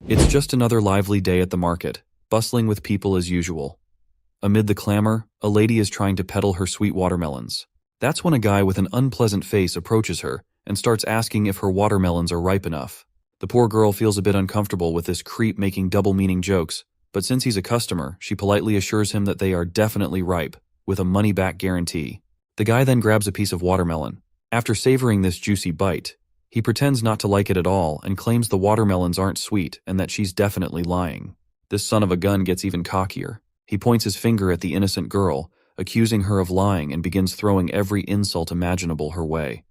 It's just another lively day at the market, bustling with people as usual. Amid the clamor, a lady is trying to peddle her sweet watermelons. That's when a guy with an unpleasant face approaches her and starts asking if her watermelons are ripe enough. The poor girl feels a bit uncomfortable with this creep making double-meaning jokes, but since he's a customer, she politely assures him that they are definitely ripe, with a money-back guarantee. The guy then grabs a piece of watermelon. After savoring this juicy bite, he pretends not to like it at all and claims the watermelons aren't sweet and that she's definitely lying. This son of a gun gets even cockier. He points his finger at the innocent girl, accusing her of lying, and begins throwing every insult imaginable her way.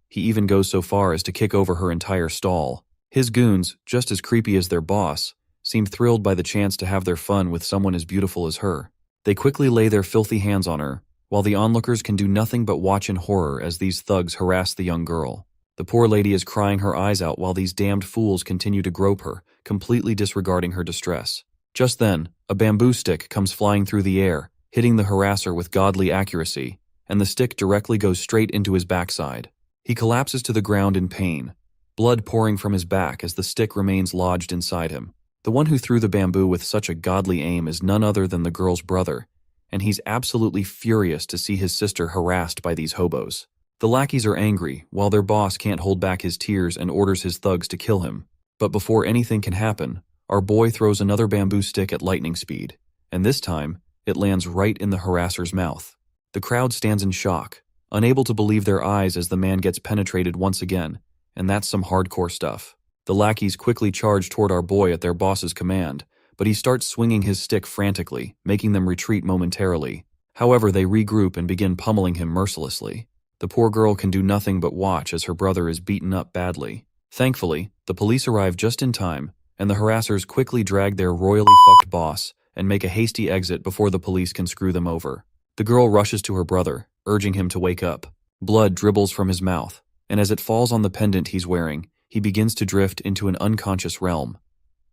He even goes so far as to kick over her entire stall. His goons, just as creepy as their boss, seem thrilled by the chance to have their fun with someone as beautiful as her. They quickly lay their filthy hands on her, while the onlookers can do nothing but watch in horror as these thugs harass the young girl. The poor lady is crying her eyes out while these damned fools continue to grope her, completely disregarding her distress. Just then, a bamboo stick comes flying through the air, hitting the harasser with godly accuracy, and the stick directly goes straight into his backside. He collapses to the ground in pain, blood pouring from his back as the stick remains lodged inside him. The one who threw the bamboo with such a godly aim is none other than the girl's brother, and he's absolutely furious to see his sister harassed by these hobos. The lackeys are angry, while their boss can't hold back his tears and orders his thugs to kill him. But before anything can happen, our boy throws another bamboo stick at lightning speed, and this time, it lands right in the harasser's mouth. The crowd stands in shock, unable to believe their eyes as the man gets penetrated once again, and that's some hardcore stuff. The lackeys quickly charge toward our boy at their boss's command, but he starts swinging his stick frantically, making them retreat momentarily. However, they regroup and begin pummeling him mercilessly. The poor girl can do nothing but watch as her brother is beaten up badly. Thankfully, the police arrive just in time, and the harassers quickly drag their royally fucked boss and make a hasty exit before the police can screw them over. The girl rushes to her brother, urging him to wake up. Blood dribbles from his mouth, and as it falls on the pendant he's wearing, he begins to drift into an unconscious realm.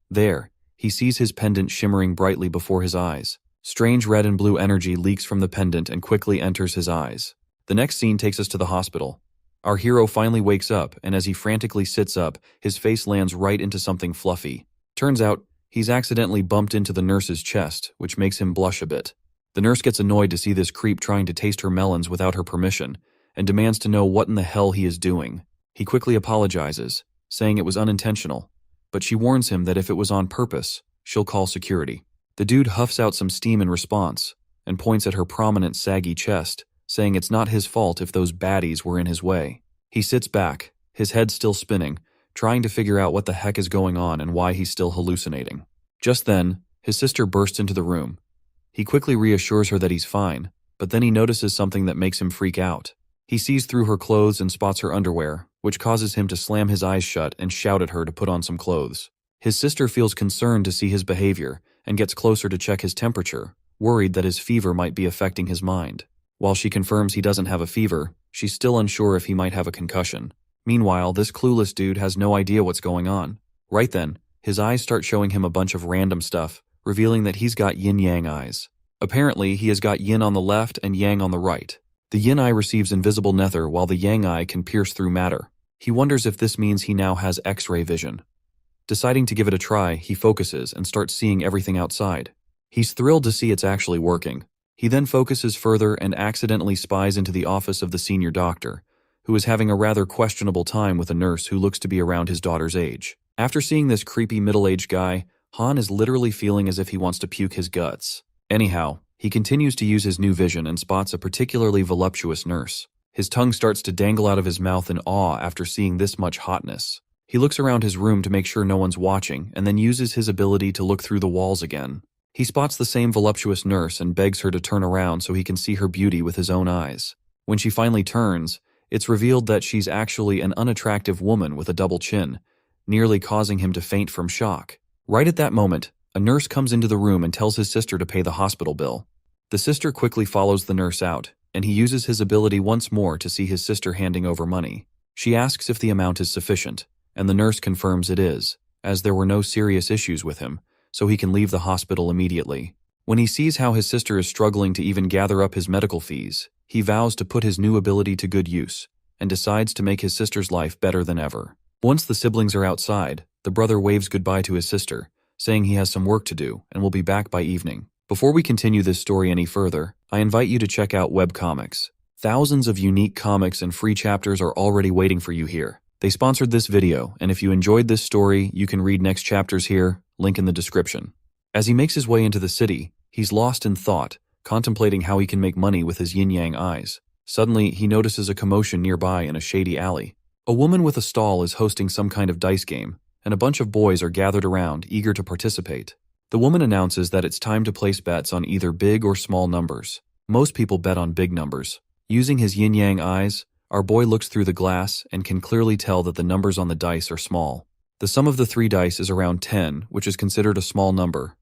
There, he sees his pendant shimmering brightly before his eyes. Strange red and blue energy leaks from the pendant and quickly enters his eyes. The next scene takes us to the hospital. Our hero finally wakes up, and as he frantically sits up, his face lands right into something fluffy. Turns out, he's accidentally bumped into the nurse's chest, which makes him blush a bit. The nurse gets annoyed to see this creep trying to taste her melons without her permission, and demands to know what in the hell he is doing. He quickly apologizes, saying it was unintentional, but she warns him that if it was on purpose, she'll call security. The dude huffs out some steam in response, and points at her prominent saggy chest, saying it's not his fault if those baddies were in his way. He sits back, his head still spinning, trying to figure out what the heck is going on and why he's still hallucinating. Just then, his sister bursts into the room. He quickly reassures her that he's fine, but then he notices something that makes him freak out. He sees through her clothes and spots her underwear, which causes him to slam his eyes shut and shout at her to put on some clothes. His sister feels concerned to see his behavior and gets closer to check his temperature, worried that his fever might be affecting his mind. While she confirms he doesn't have a fever, she's still unsure if he might have a concussion. Meanwhile, this clueless dude has no idea what's going on. Right then, his eyes start showing him a bunch of random stuff, revealing that he's got yin-yang eyes. Apparently, he has got yin on the left and yang on the right. The yin eye receives invisible nether while the yang eye can pierce through matter. He wonders if this means he now has X-ray vision. Deciding to give it a try, he focuses and starts seeing everything outside. He's thrilled to see it's actually working. He then focuses further and accidentally spies into the office of the senior doctor, who is having a rather questionable time with a nurse who looks to be around his daughter's age. After seeing this creepy middle-aged guy, Han is literally feeling as if he wants to puke his guts. Anyhow, he continues to use his new vision and spots a particularly voluptuous nurse. His tongue starts to dangle out of his mouth in awe after seeing this much hotness. He looks around his room to make sure no one's watching and then uses his ability to look through the walls again. He spots the same voluptuous nurse and begs her to turn around so he can see her beauty with his own eyes. When she finally turns, it's revealed that she's actually an unattractive woman with a double chin, nearly causing him to faint from shock. Right at that moment, a nurse comes into the room and tells his sister to pay the hospital bill. The sister quickly follows the nurse out, and he uses his ability once more to see his sister handing over money. She asks if the amount is sufficient, and the nurse confirms it is, as there were no serious issues with him, so he can leave the hospital immediately. When he sees how his sister is struggling to even gather up his medical fees, he vows to put his new ability to good use, and decides to make his sister's life better than ever. Once the siblings are outside, the brother waves goodbye to his sister, saying he has some work to do and will be back by evening. Before we continue this story any further, I invite you to check out webcomics. Thousands of unique comics and free chapters are already waiting for you here. They sponsored this video, and if you enjoyed this story, you can read next chapters here, link in the description. As he makes his way into the city, he's lost in thought, contemplating how he can make money with his yin-yang eyes. Suddenly, he notices a commotion nearby in a shady alley. A woman with a stall is hosting some kind of dice game, and a bunch of boys are gathered around, eager to participate. The woman announces that it's time to place bets on either big or small numbers. Most people bet on big numbers. Using his yin-yang eyes, our boy looks through the glass and can clearly tell that the numbers on the dice are small. The sum of the 3 dice is around 10, which is considered a small number.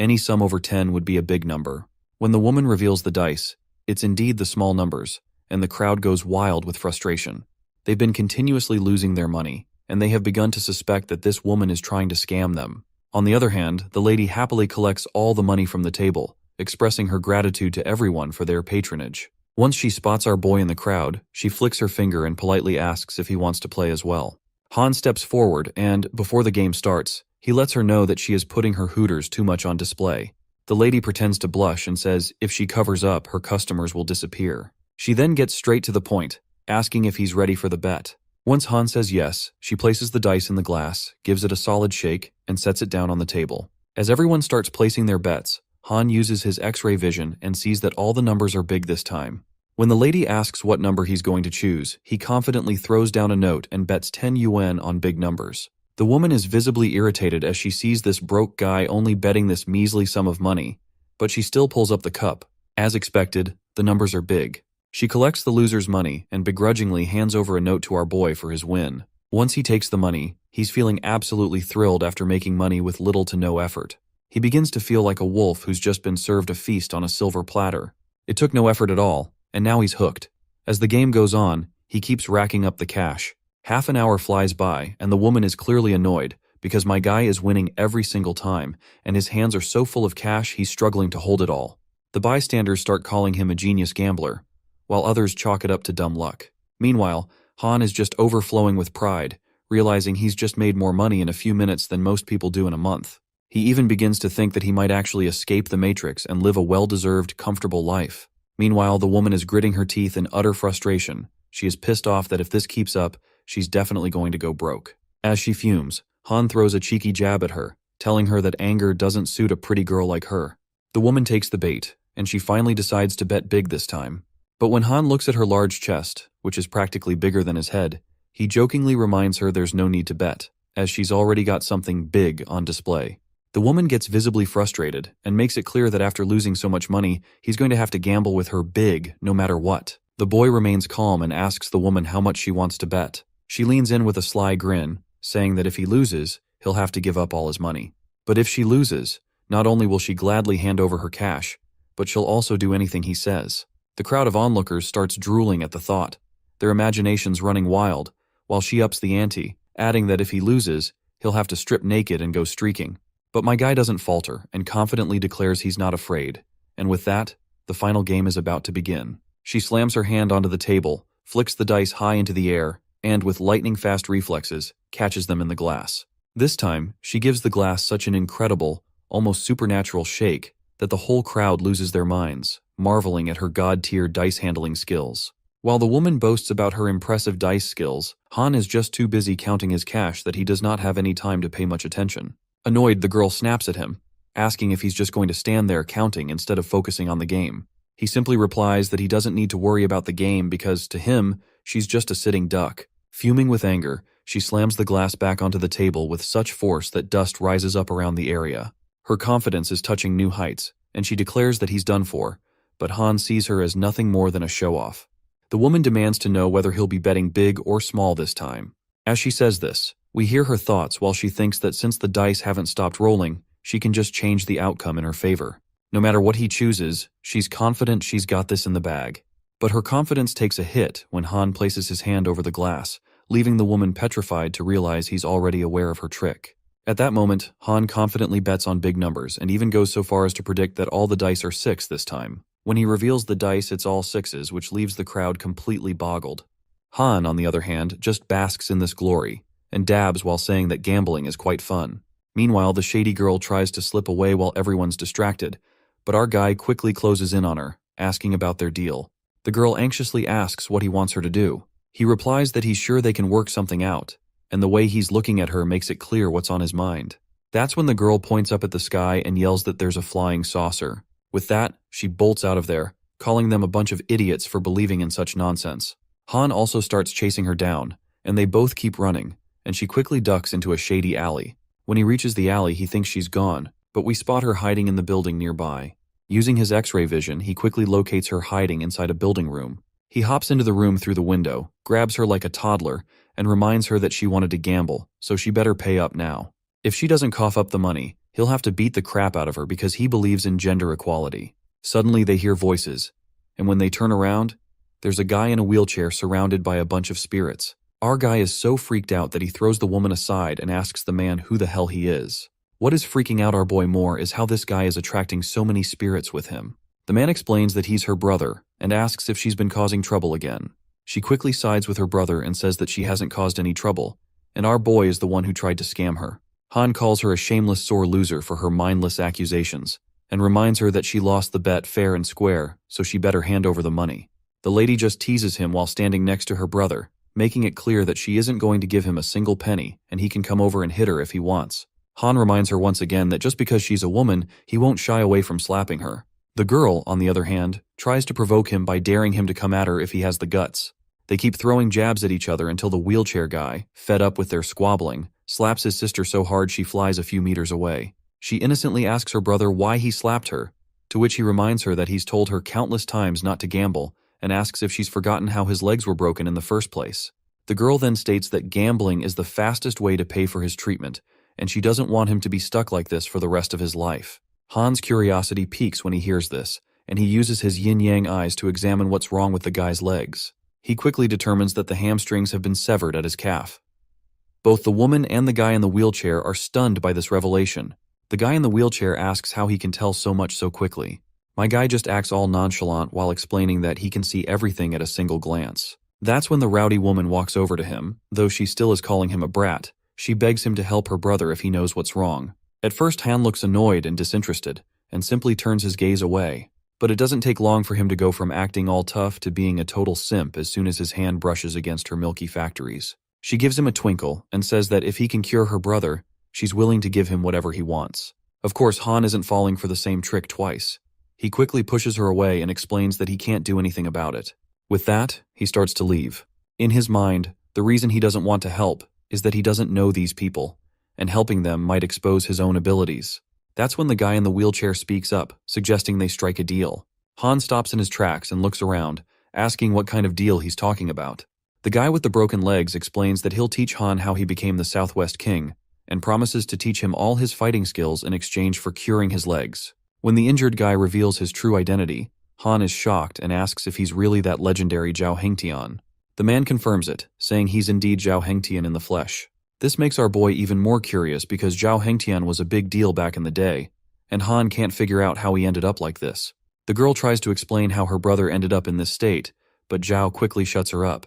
Any sum over 10 would be a big number. When the woman reveals the dice, it's indeed the small numbers, and the crowd goes wild with frustration. They've been continuously losing their money, and they have begun to suspect that this woman is trying to scam them. On the other hand, the lady happily collects all the money from the table, expressing her gratitude to everyone for their patronage. Once she spots our boy in the crowd, she flicks her finger and politely asks if he wants to play as well. Han steps forward and, before the game starts, he lets her know that she is putting her hooters too much on display. The lady pretends to blush and says if she covers up, her customers will disappear. She then gets straight to the point, asking if he's ready for the bet. Once Han says yes, she places the dice in the glass, gives it a solid shake, and sets it down on the table. As everyone starts placing their bets, Han uses his X-ray vision and sees that all the numbers are big this time. When the lady asks what number he's going to choose, he confidently throws down a note and bets 10 yuan on big numbers. The woman is visibly irritated as she sees this broke guy only betting this measly sum of money, but she still pulls up the cup. As expected, the numbers are big. She collects the loser's money and begrudgingly hands over a note to our boy for his win. Once he takes the money, he's feeling absolutely thrilled after making money with little to no effort. He begins to feel like a wolf who's just been served a feast on a silver platter. It took no effort at all, and now he's hooked. As the game goes on, he keeps racking up the cash. Half an hour flies by, and the woman is clearly annoyed, because my guy is winning every single time, and his hands are so full of cash he's struggling to hold it all. The bystanders start calling him a genius gambler, while others chalk it up to dumb luck. Meanwhile, Han is just overflowing with pride, realizing he's just made more money in a few minutes than most people do in a month. He even begins to think that he might actually escape the Matrix and live a well-deserved, comfortable life. Meanwhile, the woman is gritting her teeth in utter frustration. She is pissed off that if this keeps up, she's definitely going to go broke. As she fumes, Han throws a cheeky jab at her, telling her that anger doesn't suit a pretty girl like her. The woman takes the bait, and she finally decides to bet big this time. But when Han looks at her large chest, which is practically bigger than his head, he jokingly reminds her there's no need to bet, as she's already got something big on display. The woman gets visibly frustrated and makes it clear that after losing so much money, he's going to have to gamble with her big no matter what. The boy remains calm and asks the woman how much she wants to bet. She leans in with a sly grin, saying that if he loses, he'll have to give up all his money. But if she loses, not only will she gladly hand over her cash, but she'll also do anything he says. The crowd of onlookers starts drooling at the thought, their imaginations running wild, while she ups the ante, adding that if he loses, he'll have to strip naked and go streaking. But my guy doesn't falter and confidently declares he's not afraid. And with that, the final game is about to begin. She slams her hand onto the table, flicks the dice high into the air, and with lightning-fast reflexes, catches them in the glass. This time, she gives the glass such an incredible, almost supernatural shake that the whole crowd loses their minds, marveling at her god-tier dice-handling skills. While the woman boasts about her impressive dice skills, Han is just too busy counting his cash that he does not have any time to pay much attention. Annoyed, the girl snaps at him, asking if he's just going to stand there counting instead of focusing on the game. He simply replies that he doesn't need to worry about the game because, to him, she's just a sitting duck. Fuming with anger, she slams the glass back onto the table with such force that dust rises up around the area. Her confidence is touching new heights, and she declares that he's done for, but Han sees her as nothing more than a show-off. The woman demands to know whether he'll be betting big or small this time. As she says this, we hear her thoughts while she thinks that since the dice haven't stopped rolling, she can just change the outcome in her favor. No matter what he chooses, she's confident she's got this in the bag. But her confidence takes a hit when Han places his hand over the glass, leaving the woman petrified to realize he's already aware of her trick. At that moment, Han confidently bets on big numbers and even goes so far as to predict that all the dice are 6 this time. When he reveals the dice, it's all 6s, which leaves the crowd completely boggled. Han, on the other hand, just basks in this glory, and dabs while saying that gambling is quite fun. Meanwhile, the shady girl tries to slip away while everyone's distracted, but our guy quickly closes in on her, asking about their deal. The girl anxiously asks what he wants her to do. He replies that he's sure they can work something out, and the way he's looking at her makes it clear what's on his mind. That's when the girl points up at the sky and yells that there's a flying saucer. With that, she bolts out of there, calling them a bunch of idiots for believing in such nonsense. Han also starts chasing her down, and they both keep running, and she quickly ducks into a shady alley. When he reaches the alley, he thinks she's gone, but we spot her hiding in the building nearby. Using his X-ray vision, he quickly locates her hiding inside a building room. He hops into the room through the window, grabs her like a toddler, and reminds her that she wanted to gamble, so she better pay up now. If she doesn't cough up the money, he'll have to beat the crap out of her because he believes in gender equality. Suddenly they hear voices, and when they turn around, there's a guy in a wheelchair surrounded by a bunch of spirits. Our guy is so freaked out that he throws the woman aside and asks the man who the hell he is. What is freaking out our boy more is how this guy is attracting so many spirits with him. The man explains that he's her brother and asks if she's been causing trouble again. She quickly sides with her brother and says that she hasn't caused any trouble, and our boy is the one who tried to scam her. Han calls her a shameless sore loser for her mindless accusations, and reminds her that she lost the bet fair and square, so she better hand over the money. The lady just teases him while standing next to her brother, making it clear that she isn't going to give him a single penny, and he can come over and hit her if he wants. Han reminds her once again that just because she's a woman, he won't shy away from slapping her. The girl, on the other hand, tries to provoke him by daring him to come at her if he has the guts. They keep throwing jabs at each other until the wheelchair guy, fed up with their squabbling, slaps his sister so hard she flies a few meters away. She innocently asks her brother why he slapped her, to which he reminds her that he's told her countless times not to gamble, and asks if she's forgotten how his legs were broken in the first place. The girl then states that gambling is the fastest way to pay for his treatment, and she doesn't want him to be stuck like this for the rest of his life. Han's curiosity peaks when he hears this, and he uses his yin-yang eyes to examine what's wrong with the guy's legs. He quickly determines that the hamstrings have been severed at his calf. Both the woman and the guy in the wheelchair are stunned by this revelation. The guy in the wheelchair asks how he can tell so much so quickly. My guy just acts all nonchalant while explaining that he can see everything at a single glance. That's when the rowdy woman walks over to him, though she still is calling him a brat. She begs him to help her brother if he knows what's wrong. At first, Han looks annoyed and disinterested, and simply turns his gaze away. But it doesn't take long for him to go from acting all tough to being a total simp as soon as his hand brushes against her milky factories. She gives him a twinkle and says that if he can cure her brother, she's willing to give him whatever he wants. Of course, Han isn't falling for the same trick twice. He quickly pushes her away and explains that he can't do anything about it. With that, he starts to leave. In his mind, the reason he doesn't want to help is that he doesn't know these people, and helping them might expose his own abilities. That's when the guy in the wheelchair speaks up, suggesting they strike a deal. Han stops in his tracks and looks around, asking what kind of deal he's talking about. The guy with the broken legs explains that he'll teach Han how he became the Southwest King, and promises to teach him all his fighting skills in exchange for curing his legs. When the injured guy reveals his true identity, Han is shocked and asks if he's really that legendary Zhao Hengtian. The man confirms it, saying he's indeed Zhao Hengtian in the flesh. This makes our boy even more curious because Zhao Hengtian was a big deal back in the day, and Han can't figure out how he ended up like this. The girl tries to explain how her brother ended up in this state, but Zhao quickly shuts her up.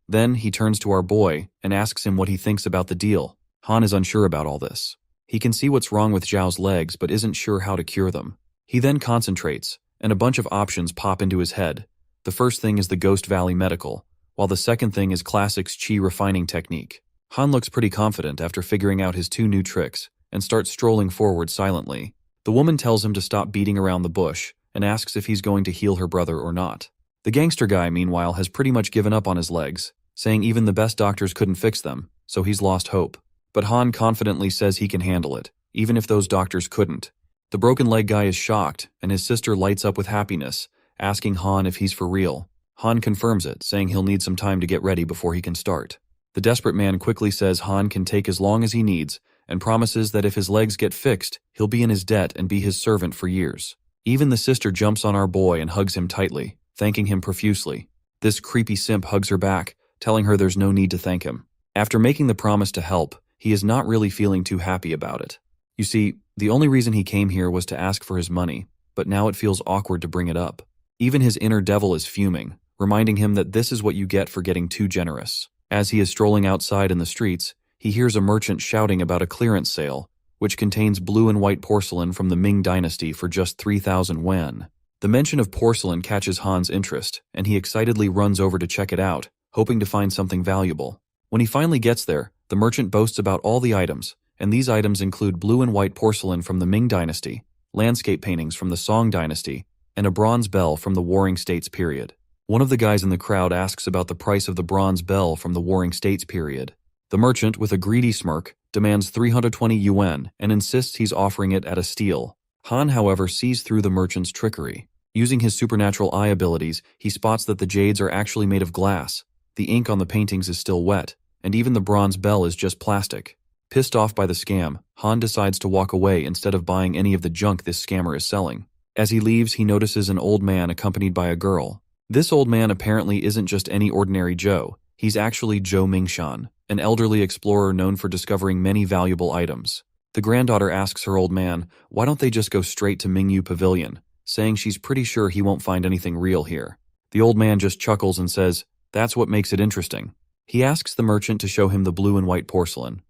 Then he turns to our boy and asks him what he thinks about the deal. Han is unsure about all this. He can see what's wrong with Zhao's legs but isn't sure how to cure them. He then concentrates, and a bunch of options pop into his head. The first thing is the Ghost Valley Medical, while the second thing is Classic's Qi refining technique. Han looks pretty confident after figuring out his two new tricks, and starts strolling forward silently. The woman tells him to stop beating around the bush, and asks if he's going to heal her brother or not. The gangster guy, meanwhile, has pretty much given up on his legs, saying even the best doctors couldn't fix them, so he's lost hope. But Han confidently says he can handle it, even if those doctors couldn't. The broken leg guy is shocked, and his sister lights up with happiness, asking Han if he's for real. Han confirms it, saying he'll need some time to get ready before he can start. The desperate man quickly says Han can take as long as he needs, and promises that if his legs get fixed, he'll be in his debt and be his servant for years. Even the sister jumps on our boy and hugs him tightly, thanking him profusely. This creepy simp hugs her back, telling her there's no need to thank him. After making the promise to help, he is not really feeling too happy about it. You see, the only reason he came here was to ask for his money, but now it feels awkward to bring it up. Even his inner devil is fuming, reminding him that this is what you get for getting too generous. As he is strolling outside in the streets, he hears a merchant shouting about a clearance sale, which contains blue and white porcelain from the Ming Dynasty for just 3,000 yuan. The mention of porcelain catches Han's interest, and he excitedly runs over to check it out, hoping to find something valuable. When he finally gets there, the merchant boasts about all the items, and these items include blue and white porcelain from the Ming Dynasty, landscape paintings from the Song Dynasty, and a bronze bell from the Warring States period. One of the guys in the crowd asks about the price of the bronze bell from the Warring States period. The merchant, with a greedy smirk, demands 320 yuan and insists he's offering it at a steal. Han, however, sees through the merchant's trickery. Using his supernatural eye abilities, he spots that the jades are actually made of glass, the ink on the paintings is still wet, and even the bronze bell is just plastic. Pissed off by the scam, Han decides to walk away instead of buying any of the junk this scammer is selling. As he leaves, he notices an old man accompanied by a girl. This old man apparently isn't just any ordinary Joe. He's actually Zhou Mingshan, an elderly explorer known for discovering many valuable items. The granddaughter asks her old man, why don't they just go straight to Mingyu Pavilion, saying she's pretty sure he won't find anything real here. The old man just chuckles and says, that's what makes it interesting. He asks the merchant to show him the blue and white porcelain.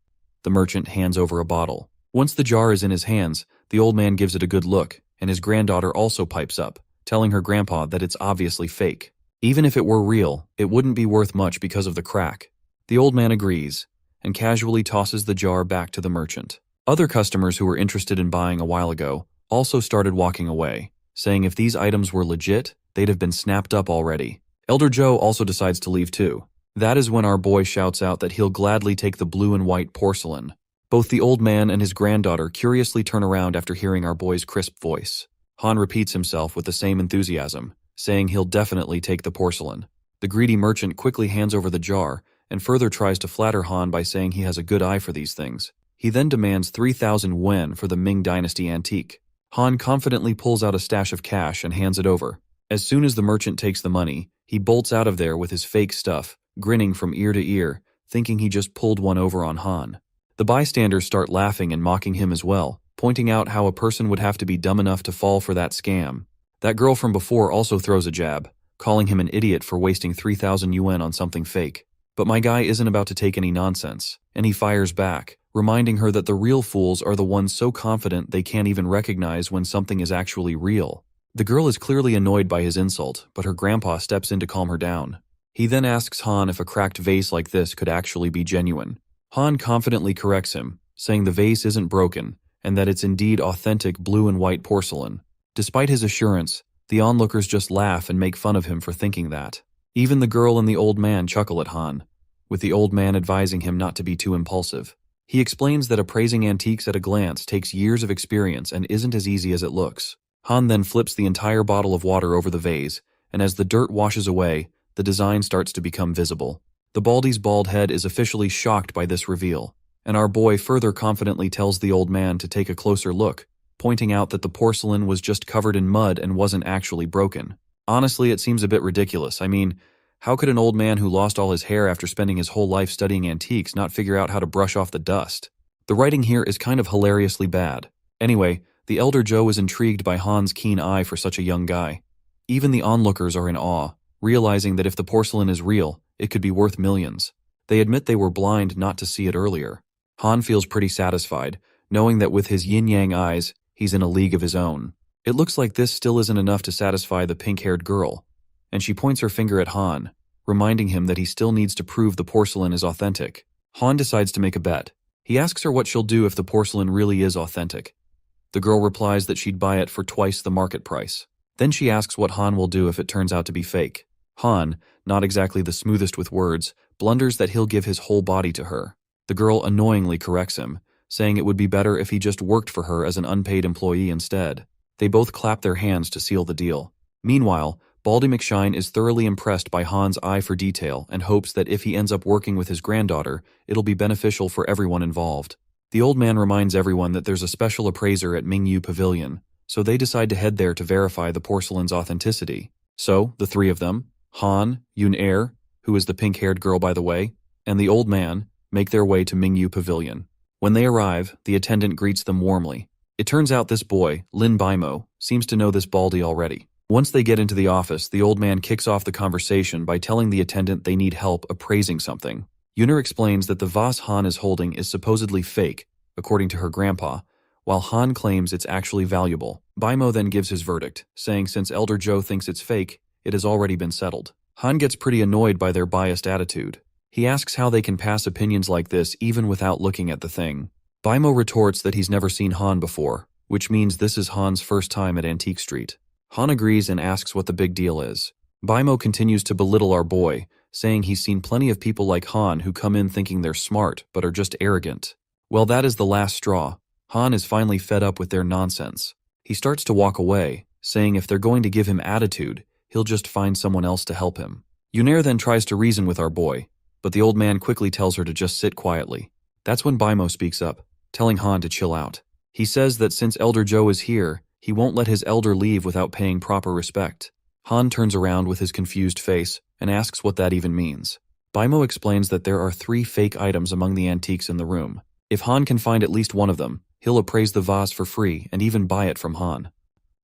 The merchant hands over a bottle. Once the jar is in his hands, the old man gives it a good look, and his granddaughter also pipes up, telling her grandpa that it's obviously fake. Even if it were real, it wouldn't be worth much because of the crack. The old man agrees, and casually tosses the jar back to the merchant. Other customers who were interested in buying a while ago also started walking away, saying if these items were legit, they'd have been snapped up already. Elder Joe also decides to leave too. That is when our boy shouts out that he'll gladly take the blue and white porcelain. Both the old man and his granddaughter curiously turn around after hearing our boy's crisp voice. Han repeats himself with the same enthusiasm, saying he'll definitely take the porcelain. The greedy merchant quickly hands over the jar and further tries to flatter Han by saying he has a good eye for these things. He then demands 3,000 yuan for the Ming Dynasty antique. Han confidently pulls out a stash of cash and hands it over. As soon as the merchant takes the money, he bolts out of there with his fake stuff, grinning from ear to ear, thinking he just pulled one over on Han. The bystanders start laughing and mocking him as well, pointing out how a person would have to be dumb enough to fall for that scam. That girl from before also throws a jab, calling him an idiot for wasting 3,000 yuan on something fake. But my guy isn't about to take any nonsense, and he fires back, reminding her that the real fools are the ones so confident they can't even recognize when something is actually real. The girl is clearly annoyed by his insult, but her grandpa steps in to calm her down. He then asks Han if a cracked vase like this could actually be genuine. Han confidently corrects him, saying the vase isn't broken, and that it's indeed authentic blue and white porcelain. Despite his assurance, the onlookers just laugh and make fun of him for thinking that. Even the girl and the old man chuckle at Han, with the old man advising him not to be too impulsive. He explains that appraising antiques at a glance takes years of experience and isn't as easy as it looks. Han then flips the entire bottle of water over the vase, and as the dirt washes away, the design starts to become visible. The Baldy's bald head is officially shocked by this reveal, and our boy further confidently tells the old man to take a closer look, pointing out that the porcelain was just covered in mud and wasn't actually broken. Honestly, it seems a bit ridiculous. I mean, how could an old man who lost all his hair after spending his whole life studying antiques not figure out how to brush off the dust? The writing here is kind of hilariously bad. Anyway, the elder Joe is intrigued by Han's keen eye for such a young guy. Even the onlookers are in awe, realizing that if the porcelain is real, it could be worth millions. They admit they were blind not to see it earlier. Han feels pretty satisfied, knowing that with his yin-yang eyes, he's in a league of his own. It looks like this still isn't enough to satisfy the pink-haired girl, and she points her finger at Han, reminding him that he still needs to prove the porcelain is authentic. Han decides to make a bet. He asks her what she'll do if the porcelain really is authentic. The girl replies that she'd buy it for twice the market price. Then she asks what Han will do if it turns out to be fake. Han, not exactly the smoothest with words, blunders that he'll give his whole body to her. The girl annoyingly corrects him, saying it would be better if he just worked for her as an unpaid employee instead. They both clap their hands to seal the deal. Meanwhile, Baldy McShine is thoroughly impressed by Han's eye for detail and hopes that if he ends up working with his granddaughter, it'll be beneficial for everyone involved. The old man reminds everyone that there's a special appraiser at Mingyu Pavilion, so they decide to head there to verify the porcelain's authenticity. So, the three of them, Han, Yun-Er, who is the pink-haired girl by the way, and the old man, make their way to Mingyu Pavilion. When they arrive, the attendant greets them warmly. It turns out this boy, Lin Baimo, seems to know this Baldy already. Once they get into the office, the old man kicks off the conversation by telling the attendant they need help appraising something. Yunner explains that the vase Han is holding is supposedly fake, according to her grandpa, while Han claims it's actually valuable. Baimo then gives his verdict, saying since Elder Joe thinks it's fake, it has already been settled. Han gets pretty annoyed by their biased attitude. He asks how they can pass opinions like this even without looking at the thing. Baimo retorts that he's never seen Han before, which means this is Han's first time at Antique Street. Han agrees and asks what the big deal is. Baimo continues to belittle our boy, saying he's seen plenty of people like Han who come in thinking they're smart but are just arrogant. Well, that is the last straw. Han is finally fed up with their nonsense. He starts to walk away, saying if they're going to give him attitude, he'll just find someone else to help him. Yunner then tries to reason with our boy, but the old man quickly tells her to just sit quietly. That's when Baimo speaks up, telling Han to chill out. He says that since Elder Joe is here, he won't let his elder leave without paying proper respect. Han turns around with his confused face and asks what that even means. Baimo explains that there are 3 fake items among the antiques in the room. If Han can find at least one of them, he'll appraise the vase for free and even buy it from Han.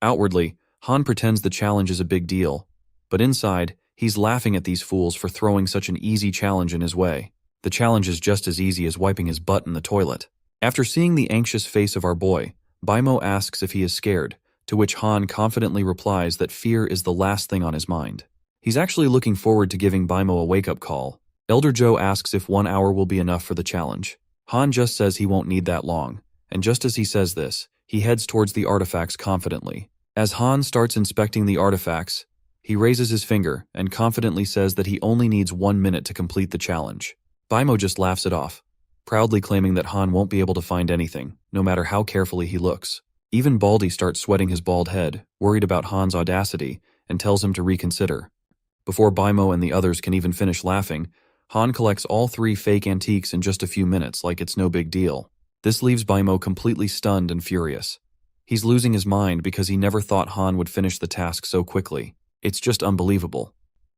Outwardly, Han pretends the challenge is a big deal, but inside, he's laughing at these fools for throwing such an easy challenge in his way. The challenge is just as easy as wiping his butt in the toilet. After seeing the anxious face of our boy, Baimo asks if he is scared, to which Han confidently replies that fear is the last thing on his mind. He's actually looking forward to giving Baimo a wake-up call. Elder Joe asks if 1 hour will be enough for the challenge. Han just says he won't need that long, and just as he says this, he heads towards the artifacts confidently. As Han starts inspecting the artifacts, he raises his finger and confidently says that he only needs 1 minute to complete the challenge. Baimo just laughs it off, proudly claiming that Han won't be able to find anything, no matter how carefully he looks. Even Baldy starts sweating his bald head, worried about Han's audacity, and tells him to reconsider. Before Baimo and the others can even finish laughing, Han collects all 3 fake antiques in just a few minutes like it's no big deal. This leaves Baimo completely stunned and furious. He's losing his mind because he never thought Han would finish the task so quickly. It's just unbelievable.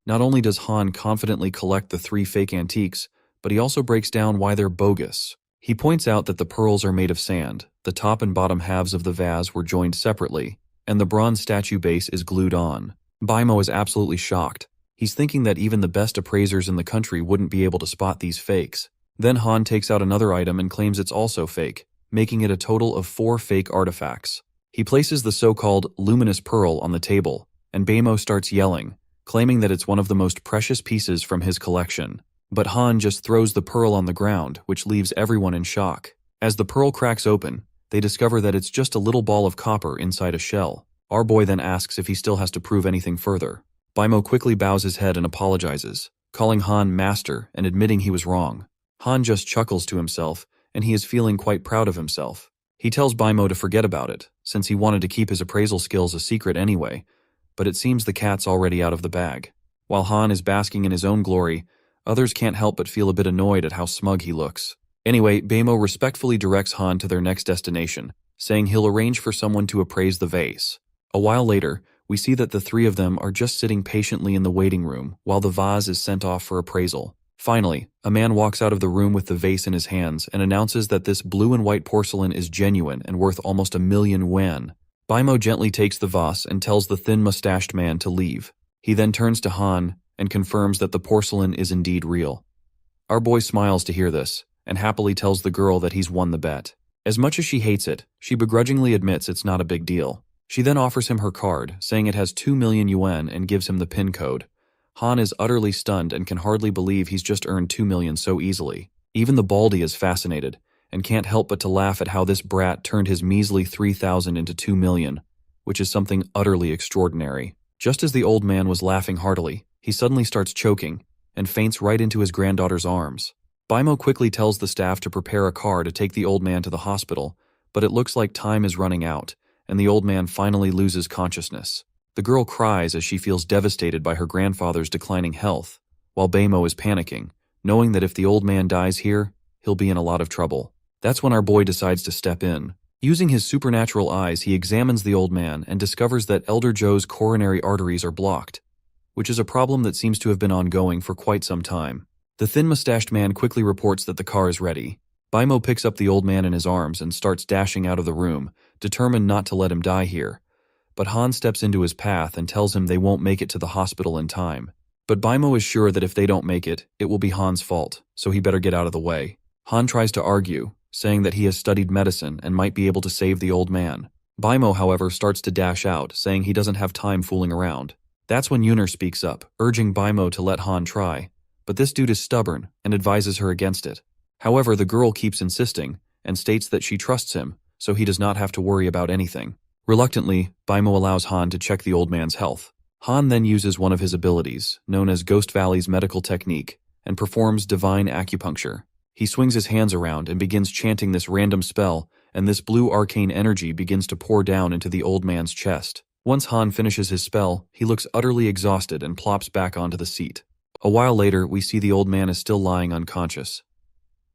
Not only does Han confidently collect the 3 fake antiques, but he also breaks down why they're bogus. He points out that the pearls are made of sand, the top and bottom halves of the vase were joined separately, and the bronze statue base is glued on. Baimo is absolutely shocked. He's thinking that even the best appraisers in the country wouldn't be able to spot these fakes. Then Han takes out another item and claims it's also fake, making it a total of 4 fake artifacts. He places the so-called luminous pearl on the table, and Baimo starts yelling, claiming that it's one of the most precious pieces from his collection. But Han just throws the pearl on the ground, which leaves everyone in shock. As the pearl cracks open, they discover that it's just a little ball of copper inside a shell. Our boy then asks if he still has to prove anything further. Baimo quickly bows his head and apologizes, calling Han master and admitting he was wrong. Han just chuckles to himself, and he is feeling quite proud of himself. He tells Baimo to forget about it, since he wanted to keep his appraisal skills a secret anyway, but it seems the cat's already out of the bag. While Han is basking in his own glory, others can't help but feel a bit annoyed at how smug he looks. Anyway, Baimo respectfully directs Han to their next destination, saying he'll arrange for someone to appraise the vase. A while later, we see that the 3 of them are just sitting patiently in the waiting room while the vase is sent off for appraisal. Finally, a man walks out of the room with the vase in his hands and announces that this blue and white porcelain is genuine and worth almost 1,000,000 yuan. Baimo gently takes the vase and tells the thin-mustached man to leave. He then turns to Han and confirms that the porcelain is indeed real. Our boy smiles to hear this, and happily tells the girl that he's won the bet. As much as she hates it, she begrudgingly admits it's not a big deal. She then offers him her card, saying it has 2,000,000 yuan and gives him the PIN code. Han is utterly stunned and can hardly believe he's just earned 2,000,000 so easily. Even the Baldy is fascinated, and can't help but to laugh at how this brat turned his measly 3,000 into 2,000,000, which is something utterly extraordinary. Just as the old man was laughing heartily, he suddenly starts choking, and faints right into his granddaughter's arms. Baimo quickly tells the staff to prepare a car to take the old man to the hospital, but it looks like time is running out, and the old man finally loses consciousness. The girl cries as she feels devastated by her grandfather's declining health, while Baimo is panicking, knowing that if the old man dies here, he'll be in a lot of trouble. That's when our boy decides to step in. Using his supernatural eyes, he examines the old man and discovers that Elder Joe's coronary arteries are blocked, which is a problem that seems to have been ongoing for quite some time. The thin-mustached man quickly reports that the car is ready. Baimo picks up the old man in his arms and starts dashing out of the room, determined not to let him die here. But Han steps into his path and tells him they won't make it to the hospital in time. But Baimo is sure that if they don't make it, it will be Han's fault, so he better get out of the way. Han tries to argue, saying that he has studied medicine and might be able to save the old man. Baimo, however, starts to dash out, saying he doesn't have time fooling around. That's when Yuner speaks up, urging Baimo to let Han try, but this dude is stubborn and advises her against it. However, the girl keeps insisting and states that she trusts him, so he does not have to worry about anything. Reluctantly, Baimo allows Han to check the old man's health. Han then uses one of his abilities, known as Ghost Valley's medical technique, and performs divine acupuncture. He swings his hands around and begins chanting this random spell, and this blue arcane energy begins to pour down into the old man's chest. Once Han finishes his spell, he looks utterly exhausted and plops back onto the seat. A while later, we see the old man is still lying unconscious.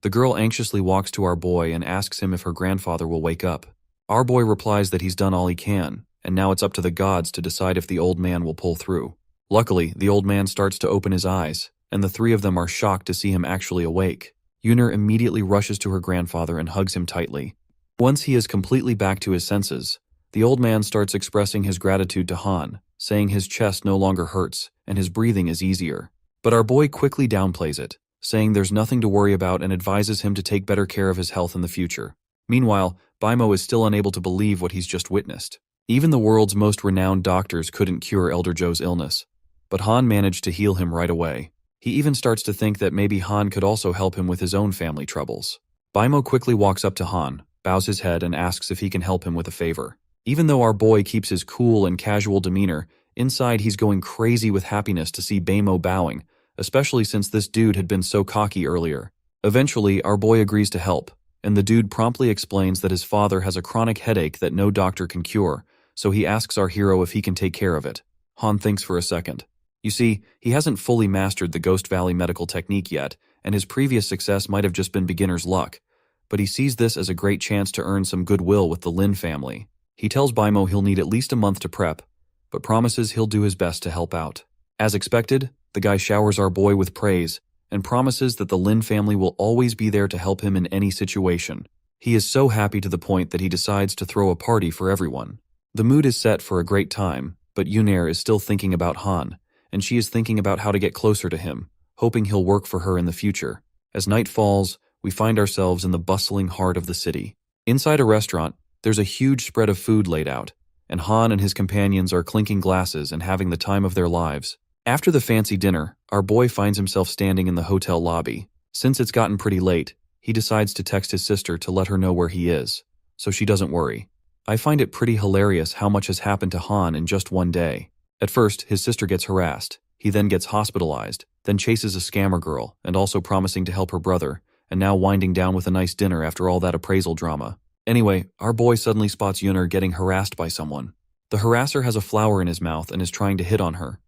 The girl anxiously walks to our boy and asks him if her grandfather will wake up. Our boy replies that he's done all he can, and now it's up to the gods to decide if the old man will pull through. Luckily, the old man starts to open his eyes, and the three of them are shocked to see him actually awake. Yuner immediately rushes to her grandfather and hugs him tightly. Once he is completely back to his senses, the old man starts expressing his gratitude to Han, saying his chest no longer hurts and his breathing is easier. But our boy quickly downplays it, saying there's nothing to worry about and advises him to take better care of his health in the future. Meanwhile, Baimo is still unable to believe what he's just witnessed. Even the world's most renowned doctors couldn't cure Elder Joe's illness, but Han managed to heal him right away. He even starts to think that maybe Han could also help him with his own family troubles. Baimo quickly walks up to Han, bows his head and asks if he can help him with a favor. Even though our boy keeps his cool and casual demeanor, inside he's going crazy with happiness to see Baimo bowing, especially since this dude had been so cocky earlier. Eventually, our boy agrees to help, and the dude promptly explains that his father has a chronic headache that no doctor can cure, so he asks our hero if he can take care of it. Han thinks for a second. You see, he hasn't fully mastered the Ghost Valley medical technique yet, and his previous success might have just been beginner's luck, but he sees this as a great chance to earn some goodwill with the Lin family. He tells Baimo he'll need at least a month to prep, but promises he'll do his best to help out. As expected, the guy showers our boy with praise and promises that the Lin family will always be there to help him in any situation. He is so happy to the point that he decides to throw a party for everyone. The mood is set for a great time, but Yuner is still thinking about Han, and she is thinking about how to get closer to him, hoping he'll work for her in the future. As night falls, we find ourselves in the bustling heart of the city. Inside a restaurant, there's a huge spread of food laid out, and Han and his companions are clinking glasses and having the time of their lives. After the fancy dinner, our boy finds himself standing in the hotel lobby. Since it's gotten pretty late, he decides to text his sister to let her know where he is, so she doesn't worry. I find it pretty hilarious how much has happened to Han in just one day. At first, his sister gets harassed, he then gets hospitalized, then chases a scammer girl, and also promising to help her brother, and now winding down with a nice dinner after all that appraisal drama. Anyway, our boy suddenly spots Yuner getting harassed by someone. The harasser has a flower in his mouth and is trying to hit on her.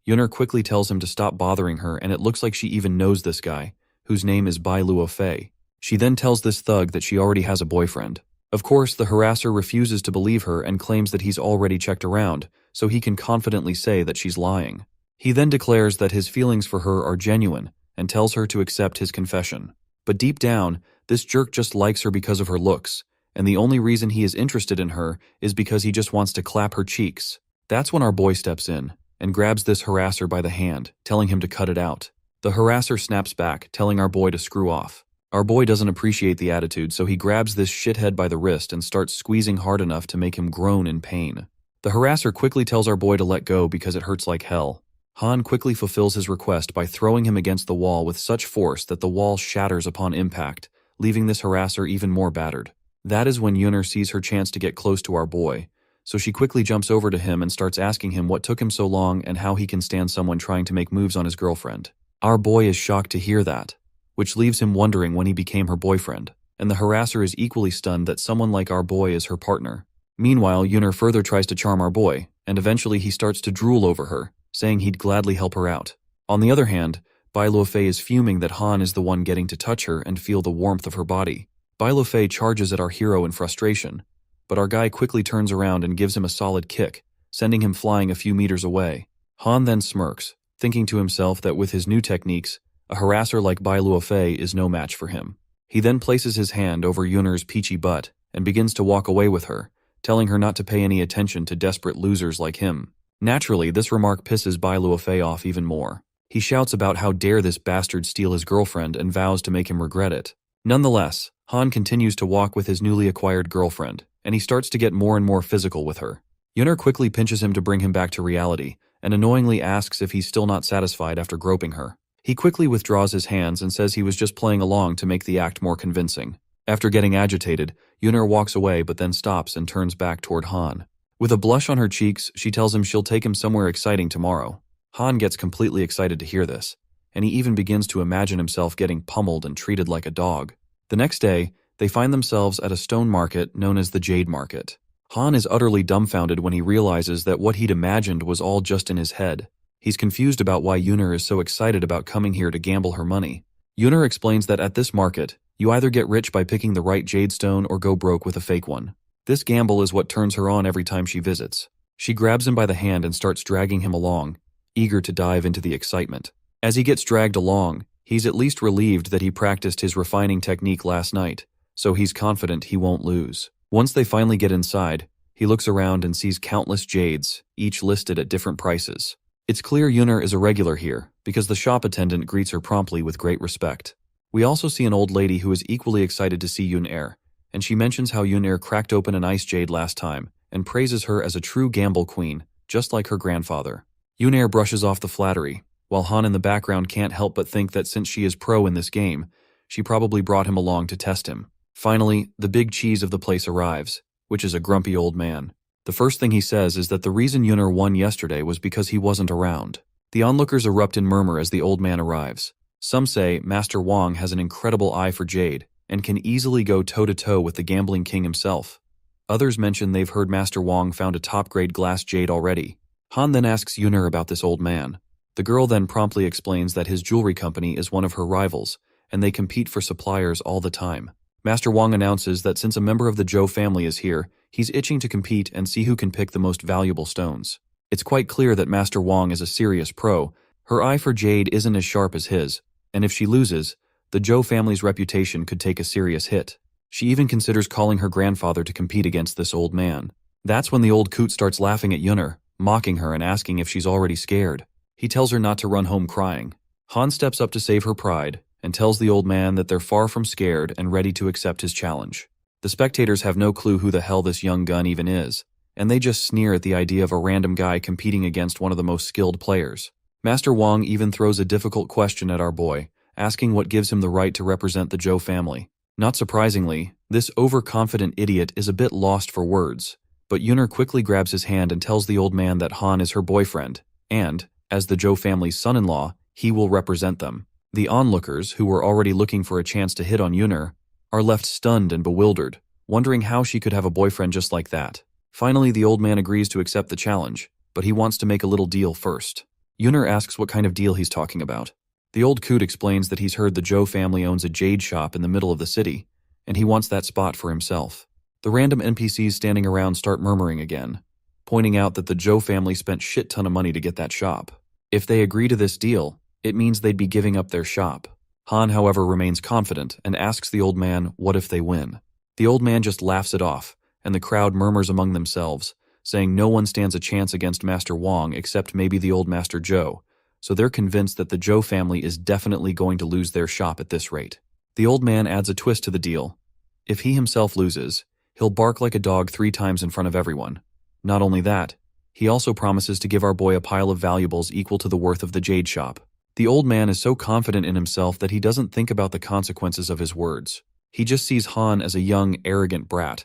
Yuner quickly tells him to stop bothering her, and it looks like she even knows this guy, whose name is Bai Luo Fei. She then tells this thug that she already has a boyfriend. Of course, the harasser refuses to believe her and claims that he's already checked around, so he can confidently say that she's lying. He then declares that his feelings for her are genuine and tells her to accept his confession. But deep down, this jerk just likes her because of her looks, and the only reason he is interested in her is because he just wants to clap her cheeks. That's when our boy steps in and grabs this harasser by the hand, telling him to cut it out. The harasser snaps back, telling our boy to screw off. Our boy doesn't appreciate the attitude, so he grabs this shithead by the wrist and starts squeezing hard enough to make him groan in pain. The harasser quickly tells our boy to let go because it hurts like hell. Han quickly fulfills his request by throwing him against the wall with such force that the wall shatters upon impact, leaving this harasser even more battered. That is when Yuner sees her chance to get close to our boy, so she quickly jumps over to him and starts asking him what took him so long and how he can stand someone trying to make moves on his girlfriend. Our boy is shocked to hear that, which leaves him wondering when he became her boyfriend, and the harasser is equally stunned that someone like our boy is her partner. Meanwhile, Yuner further tries to charm our boy, and eventually he starts to drool over her, saying he'd gladly help her out. On the other hand, Bai Luofei is fuming that Han is the one getting to touch her and feel the warmth of her body. Bai Luofei charges at our hero in frustration, but our guy quickly turns around and gives him a solid kick, sending him flying a few meters away. Han then smirks, thinking to himself that with his new techniques, a harasser like Bai Luofei is no match for him. He then places his hand over Yuner's peachy butt and begins to walk away with her, telling her not to pay any attention to desperate losers like him. Naturally, this remark pisses Bai Luofei off even more. He shouts about how dare this bastard steal his girlfriend and vows to make him regret it. Nonetheless, Han continues to walk with his newly acquired girlfriend, and he starts to get more and more physical with her. Yunner quickly pinches him to bring him back to reality, and annoyingly asks if he's still not satisfied after groping her. He quickly withdraws his hands and says he was just playing along to make the act more convincing. After getting agitated, Yunner walks away but then stops and turns back toward Han. With a blush on her cheeks, she tells him she'll take him somewhere exciting tomorrow. Han gets completely excited to hear this, and he even begins to imagine himself getting pummeled and treated like a dog. The next day, they find themselves at a stone market known as the Jade Market. Han is utterly dumbfounded when he realizes that what he'd imagined was all just in his head. He's confused about why Yunner is so excited about coming here to gamble her money. Yunner explains that at this market, you either get rich by picking the right jade stone or go broke with a fake one. This gamble is what turns her on every time she visits. She grabs him by the hand and starts dragging him along, eager to dive into the excitement. As he gets dragged along, he's at least relieved that he practiced his refining technique last night, so he's confident he won't lose. Once they finally get inside, he looks around and sees countless jades, each listed at different prices. It's clear Yunner is a regular here, because the shop attendant greets her promptly with great respect. We also see an old lady who is equally excited to see Yunner, and she mentions how Yunner cracked open an ice jade last time, and praises her as a true gamble queen, just like her grandfather. Yunner brushes off the flattery, while Han in the background can't help but think that since she is pro in this game, she probably brought him along to test him. Finally, the big cheese of the place arrives, which is a grumpy old man. The first thing he says is that the reason Yunner won yesterday was because he wasn't around. The onlookers erupt in murmur as the old man arrives. Some say Master Wang has an incredible eye for jade, and can easily go toe-to-toe with the gambling king himself. Others mention they've heard Master Wang found a top-grade glass jade already. Han then asks Yunner about this old man. The girl then promptly explains that his jewelry company is one of her rivals, and they compete for suppliers all the time. Master Wang announces that since a member of the Zhou family is here, he's itching to compete and see who can pick the most valuable stones. It's quite clear that Master Wang is a serious pro. Her eye for jade isn't as sharp as his, and if she loses, the Zhou family's reputation could take a serious hit. She even considers calling her grandfather to compete against this old man. That's when the old coot starts laughing at Yunner, mocking her and asking if she's already scared. He tells her not to run home crying. Han steps up to save her pride, and tells the old man that they're far from scared and ready to accept his challenge. The spectators have no clue who the hell this young gun even is, and they just sneer at the idea of a random guy competing against one of the most skilled players. Master Wang even throws a difficult question at our boy, asking what gives him the right to represent the Zhou family. Not surprisingly, this overconfident idiot is a bit lost for words, but Yunner quickly grabs his hand and tells the old man that Han is her boyfriend, and, as the Zhou family's son-in-law, he will represent them. The onlookers, who were already looking for a chance to hit on Yunner, are left stunned and bewildered, wondering how she could have a boyfriend just like that. Finally, the old man agrees to accept the challenge, but he wants to make a little deal first. Yunner asks what kind of deal he's talking about. The old coot explains that he's heard the Zhou family owns a jade shop in the middle of the city, and he wants that spot for himself. The random NPCs standing around start murmuring again, pointing out that the Zhou family spent shit ton of money to get that shop. If they agree to this deal, it means they'd be giving up their shop. Han, however, remains confident and asks the old man what if they win. The old man just laughs it off, and the crowd murmurs among themselves, saying no one stands a chance against Master Wang except maybe the old Master Zhou, so they're convinced that the Zhou family is definitely going to lose their shop at this rate. The old man adds a twist to the deal. If he himself loses, he'll bark like a dog 3 times in front of everyone. Not only that, he also promises to give our boy a pile of valuables equal to the worth of the jade shop. The old man is so confident in himself that he doesn't think about the consequences of his words. He just sees Han as a young, arrogant brat.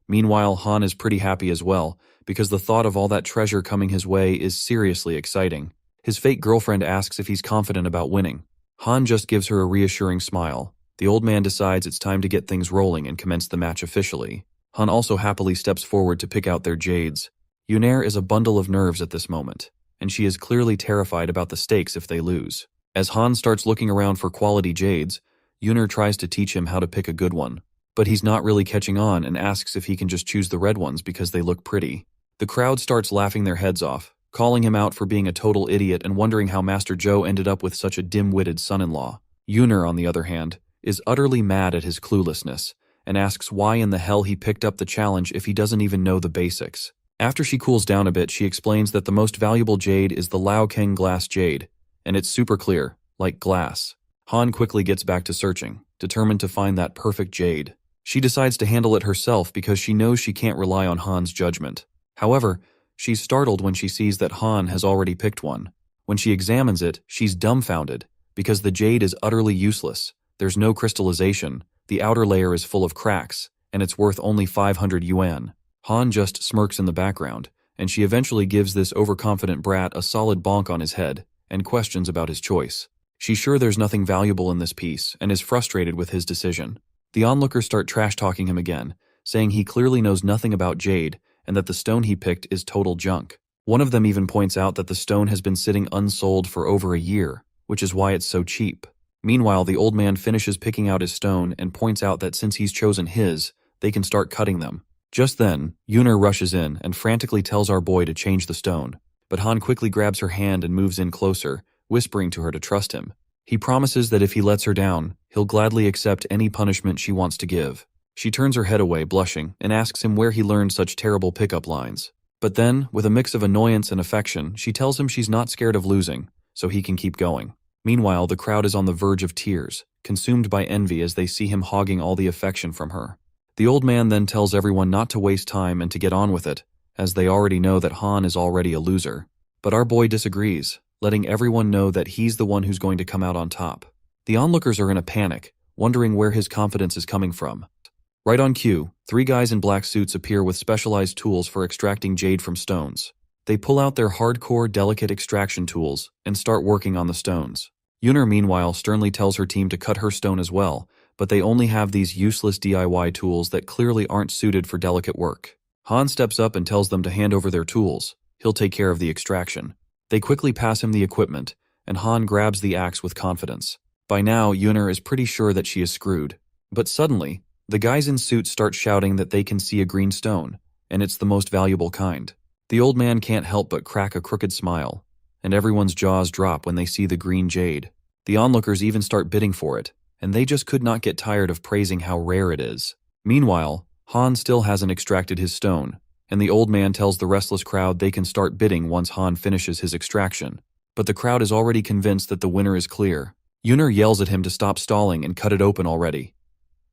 Meanwhile, Han is pretty happy as well, because the thought of all that treasure coming his way is seriously exciting. His fake girlfriend asks if he's confident about winning. Han just gives her a reassuring smile. The old man decides it's time to get things rolling and commence the match officially. Han also happily steps forward to pick out their jades. Yunner is a bundle of nerves at this moment, and she is clearly terrified about the stakes if they lose. As Han starts looking around for quality jades, Yunner tries to teach him how to pick a good one, but he's not really catching on and asks if he can just choose the red ones because they look pretty. The crowd starts laughing their heads off, calling him out for being a total idiot and wondering how Master Zhou ended up with such a dim-witted son-in-law. Yunner, on the other hand, is utterly mad at his cluelessness and asks why in the hell he picked up the challenge if he doesn't even know the basics. After she cools down a bit, she explains that the most valuable jade is the Lao Keng glass jade, and it's super clear, like glass. Han quickly gets back to searching, determined to find that perfect jade. She decides to handle it herself because she knows she can't rely on Han's judgment. However, she's startled when she sees that Han has already picked one. When she examines it, she's dumbfounded, because the jade is utterly useless. There's no crystallization, the outer layer is full of cracks, and it's worth only 500 yuan. Han just smirks in the background, and she eventually gives this overconfident brat a solid bonk on his head, and questions about his choice. She's sure there's nothing valuable in this piece, and is frustrated with his decision. The onlookers start trash-talking him again, saying he clearly knows nothing about jade, and that the stone he picked is total junk. One of them even points out that the stone has been sitting unsold for over a year, which is why it's so cheap. Meanwhile, the old man finishes picking out his stone and points out that since he's chosen his, they can start cutting them. Just then, Yunner rushes in and frantically tells our boy to change the stone, but Han quickly grabs her hand and moves in closer, whispering to her to trust him. He promises that if he lets her down, he'll gladly accept any punishment she wants to give. She turns her head away, blushing, and asks him where he learned such terrible pickup lines. But then, with a mix of annoyance and affection, she tells him she's not scared of losing, so he can keep going. Meanwhile, the crowd is on the verge of tears, consumed by envy as they see him hogging all the affection from her. The old man then tells everyone not to waste time and to get on with it, as they already know that Han is already a loser. But our boy disagrees, letting everyone know that he's the one who's going to come out on top. The onlookers are in a panic, wondering where his confidence is coming from. Right on cue, 3 guys in black suits appear with specialized tools for extracting jade from stones. They pull out their hardcore, delicate extraction tools and start working on the stones. Yunner, meanwhile, sternly tells her team to cut her stone as well, but they only have these useless DIY tools that clearly aren't suited for delicate work. Han steps up and tells them to hand over their tools. He'll take care of the extraction. They quickly pass him the equipment, and Han grabs the axe with confidence. By now, Yunner is pretty sure that she is screwed. But suddenly, the guys in suits start shouting that they can see a green stone, and it's the most valuable kind. The old man can't help but crack a crooked smile, and everyone's jaws drop when they see the green jade. The onlookers even start bidding for it, and they just could not get tired of praising how rare it is. Meanwhile, Han still hasn't extracted his stone, and the old man tells the restless crowd they can start bidding once Han finishes his extraction. But the crowd is already convinced that the winner is clear. Yunner yells at him to stop stalling and cut it open already.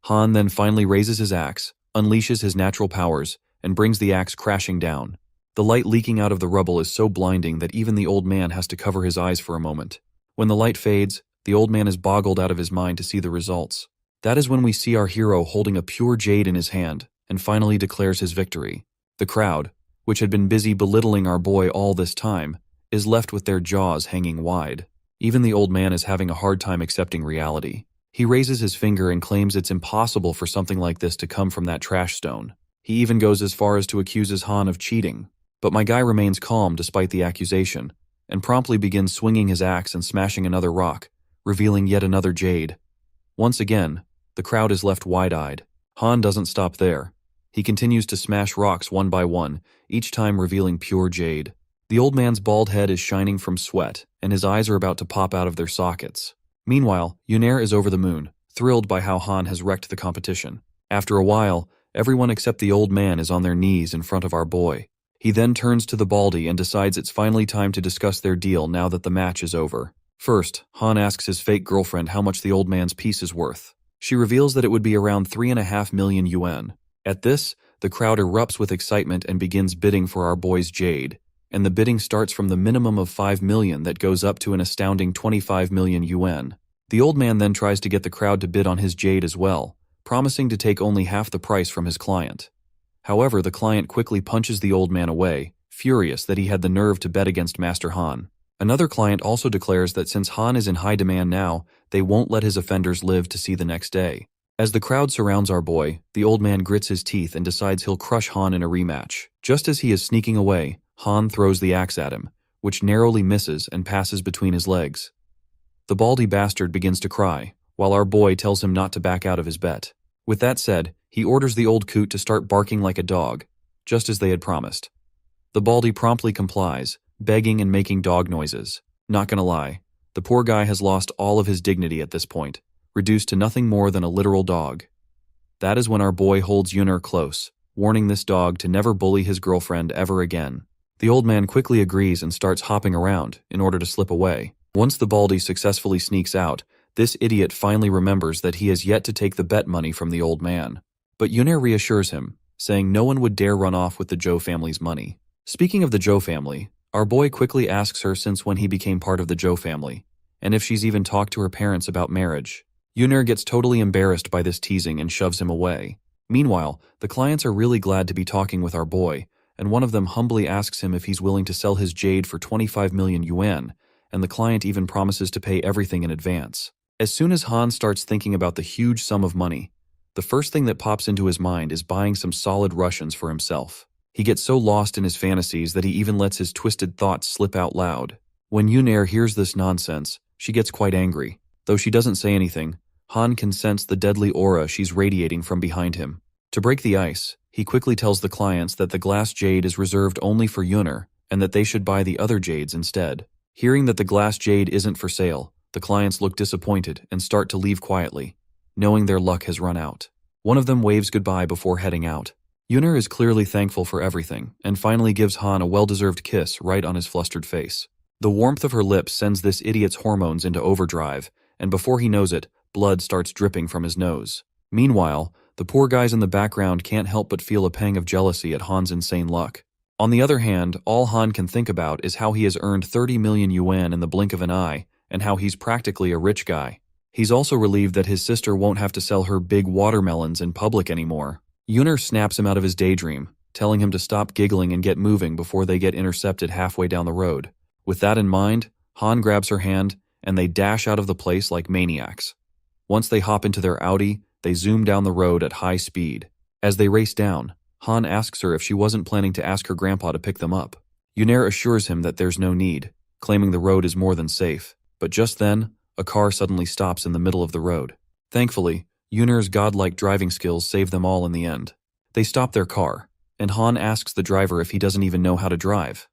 Han then finally raises his axe, unleashes his natural powers, and brings the axe crashing down. The light leaking out of the rubble is so blinding that even the old man has to cover his eyes for a moment. When the light fades, the old man is boggled out of his mind to see the results. That is when we see our hero holding a pure jade in his hand, and finally declares his victory. The crowd, which had been busy belittling our boy all this time, is left with their jaws hanging wide. Even the old man is having a hard time accepting reality. He raises his finger and claims it's impossible for something like this to come from that trash stone. He even goes as far as to accuse Han of cheating. But my guy remains calm despite the accusation, and promptly begins swinging his axe and smashing another rock, revealing yet another jade. Once again, the crowd is left wide-eyed. Han doesn't stop there. He continues to smash rocks one by one, each time revealing pure jade. The old man's bald head is shining from sweat, and his eyes are about to pop out of their sockets. Meanwhile, Yunner is over the moon, thrilled by how Han has wrecked the competition. After a while, everyone except the old man is on their knees in front of our boy. He then turns to the baldy and decides it's finally time to discuss their deal now that the match is over. First, Han asks his fake girlfriend how much the old man's piece is worth. She reveals that it would be around 3.5 million yuan. At this, the crowd erupts with excitement and begins bidding for our boy's jade, and the bidding starts from the minimum of 5 million that goes up to an astounding 25 million yuan. The old man then tries to get the crowd to bid on his jade as well, promising to take only half the price from his client. However, the client quickly punches the old man away, furious that he had the nerve to bet against Master Han. Another client also declares that since Han is in high demand now, they won't let his offenders live to see the next day. As the crowd surrounds our boy, the old man grits his teeth and decides he'll crush Han in a rematch. Just as he is sneaking away, Han throws the axe at him, which narrowly misses and passes between his legs. The baldy bastard begins to cry, while our boy tells him not to back out of his bet. With that said, he orders the old coot to start barking like a dog, just as they had promised. The baldy promptly complies, begging and making dog noises. Not gonna lie, the poor guy has lost all of his dignity at this point, reduced to nothing more than a literal dog. That is when our boy holds Yunner close, warning this dog to never bully his girlfriend ever again. The old man quickly agrees and starts hopping around in order to slip away. Once the Baldy successfully sneaks out, this idiot finally remembers that he has yet to take the bet money from the old man. But Yunnair reassures him, saying no one would dare run off with the Zhou family's money. Speaking of the Zhou family, our boy quickly asks her since when he became part of the Zhou family, and if she's even talked to her parents about marriage. Yunnair gets totally embarrassed by this teasing and shoves him away. Meanwhile, the clients are really glad to be talking with our boy, and one of them humbly asks him if he's willing to sell his jade for 25 million yuan, and the client even promises to pay everything in advance. As soon as Han starts thinking about the huge sum of money, the first thing that pops into his mind is buying some solid Russians for himself. He gets so lost in his fantasies that he even lets his twisted thoughts slip out loud. When Yunnair hears this nonsense, she gets quite angry. Though she doesn't say anything, Han can sense the deadly aura she's radiating from behind him. To break the ice, he quickly tells the clients that the glass jade is reserved only for Yunnair and that they should buy the other jades instead. Hearing that the glass jade isn't for sale, the clients look disappointed and start to leave quietly, knowing their luck has run out. One of them waves goodbye before heading out. Yunnair is clearly thankful for everything and finally gives Han a well-deserved kiss right on his flustered face. The warmth of her lips sends this idiot's hormones into overdrive, and before he knows it, blood starts dripping from his nose. Meanwhile, the poor guys in the background can't help but feel a pang of jealousy at Han's insane luck. On the other hand, all Han can think about is how he has earned 30 million yuan in the blink of an eye, and how he's practically a rich guy. He's also relieved that his sister won't have to sell her big watermelons in public anymore. Yunnair snaps him out of his daydream, telling him to stop giggling and get moving before they get intercepted halfway down the road. With that in mind, Han grabs her hand, and they dash out of the place like maniacs. Once they hop into their Audi, they zoom down the road at high speed. As they race down, Han asks her if she wasn't planning to ask her grandpa to pick them up. Yunnair assures him that there's no need, claiming the road is more than safe. But just then, a car suddenly stops in the middle of the road. Thankfully, Yunnair's godlike driving skills save them all in the end. They stop their car, and Han asks the driver if he doesn't even know how to drive.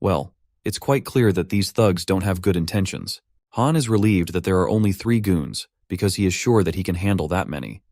Well, it's quite clear that these thugs don't have good intentions. Han is relieved that there are only 3 goons, because he is sure that he can handle that many.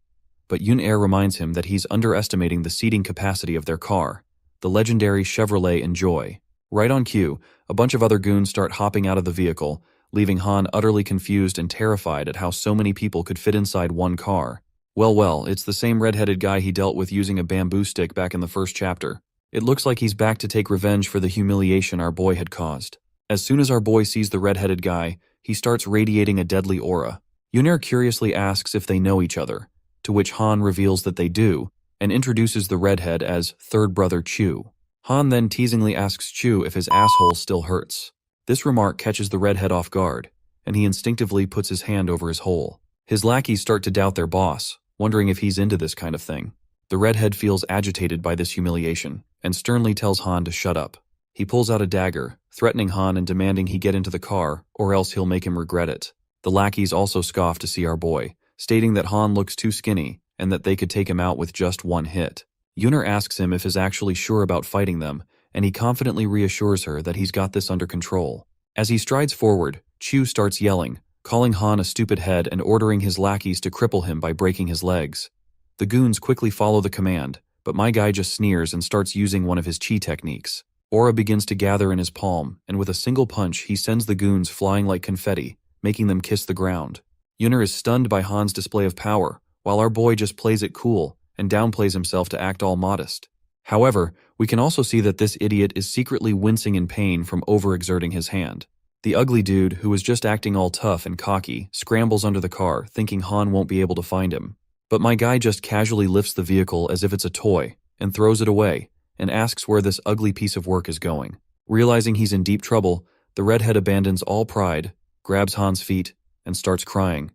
But Yunnair reminds him that he's underestimating the seating capacity of their car, the legendary Chevrolet Enjoy. Right on cue, a bunch of other goons start hopping out of the vehicle, leaving Han utterly confused and terrified at how so many people could fit inside one car. Well, it's the same red-headed guy he dealt with using a bamboo stick back in the first chapter. It looks like he's back to take revenge for the humiliation our boy had caused. As soon as our boy sees the red-headed guy, he starts radiating a deadly aura. Yunnair curiously asks if they know each other, to which Han reveals that they do, and introduces the redhead as third brother Chu. Han then teasingly asks Chu if his asshole still hurts. This remark catches the redhead off guard, and he instinctively puts his hand over his hole. His lackeys start to doubt their boss, wondering if he's into this kind of thing. The redhead feels agitated by this humiliation, and sternly tells Han to shut up. He pulls out a dagger, threatening Han and demanding he get into the car, or else he'll make him regret it. The lackeys also scoff to see our boy, stating that Han looks too skinny, and that they could take him out with just one hit. Yunnair asks him if he's actually sure about fighting them, and he confidently reassures her that he's got this under control. As he strides forward, Chu starts yelling, calling Han a stupid head and ordering his lackeys to cripple him by breaking his legs. The goons quickly follow the command, but my guy just sneers and starts using one of his chi techniques. Aura begins to gather in his palm, and with a single punch he sends the goons flying like confetti, making them kiss the ground. Yunnair is stunned by Han's display of power, while our boy just plays it cool and downplays himself to act all modest. However, we can also see that this idiot is secretly wincing in pain from overexerting his hand. The ugly dude, who was just acting all tough and cocky, scrambles under the car, thinking Han won't be able to find him. But my guy just casually lifts the vehicle as if it's a toy, and throws it away, and asks where this ugly piece of work is going. Realizing he's in deep trouble, the redhead abandons all pride, grabs Han's feet, and starts crying,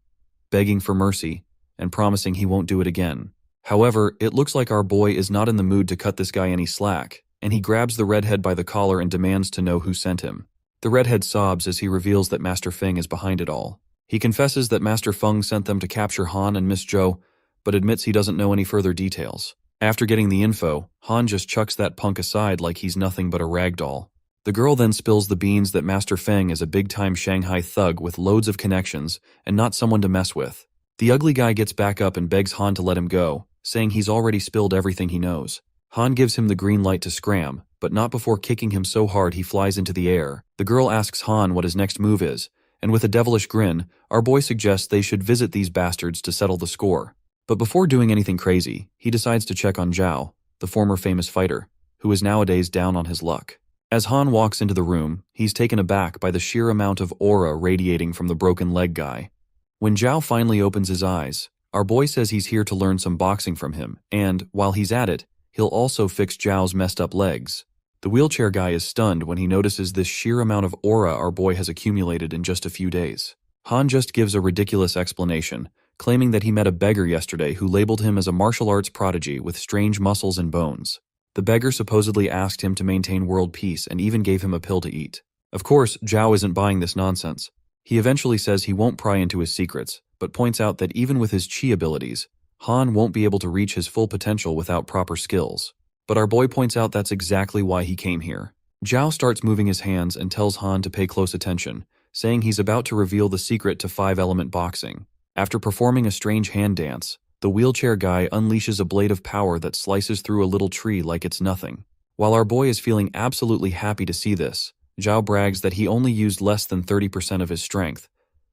begging for mercy, and promising he won't do it again. However, it looks like our boy is not in the mood to cut this guy any slack, and he grabs the redhead by the collar and demands to know who sent him. The redhead sobs as he reveals that Master Feng is behind it all. He confesses that Master Feng sent them to capture Han and Miss Zhou, but admits he doesn't know any further details. After getting the info, Han just chucks that punk aside like he's nothing but a rag doll. The girl then spills the beans that Master Feng is a big-time Shanghai thug with loads of connections and not someone to mess with. The ugly guy gets back up and begs Han to let him go, saying he's already spilled everything he knows. Han gives him the green light to scram, but not before kicking him so hard he flies into the air. The girl asks Han what his next move is, and with a devilish grin, our boy suggests they should visit these bastards to settle the score. But before doing anything crazy, he decides to check on Zhao, the former famous fighter, who is nowadays down on his luck. As Han walks into the room, he's taken aback by the sheer amount of aura radiating from the broken leg guy. When Zhao finally opens his eyes, our boy says he's here to learn some boxing from him, and, while he's at it, he'll also fix Zhao's messed up legs. The wheelchair guy is stunned when he notices this sheer amount of aura our boy has accumulated in just a few days. Han just gives a ridiculous explanation, claiming that he met a beggar yesterday who labeled him as a martial arts prodigy with strange muscles and bones. The beggar supposedly asked him to maintain world peace and even gave him a pill to eat. Of course, Zhao isn't buying this nonsense. He eventually says he won't pry into his secrets, but points out that even with his chi abilities, Han won't be able to reach his full potential without proper skills. But our boy points out that's exactly why he came here. Zhao starts moving his hands and tells Han to pay close attention, saying he's about to reveal the secret to 5-element boxing. After performing a strange hand dance, the wheelchair guy unleashes a blade of power that slices through a little tree like it's nothing. While our boy is feeling absolutely happy to see this, Zhao brags that he only used less than 30% of his strength,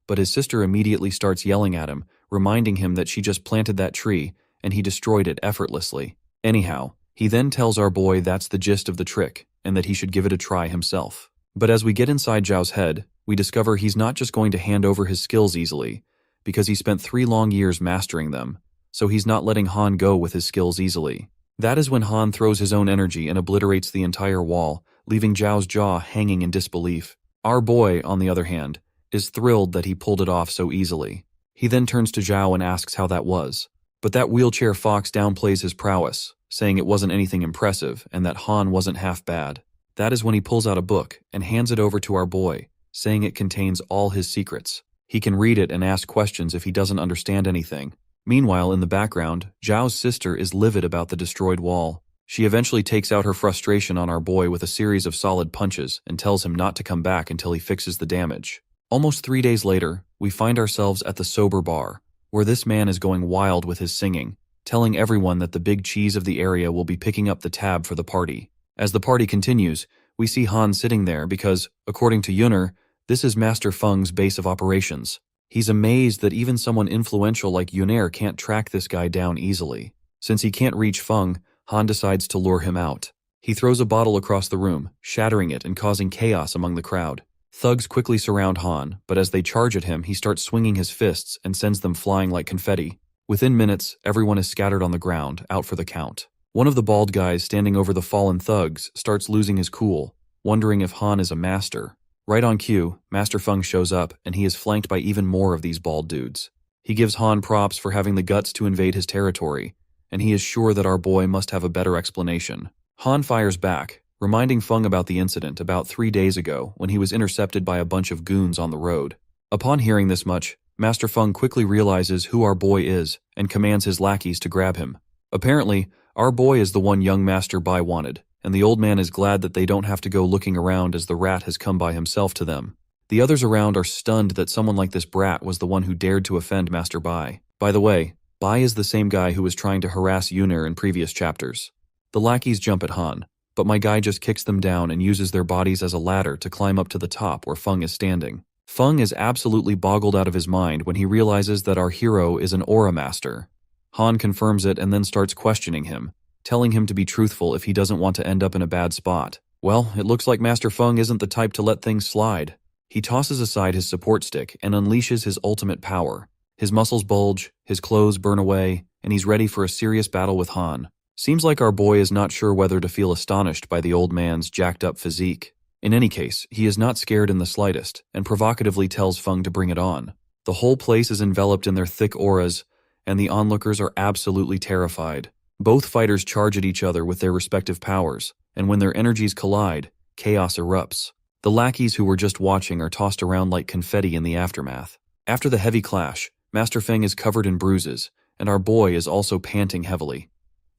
but his sister immediately starts yelling at him, reminding him that she just planted that tree, and he destroyed it effortlessly. Anyhow, he then tells our boy that's the gist of the trick, and that he should give it a try himself. But as we get inside Zhao's head, we discover he's not just going to hand over his skills easily, because he spent 3 long years mastering them, so he's not letting Han go with his skills easily. That is when Han throws his own energy and obliterates the entire wall, leaving Zhao's jaw hanging in disbelief. Our boy, on the other hand, is thrilled that he pulled it off so easily. He then turns to Zhao and asks how that was. But that wheelchair fox downplays his prowess, saying it wasn't anything impressive and that Han wasn't half bad. That is when he pulls out a book and hands it over to our boy, saying it contains all his secrets. He can read it and ask questions if he doesn't understand anything. Meanwhile, in the background, Zhao's sister is livid about the destroyed wall. She eventually takes out her frustration on our boy with a series of solid punches and tells him not to come back until he fixes the damage. Almost 3 days later, we find ourselves at the sober bar, where this man is going wild with his singing, telling everyone that the big cheese of the area will be picking up the tab for the party. As the party continues, we see Han sitting there because, according to Yunner, this is Master Feng's base of operations. He's amazed that even someone influential like Yunner can't track this guy down easily. Since he can't reach Feng, Han decides to lure him out. He throws a bottle across the room, shattering it and causing chaos among the crowd. Thugs quickly surround Han, but as they charge at him, he starts swinging his fists and sends them flying like confetti. Within minutes, everyone is scattered on the ground, out for the count. One of the bald guys standing over the fallen thugs starts losing his cool, wondering if Han is a master. Right on cue, Master Feng shows up, and he is flanked by even more of these bald dudes. He gives Han props for having the guts to invade his territory, and he is sure that our boy must have a better explanation. Han fires back, reminding Feng about the incident about 3 days ago when he was intercepted by a bunch of goons on the road. Upon hearing this much, Master Feng quickly realizes who our boy is and commands his lackeys to grab him. Apparently, our boy is the one young Master Bai wanted, and the old man is glad that they don't have to go looking around as the rat has come by himself to them. The others around are stunned that someone like this brat was the one who dared to offend Master Bai. By the way, Bai is the same guy who was trying to harass Yunner in previous chapters. The lackeys jump at Han, but my guy just kicks them down and uses their bodies as a ladder to climb up to the top where Feng is standing. Feng is absolutely boggled out of his mind when he realizes that our hero is an aura master. Han confirms it and then starts questioning him, telling him to be truthful if he doesn't want to end up in a bad spot. Well, it looks like Master Feng isn't the type to let things slide. He tosses aside his support stick and unleashes his ultimate power. His muscles bulge, his clothes burn away, and he's ready for a serious battle with Han. Seems like our boy is not sure whether to feel astonished by the old man's jacked-up physique. In any case, he is not scared in the slightest, and provocatively tells Feng to bring it on. The whole place is enveloped in their thick auras, and the onlookers are absolutely terrified. Both fighters charge at each other with their respective powers, and when their energies collide, chaos erupts. The lackeys who were just watching are tossed around like confetti in the aftermath. After the heavy clash, Master Feng is covered in bruises, and our boy is also panting heavily.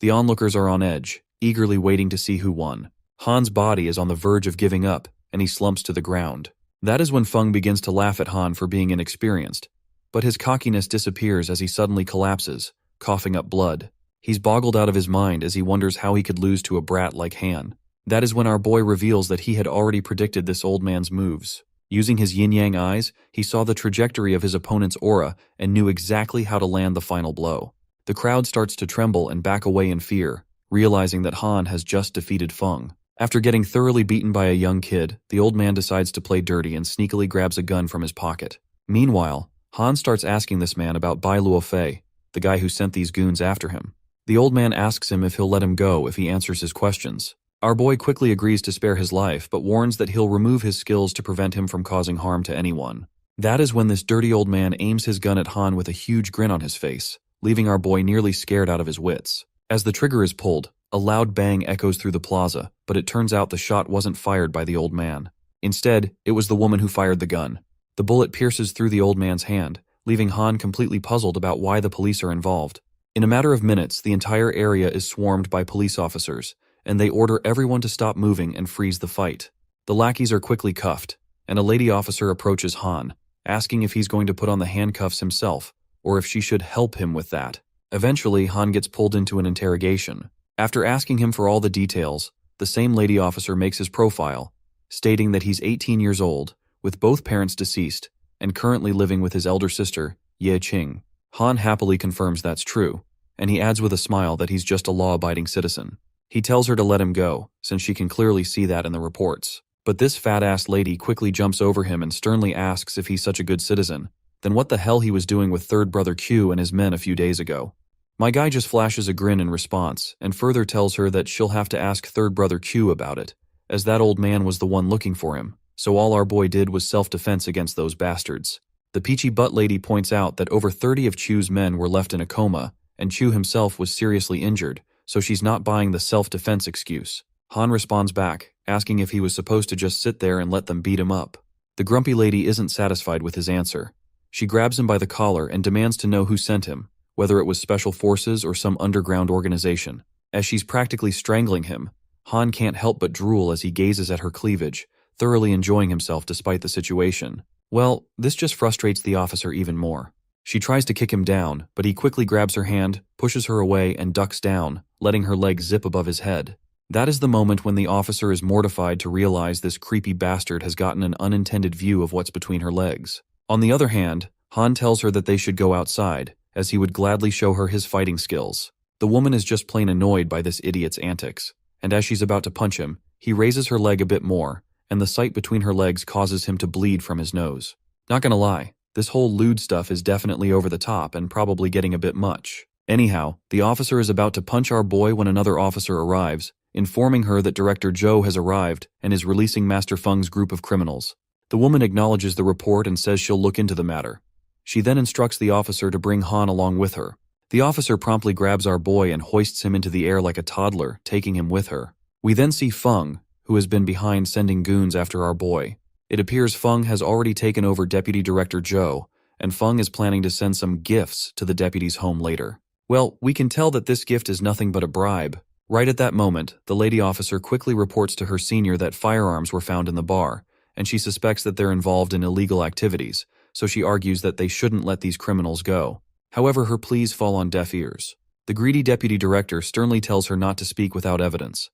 The onlookers are on edge, eagerly waiting to see who won. Han's body is on the verge of giving up, and he slumps to the ground. That is when Feng begins to laugh at Han for being inexperienced, but his cockiness disappears as he suddenly collapses, coughing up blood. He's boggled out of his mind as he wonders how he could lose to a brat like Han. That is when our boy reveals that he had already predicted this old man's moves. Using his yin-yang eyes, he saw the trajectory of his opponent's aura and knew exactly how to land the final blow. The crowd starts to tremble and back away in fear, realizing that Han has just defeated Feng. After getting thoroughly beaten by a young kid, the old man decides to play dirty and sneakily grabs a gun from his pocket. Meanwhile, Han starts asking this man about Bai Luofei, the guy who sent these goons after him. The old man asks him if he'll let him go if he answers his questions. Our boy quickly agrees to spare his life, but warns that he'll remove his skills to prevent him from causing harm to anyone. That is when this dirty old man aims his gun at Han with a huge grin on his face, leaving our boy nearly scared out of his wits. As the trigger is pulled, a loud bang echoes through the plaza, but it turns out the shot wasn't fired by the old man. Instead, it was the woman who fired the gun. The bullet pierces through the old man's hand, leaving Han completely puzzled about why the police are involved. In a matter of minutes, the entire area is swarmed by police officers, and they order everyone to stop moving and freeze the fight. The lackeys are quickly cuffed, and a lady officer approaches Han, asking if he's going to put on the handcuffs himself, or if she should help him with that. Eventually, Han gets pulled into an interrogation. After asking him for all the details, the same lady officer makes his profile, stating that he's 18 years old, with both parents deceased, and currently living with his elder sister, Ye Qing. Han happily confirms that's true, and he adds with a smile that he's just a law-abiding citizen. He tells her to let him go, since she can clearly see that in the reports. But this fat-ass lady quickly jumps over him and sternly asks if he's such a good citizen, then what the hell he was doing with third brother Q and his men a few days ago. My guy just flashes a grin in response, and further tells her that she'll have to ask third brother Q about it, as that old man was the one looking for him, so all our boy did was self-defense against those bastards. The peachy butt lady points out that over 30 of Chu's men were left in a coma, and Chu himself was seriously injured, so she's not buying the self-defense excuse. Han responds back, asking if he was supposed to just sit there and let them beat him up. The grumpy lady isn't satisfied with his answer. She grabs him by the collar and demands to know who sent him, whether it was special forces or some underground organization. As she's practically strangling him, Han can't help but drool as he gazes at her cleavage, thoroughly enjoying himself despite the situation. Well, this just frustrates the officer even more. She tries to kick him down, but he quickly grabs her hand, pushes her away, and ducks down, letting her leg zip above his head. That is the moment when the officer is mortified to realize this creepy bastard has gotten an unintended view of what's between her legs. On the other hand, Han tells her that they should go outside, as he would gladly show her his fighting skills. The woman is just plain annoyed by this idiot's antics, and as she's about to punch him, he raises her leg a bit more, and the sight between her legs causes him to bleed from his nose. Not gonna lie, this whole lewd stuff is definitely over the top and probably getting a bit much. Anyhow, the officer is about to punch our boy when another officer arrives, informing her that Director Zhou has arrived and is releasing Master Feng's group of criminals. The woman acknowledges the report and says she'll look into the matter. She then instructs the officer to bring Han along with her. The officer promptly grabs our boy and hoists him into the air like a toddler, taking him with her. We then see Feng, who has been behind sending goons after our boy. It appears Feng has already taken over Deputy Director Zhou, and Feng is planning to send some gifts to the deputy's home later. Well, we can tell that this gift is nothing but a bribe. Right at that moment, the lady officer quickly reports to her senior that firearms were found in the bar, and she suspects that they're involved in illegal activities, so she argues that they shouldn't let these criminals go. However, her pleas fall on deaf ears. The greedy deputy director sternly tells her not to speak without evidence,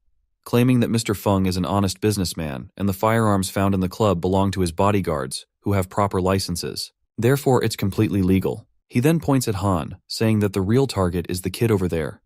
claiming that Mr. Feng is an honest businessman and the firearms found in the club belong to his bodyguards, who have proper licenses. Therefore, it's completely legal. He then points at Han, saying that the real target is the kid over there.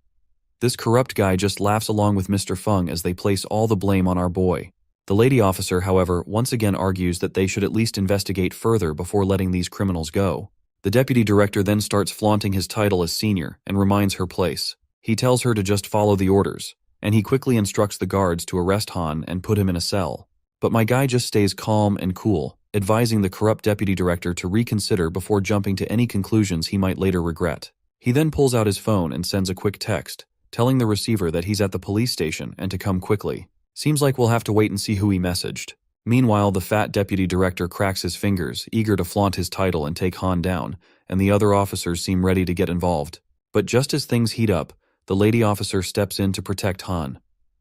This corrupt guy just laughs along with Mr. Feng as they place all the blame on our boy. The lady officer, however, once again argues that they should at least investigate further before letting these criminals go. The deputy director then starts flaunting his title as senior and reminds her place. He tells her to just follow the orders, and he quickly instructs the guards to arrest Han and put him in a cell. But my guy just stays calm and cool, advising the corrupt deputy director to reconsider before jumping to any conclusions he might later regret. He then pulls out his phone and sends a quick text, telling the receiver that he's at the police station and to come quickly. Seems like we'll have to wait and see who he messaged. Meanwhile, the fat deputy director cracks his fingers, eager to flaunt his title and take Han down, and the other officers seem ready to get involved. But just as things heat up, the lady officer steps in to protect Han.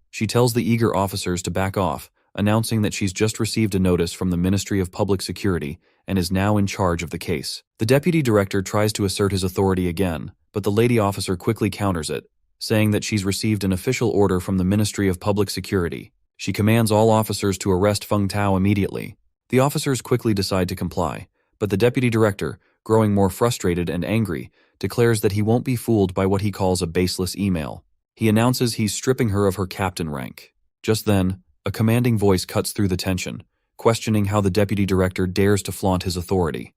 She tells the eager officers to back off, announcing that she's just received a notice from the Ministry of Public Security and is now in charge of the case. The deputy director tries to assert his authority again, but the lady officer quickly counters it, saying that she's received an official order from the Ministry of Public Security. She commands all officers to arrest Feng Tao immediately. The officers quickly decide to comply, but the deputy director, growing more frustrated and angry, declares that he won't be fooled by what he calls a baseless email. He announces he's stripping her of her captain rank. Just then, a commanding voice cuts through the tension, questioning how the deputy director dares to flaunt his authority.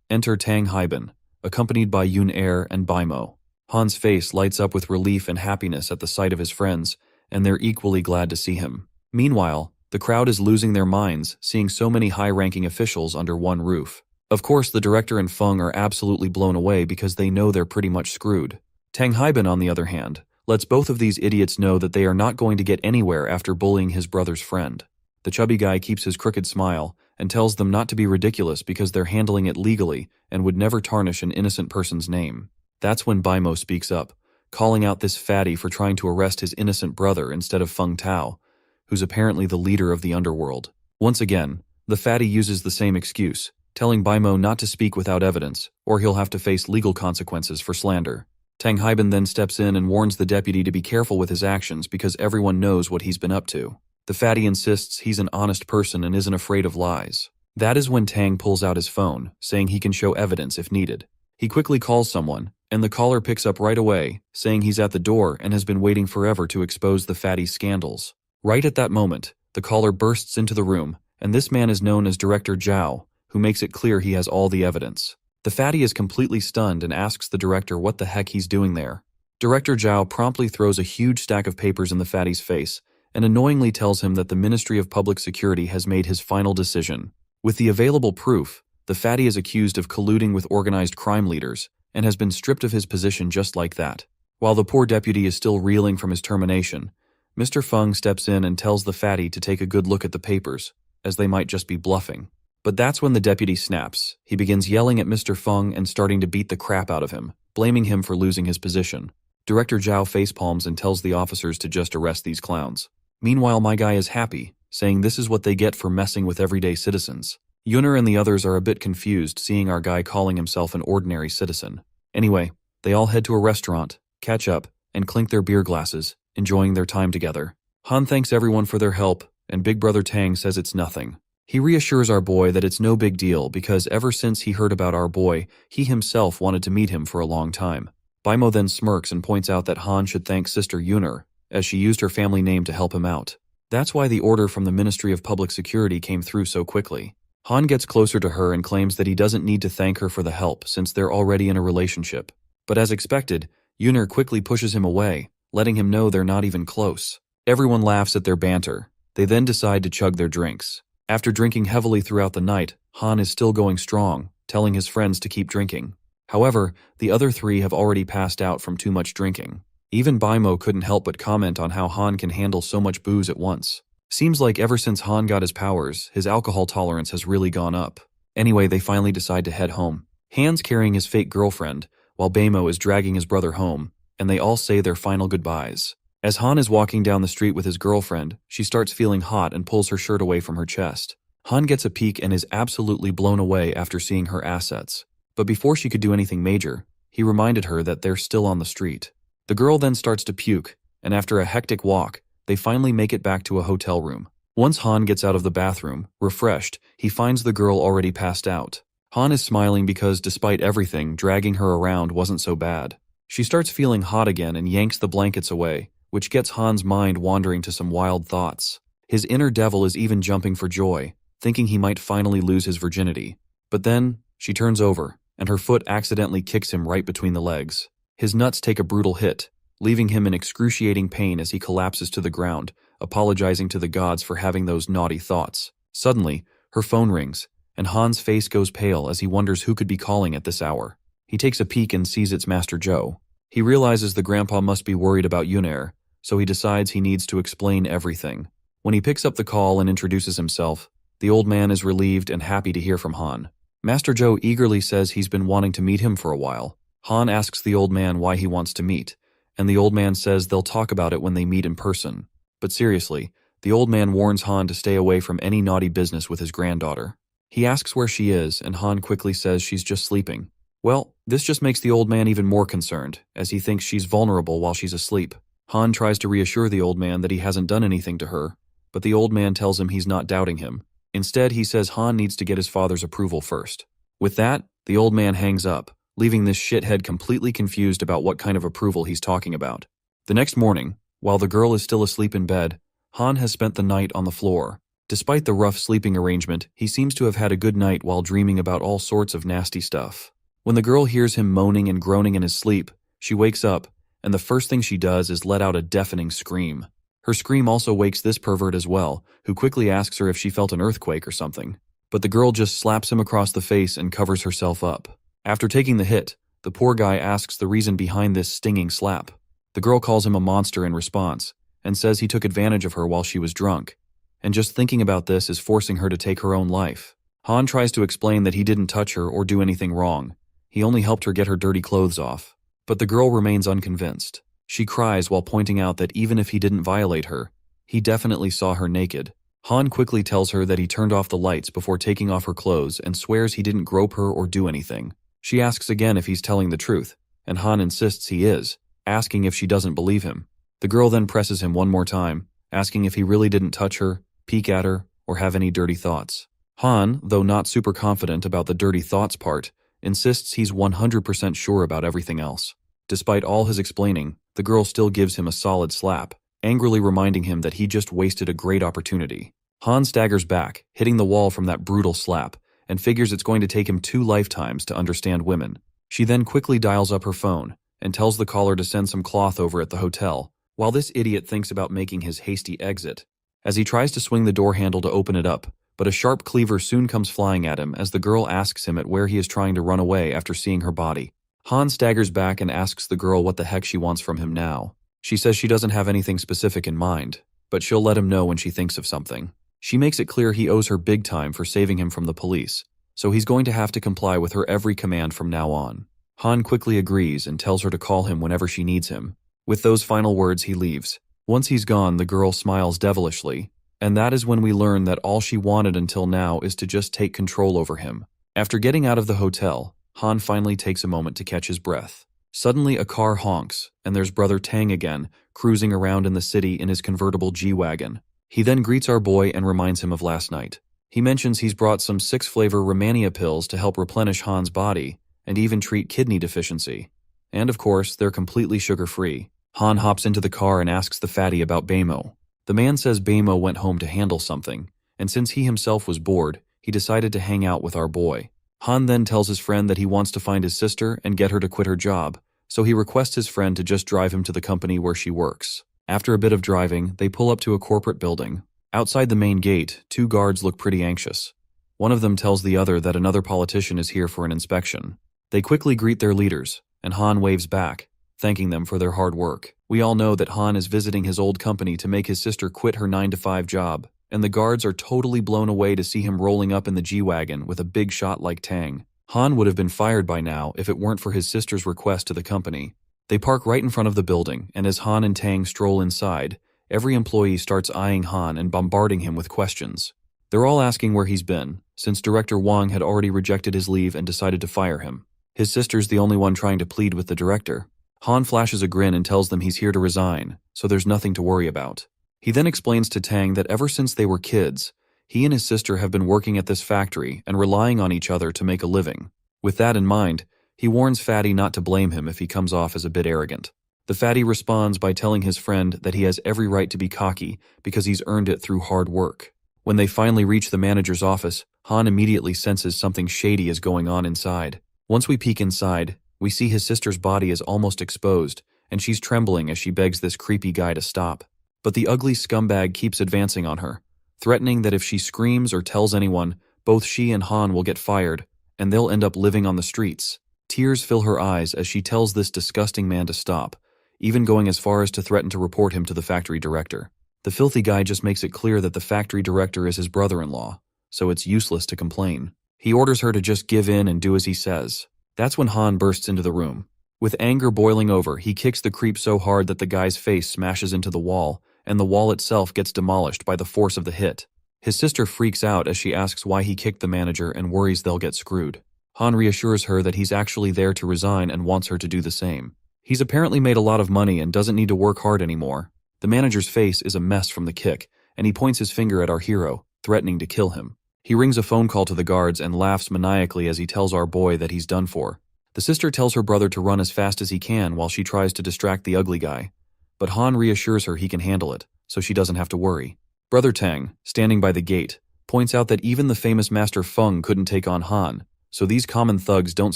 Enter Tang Haiban, accompanied by Yun Er and Baimo. Han's face lights up with relief and happiness at the sight of his friends, and they're equally glad to see him. Meanwhile, the crowd is losing their minds seeing so many high-ranking officials under one roof. Of course, the director and Feng are absolutely blown away because they know they're pretty much screwed. Tang Haiban, on the other hand, lets both of these idiots know that they are not going to get anywhere after bullying his brother's friend. The chubby guy keeps his crooked smile and tells them not to be ridiculous because they're handling it legally and would never tarnish an innocent person's name. That's when Baimo speaks up, calling out this fatty for trying to arrest his innocent brother instead of Feng Tao, who's apparently the leader of the underworld. Once again, the fatty uses the same excuse, telling Baimo not to speak without evidence, or he'll have to face legal consequences for slander. Tang Haiban then steps in and warns the deputy to be careful with his actions because everyone knows what he's been up to. The fatty insists he's an honest person and isn't afraid of lies. That is when Tang pulls out his phone, saying he can show evidence if needed. He quickly calls someone, and the caller picks up right away, saying he's at the door and has been waiting forever to expose the fatty's scandals. Right at that moment, the caller bursts into the room, and this man is known as Director Zhao, who makes it clear he has all the evidence. The fatty is completely stunned and asks the director what the heck he's doing there. Director Zhao promptly throws a huge stack of papers in the fatty's face and annoyingly tells him that the Ministry of Public Security has made his final decision. With the available proof, the fatty is accused of colluding with organized crime leaders and has been stripped of his position just like that. While the poor deputy is still reeling from his termination, Mr. Feng steps in and tells the fatty to take a good look at the papers, as they might just be bluffing. But that's when the deputy snaps. He begins yelling at Mr. Feng and starting to beat the crap out of him, blaming him for losing his position. Director Zhao facepalms and tells the officers to just arrest these clowns. Meanwhile, my guy is happy, saying this is what they get for messing with everyday citizens. Yuner and the others are a bit confused seeing our guy calling himself an ordinary citizen. Anyway, they all head to a restaurant, catch up, and clink their beer glasses, enjoying their time together. Han thanks everyone for their help, and Big Brother Tang says it's nothing. He reassures our boy that it's no big deal because ever since he heard about our boy, he himself wanted to meet him for a long time. Baimo then smirks and points out that Han should thank Sister Yuner, as she used her family name to help him out. That's why the order from the Ministry of Public Security came through so quickly. Han gets closer to her and claims that he doesn't need to thank her for the help since they're already in a relationship. But as expected, Yuner quickly pushes him away, letting him know they're not even close. Everyone laughs at their banter. They then decide to chug their drinks. After drinking heavily throughout the night, Han is still going strong, telling his friends to keep drinking. However, the other three have already passed out from too much drinking. Even Baimo couldn't help but comment on how Han can handle so much booze at once. Seems like ever since Han got his powers, his alcohol tolerance has really gone up. Anyway, they finally decide to head home. Han's carrying his fake girlfriend, while Baimo is dragging his brother home, and they all say their final goodbyes. As Han is walking down the street with his girlfriend, she starts feeling hot and pulls her shirt away from her chest. Han gets a peek and is absolutely blown away after seeing her assets. But before she could do anything major, he reminded her that they're still on the street. The girl then starts to puke, and after a hectic walk, they finally make it back to a hotel room. Once Han gets out of the bathroom, refreshed, he finds the girl already passed out. Han is smiling because despite everything, dragging her around wasn't so bad. She starts feeling hot again and yanks the blankets away, which gets Han's mind wandering to some wild thoughts. His inner devil is even jumping for joy, thinking he might finally lose his virginity. But then, she turns over, and her foot accidentally kicks him right between the legs. His nuts take a brutal hit, leaving him in excruciating pain as he collapses to the ground, apologizing to the gods for having those naughty thoughts. Suddenly, her phone rings, and Han's face goes pale as he wonders who could be calling at this hour. He takes a peek and sees it's Master Zhou. He realizes the grandpa must be worried about Yuner, so he decides he needs to explain everything. When he picks up the call and introduces himself, the old man is relieved and happy to hear from Han. Master Zhou eagerly says he's been wanting to meet him for a while. Han asks the old man why he wants to meet, and the old man says they'll talk about it when they meet in person. But seriously, the old man warns Han to stay away from any naughty business with his granddaughter. He asks where she is, and Han quickly says she's just sleeping. Well, this just makes the old man even more concerned, as he thinks she's vulnerable while she's asleep. Han tries to reassure the old man that he hasn't done anything to her, but the old man tells him he's not doubting him. Instead, he says Han needs to get his father's approval first. With that, the old man hangs up, leaving this shithead completely confused about what kind of approval he's talking about. The next morning, while the girl is still asleep in bed, Han has spent the night on the floor. Despite the rough sleeping arrangement, he seems to have had a good night while dreaming about all sorts of nasty stuff. When the girl hears him moaning and groaning in his sleep, she wakes up, and the first thing she does is let out a deafening scream. Her scream also wakes this pervert as well, who quickly asks her if she felt an earthquake or something. But the girl just slaps him across the face and covers herself up. After taking the hit, the poor guy asks the reason behind this stinging slap. The girl calls him a monster in response, and says he took advantage of her while she was drunk. And just thinking about this is forcing her to take her own life. Han tries to explain that he didn't touch her or do anything wrong. He only helped her get her dirty clothes off. But the girl remains unconvinced. She cries while pointing out that even if he didn't violate her, he definitely saw her naked. Han quickly tells her that he turned off the lights before taking off her clothes and swears he didn't grope her or do anything. She asks again if he's telling the truth, and Han insists he is, asking if she doesn't believe him. The girl then presses him one more time, asking if he really didn't touch her, peek at her, or have any dirty thoughts. Han, though not super confident about the dirty thoughts part, insists he's 100% sure about everything else. Despite all his explaining, the girl still gives him a solid slap, angrily reminding him that he just wasted a great opportunity. Han staggers back, hitting the wall from that brutal slap, and figures it's going to take him 2 lifetimes to understand women. She then quickly dials up her phone, and tells the caller to send some cloth over at the hotel, while this idiot thinks about making his hasty exit. As he tries to swing the door handle to open it up, but a sharp cleaver soon comes flying at him as the girl asks him at where he is trying to run away after seeing her body. Han staggers back and asks the girl what the heck she wants from him now. She says she doesn't have anything specific in mind, but she'll let him know when she thinks of something. She makes it clear he owes her big time for saving him from the police, so he's going to have to comply with her every command from now on. Han quickly agrees and tells her to call him whenever she needs him. With those final words, he leaves. Once he's gone, the girl smiles devilishly, and that is when we learn that all she wanted until now is to just take control over him. After getting out of the hotel, Han finally takes a moment to catch his breath. Suddenly a car honks, and there's Brother Tang again, cruising around in the city in his convertible G-Wagon. He then greets our boy and reminds him of last night. He mentions he's brought some 6-flavor Romania pills to help replenish Han's body, and even treat kidney deficiency. And of course, they're completely sugar-free. Han hops into the car and asks the fatty about Beimo. The man says Beimo went home to handle something, and since he himself was bored, he decided to hang out with our boy. Han then tells his friend that he wants to find his sister and get her to quit her job, so he requests his friend to just drive him to the company where she works. After a bit of driving, they pull up to a corporate building. Outside the main gate, 2 guards look pretty anxious. One of them tells the other that another politician is here for an inspection. They quickly greet their leaders, and Han waves back, thanking them for their hard work. We all know that Han is visiting his old company to make his sister quit her 9-to-5 job, and the guards are totally blown away to see him rolling up in the G-Wagon with a big shot like Tang. Han would have been fired by now if it weren't for his sister's request to the company. They park right in front of the building, and as Han and Tang stroll inside, every employee starts eyeing Han and bombarding him with questions. They're all asking where he's been, since Director Wang had already rejected his leave and decided to fire him. His sister's the only one trying to plead with the director. Han flashes a grin and tells them he's here to resign, so there's nothing to worry about. He then explains to Tang that ever since they were kids, he and his sister have been working at this factory and relying on each other to make a living. With that in mind, he warns Fatty not to blame him if he comes off as a bit arrogant. The Fatty responds by telling his friend that he has every right to be cocky because he's earned it through hard work. When they finally reach the manager's office, Han immediately senses something shady is going on inside. Once we peek inside, we see his sister's body is almost exposed, and she's trembling as she begs this creepy guy to stop. But the ugly scumbag keeps advancing on her, threatening that if she screams or tells anyone, both she and Han will get fired, and they'll end up living on the streets. Tears fill her eyes as she tells this disgusting man to stop, even going as far as to threaten to report him to the factory director. The filthy guy just makes it clear that the factory director is his brother-in-law, so it's useless to complain. He orders her to just give in and do as he says. That's when Han bursts into the room. With anger boiling over, he kicks the creep so hard that the guy's face smashes into the wall, and the wall itself gets demolished by the force of the hit. His sister freaks out as she asks why he kicked the manager and worries they'll get screwed. Han reassures her that he's actually there to resign and wants her to do the same. He's apparently made a lot of money and doesn't need to work hard anymore. The manager's face is a mess from the kick, and he points his finger at our hero, threatening to kill him. He rings a phone call to the guards and laughs maniacally as he tells our boy that he's done for. The sister tells her brother to run as fast as he can while she tries to distract the ugly guy. But Han reassures her he can handle it, so she doesn't have to worry. Brother Tang, standing by the gate, points out that even the famous Master Feng couldn't take on Han, so these common thugs don't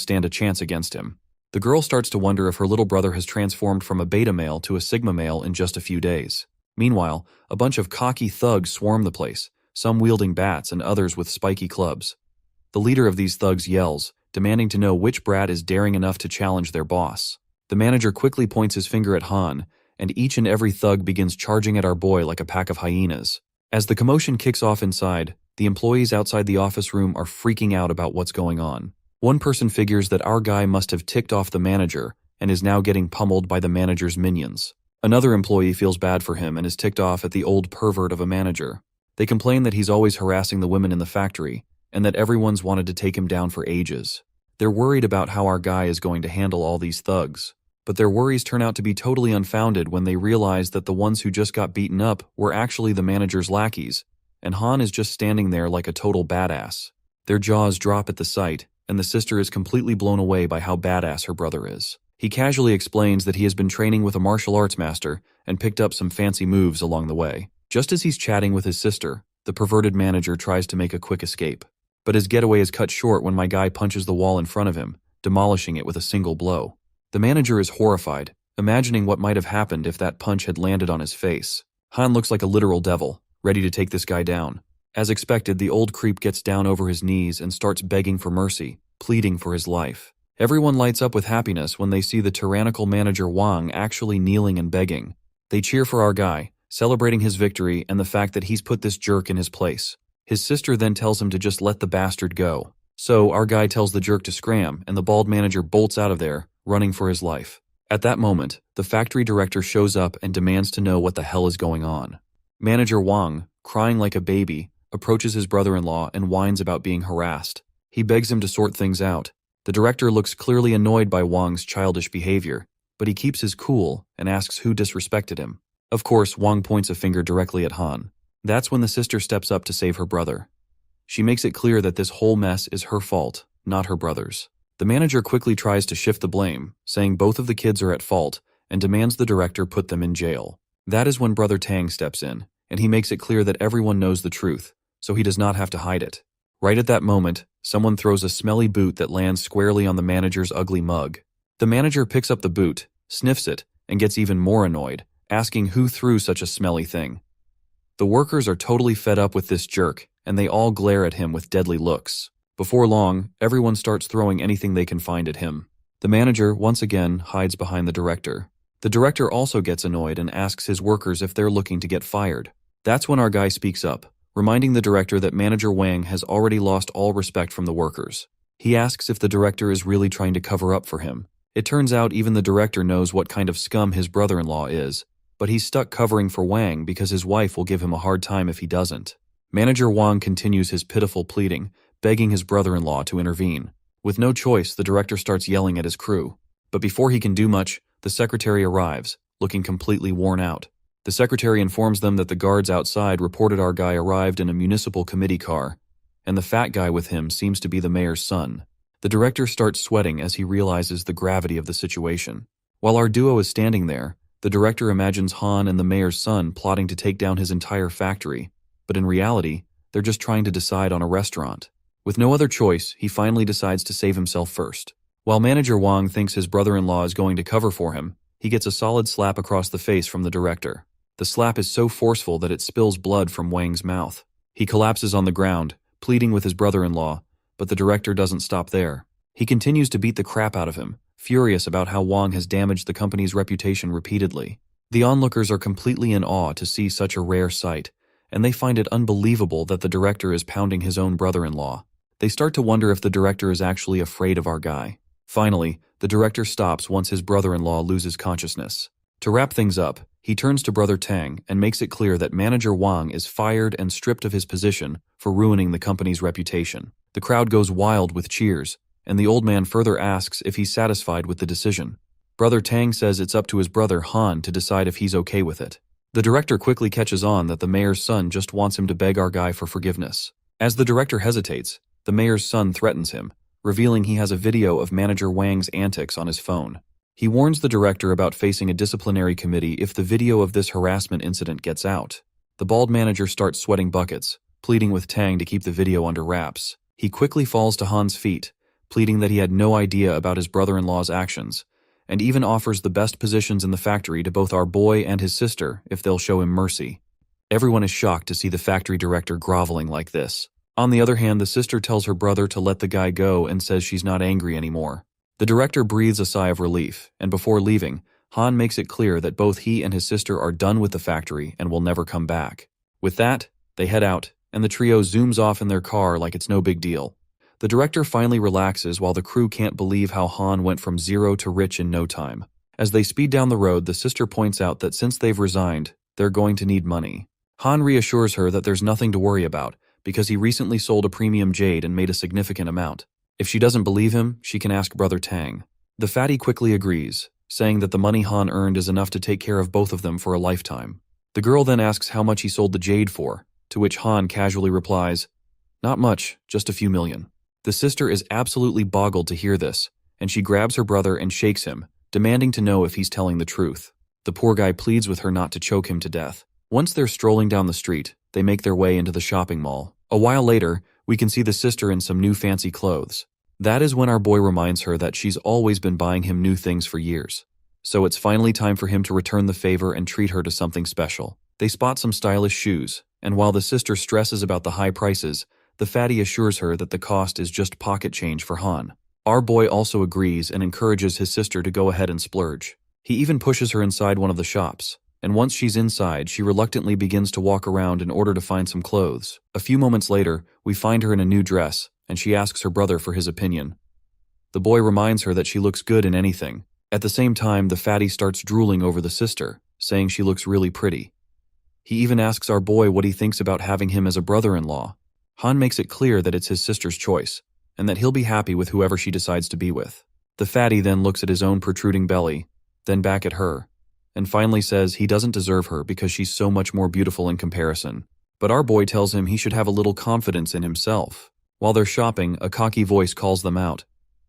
stand a chance against him. The girl starts to wonder if her little brother has transformed from a beta male to a sigma male in just a few days. Meanwhile, a bunch of cocky thugs swarm the place, some wielding bats and others with spiky clubs. The leader of these thugs yells, demanding to know which brat is daring enough to challenge their boss. The manager quickly points his finger at Han, and each and every thug begins charging at our boy like a pack of hyenas. As the commotion kicks off inside, the employees outside the office room are freaking out about what's going on. One person figures that our guy must have ticked off the manager and is now getting pummeled by the manager's minions. Another employee feels bad for him and is ticked off at the old pervert of a manager. They complain that he's always harassing the women in the factory and that everyone's wanted to take him down for ages. They're worried about how our guy is going to handle all these thugs. But their worries turn out to be totally unfounded when they realize that the ones who just got beaten up were actually the manager's lackeys, and Han is just standing there like a total badass. Their jaws drop at the sight, and the sister is completely blown away by how badass her brother is. He casually explains that he has been training with a martial arts master and picked up some fancy moves along the way. Just as he's chatting with his sister, the perverted manager tries to make a quick escape. But his getaway is cut short when my guy punches the wall in front of him, demolishing it with a single blow. The manager is horrified, imagining what might have happened if that punch had landed on his face. Han looks like a literal devil, ready to take this guy down. As expected, the old creep gets down over his knees and starts begging for mercy, pleading for his life. Everyone lights up with happiness when they see the tyrannical manager Wang actually kneeling and begging. They cheer for our guy, celebrating his victory and the fact that he's put this jerk in his place. His sister then tells him to just let the bastard go. So our guy tells the jerk to scram, and the bald manager bolts out of there, running for his life. At that moment, the factory director shows up and demands to know what the hell is going on. Manager Wang, crying like a baby, approaches his brother-in-law and whines about being harassed. He begs him to sort things out. The director looks clearly annoyed by Wang's childish behavior, but he keeps his cool and asks who disrespected him. Of course, Wang points a finger directly at Han. That's when the sister steps up to save her brother. She makes it clear that this whole mess is her fault, not her brother's. The manager quickly tries to shift the blame, saying both of the kids are at fault, and demands the director put them in jail. That is when Brother Tang steps in, and he makes it clear that everyone knows the truth, so he does not have to hide it. Right at that moment, someone throws a smelly boot that lands squarely on the manager's ugly mug. The manager picks up the boot, sniffs it, and gets even more annoyed, asking who threw such a smelly thing. The workers are totally fed up with this jerk, and they all glare at him with deadly looks. Before long, everyone starts throwing anything they can find at him. The manager, once again, hides behind the director. The director also gets annoyed and asks his workers if they're looking to get fired. That's when our guy speaks up, reminding the director that Manager Wang has already lost all respect from the workers. He asks if the director is really trying to cover up for him. It turns out even the director knows what kind of scum his brother-in-law is, but he's stuck covering for Wang because his wife will give him a hard time if he doesn't. Manager Wang continues his pitiful pleading, begging his brother-in-law to intervene. With no choice, the director starts yelling at his crew. But before he can do much, the secretary arrives, looking completely worn out. The secretary informs them that the guards outside reported our guy arrived in a municipal committee car, and the fat guy with him seems to be the mayor's son. The director starts sweating as he realizes the gravity of the situation. While our duo is standing there, the director imagines Han and the mayor's son plotting to take down his entire factory, but in reality, they're just trying to decide on a restaurant. With no other choice, he finally decides to save himself first. While Manager Wang thinks his brother-in-law is going to cover for him, he gets a solid slap across the face from the director. The slap is so forceful that it spills blood from Wang's mouth. He collapses on the ground, pleading with his brother-in-law, but the director doesn't stop there. He continues to beat the crap out of him, furious about how Wang has damaged the company's reputation repeatedly. The onlookers are completely in awe to see such a rare sight, and they find it unbelievable that the director is pounding his own brother-in-law. They start to wonder if the director is actually afraid of our guy. Finally, the director stops once his brother-in-law loses consciousness. To wrap things up, he turns to Brother Tang and makes it clear that Manager Wang is fired and stripped of his position for ruining the company's reputation. The crowd goes wild with cheers, and the old man further asks if he's satisfied with the decision. Brother Tang says it's up to his brother Han to decide if he's okay with it. The director quickly catches on that the mayor's son just wants him to beg our guy for forgiveness. As the director hesitates, the mayor's son threatens him, revealing he has a video of manager Wang's antics on his phone. He warns the director about facing a disciplinary committee if the video of this harassment incident gets out. The bald manager starts sweating buckets, pleading with Tang to keep the video under wraps. He quickly falls to Han's feet, pleading that he had no idea about his brother-in-law's actions, and even offers the best positions in the factory to both our boy and his sister if they'll show him mercy. Everyone is shocked to see the factory director groveling like this. On the other hand, the sister tells her brother to let the guy go and says she's not angry anymore. The director breathes a sigh of relief, and before leaving, Han makes it clear that both he and his sister are done with the factory and will never come back. With that, they head out, and the trio zooms off in their car like it's no big deal. The director finally relaxes while the crew can't believe how Han went from zero to rich in no time. As they speed down the road, the sister points out that since they've resigned, they're going to need money. Han reassures her that there's nothing to worry about because he recently sold a premium jade and made a significant amount. If she doesn't believe him, she can ask Brother Tang. The fatty quickly agrees, saying that the money Han earned is enough to take care of both of them for a lifetime. The girl then asks how much he sold the jade for, to which Han casually replies, "Not much, just a few million." The sister is absolutely boggled to hear this, and she grabs her brother and shakes him, demanding to know if he's telling the truth. The poor guy pleads with her not to choke him to death. Once they're strolling down the street, they make their way into the shopping mall. A while later, we can see the sister in some new fancy clothes. That is when our boy reminds her that she's always been buying him new things for years. So it's finally time for him to return the favor and treat her to something special. They spot some stylish shoes, and while the sister stresses about the high prices, the fatty assures her that the cost is just pocket change for Han. Our boy also agrees and encourages his sister to go ahead and splurge. He even pushes her inside one of the shops, and once she's inside, she reluctantly begins to walk around in order to find some clothes. A few moments later, we find her in a new dress, and she asks her brother for his opinion. The boy reminds her that she looks good in anything. At the same time, the fatty starts drooling over the sister, saying she looks really pretty. He even asks our boy what he thinks about having him as a brother-in-law. Han makes it clear that it's his sister's choice, and that he'll be happy with whoever she decides to be with. The fatty then looks at his own protruding belly, then back at her, and finally says he doesn't deserve her because she's so much more beautiful in comparison. But our boy tells him he should have a little confidence in himself. While they're shopping, a cocky voice calls them out.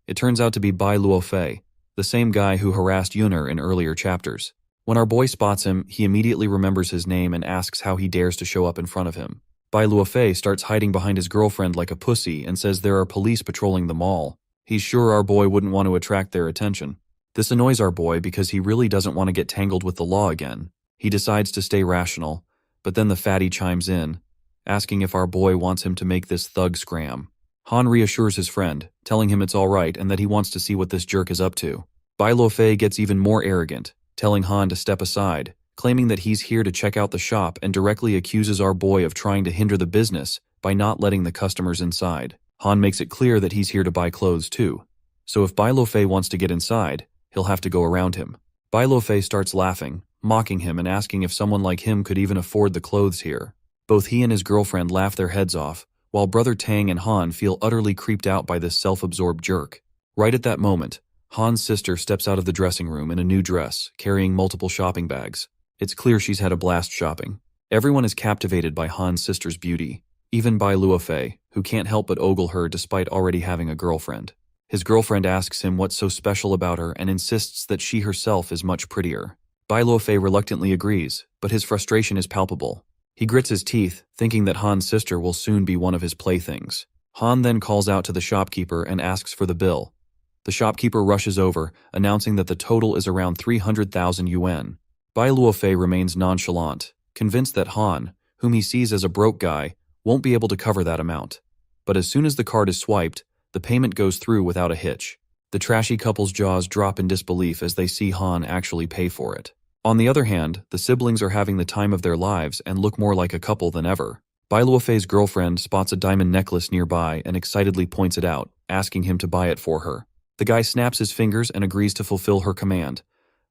It turns out to be Bai Luofei, the same guy who harassed Yuner in earlier chapters. When our boy spots him, he immediately remembers his name and asks how he dares to show up in front of him. Bai Luofei starts hiding behind his girlfriend like a pussy and says there are police patrolling the mall. He's sure our boy wouldn't want to attract their attention. This annoys our boy because he really doesn't want to get tangled with the law again. He decides to stay rational, but then the fatty chimes in, asking if our boy wants him to make this thug scram. Han reassures his friend, telling him it's all right and that he wants to see what this jerk is up to. Bai Luofei gets even more arrogant, telling Han to step aside, claiming that he's here to check out the shop and directly accuses our boy of trying to hinder the business by not letting the customers inside. Han makes it clear that he's here to buy clothes too. So if Bai Luofei wants to get inside, he'll have to go around him. Bai Luofei starts laughing, mocking him and asking if someone like him could even afford the clothes here. Both he and his girlfriend laugh their heads off, while Brother Tang and Han feel utterly creeped out by this self-absorbed jerk. Right at that moment, Han's sister steps out of the dressing room in a new dress, carrying multiple shopping bags. It's clear she's had a blast shopping. Everyone is captivated by Han's sister's beauty, even Bai Luofei, who can't help but ogle her despite already having a girlfriend. His girlfriend asks him what's so special about her and insists that she herself is much prettier. Bai Luofei reluctantly agrees, but his frustration is palpable. He grits his teeth, thinking that Han's sister will soon be one of his playthings. Han then calls out to the shopkeeper and asks for the bill. The shopkeeper rushes over, announcing that the total is around 300,000 yuan. Bai Luofei remains nonchalant, convinced that Han, whom he sees as a broke guy, won't be able to cover that amount. But as soon as the card is swiped, the payment goes through without a hitch. The trashy couple's jaws drop in disbelief as they see Han actually pay for it. On the other hand, the siblings are having the time of their lives and look more like a couple than ever. Bai Luofei's girlfriend spots a diamond necklace nearby and excitedly points it out, asking him to buy it for her. The guy snaps his fingers and agrees to fulfill her command.